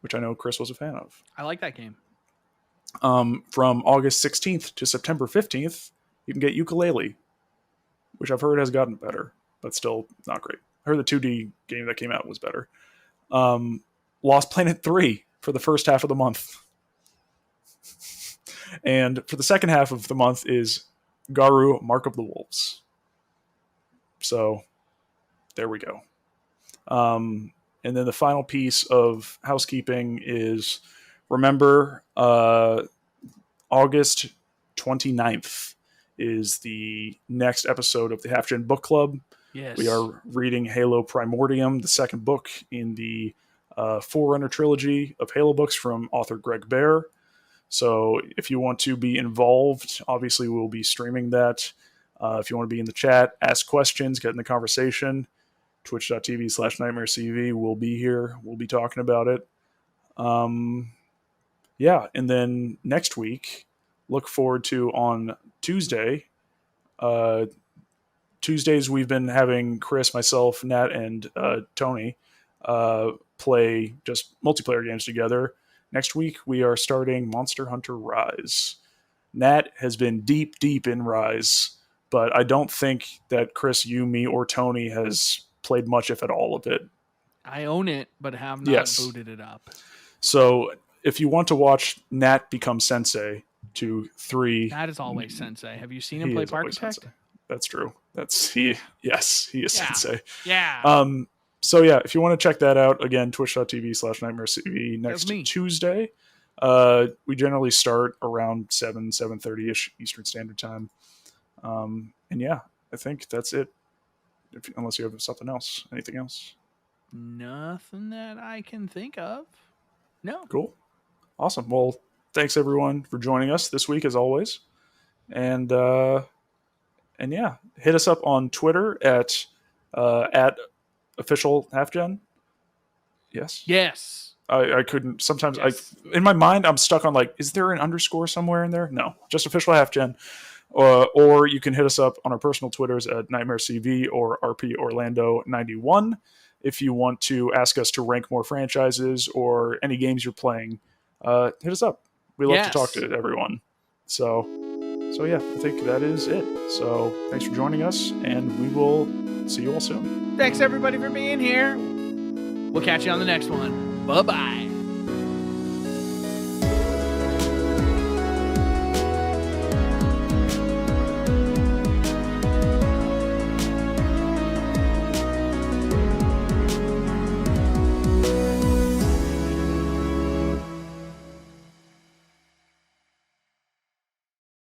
which I know Chris was a fan of. I like that game. From August 16th to September 15th, you can get Yooka-Laylee, which I've heard has gotten better, but still not great. I heard the 2D game that came out was better. Lost Planet 3 for the first half of the month. And for the second half of the month is Garu, Mark of the Wolves. So, there we go. And then the final piece of housekeeping is, remember, August 29th is the next episode of the HalfGen Book Club. Yes. We are reading Halo Primordium, the second book in the Forerunner trilogy of Halo books from author Greg Bear. So if you want to be involved, obviously we'll be streaming that. If you want to be in the chat, ask questions, get in the conversation, twitch.tv/NightmareCV. We'll be here. We'll be talking about it. Yeah, and then next week, look forward to on Tuesday. Tuesdays we've been having Chris, myself, Nat, and Tony play just multiplayer games together. Next week we are starting Monster Hunter Rise. Nat has been deep in Rise, but I don't think that Chris, you, me, or Tony has played much, if at all, of it. I own it, but have not booted it up. So if you want to watch Nat become Sensei to 3... Nat is always Sensei. Have you seen him play Parkitect? That's true. He is Sensei. Yeah. So yeah, if you want to check that out, again, twitch.tv/NightmareCV next Tuesday. We generally start around 7:30ish Eastern Standard Time. And yeah, I think that's it. Unless you have something else. Anything else? Nothing that I can think of. No. Cool. Awesome. Well, thanks everyone for joining us this week as always. And yeah, hit us up on Twitter at official HalfGen. Yes. I couldn't. Sometimes in my mind I'm stuck on is there an underscore somewhere in there? No, just official HalfGen. Or you can hit us up on our personal Twitters at NightmareCV or RPOrlando91 if you want to ask us to rank more franchises or any games you're playing. Hit us up. We love to talk to everyone. So yeah, I think that is it. So thanks for joining us, and we will see you all soon. Thanks everybody for being here. We'll catch you on the next one. Bye-bye.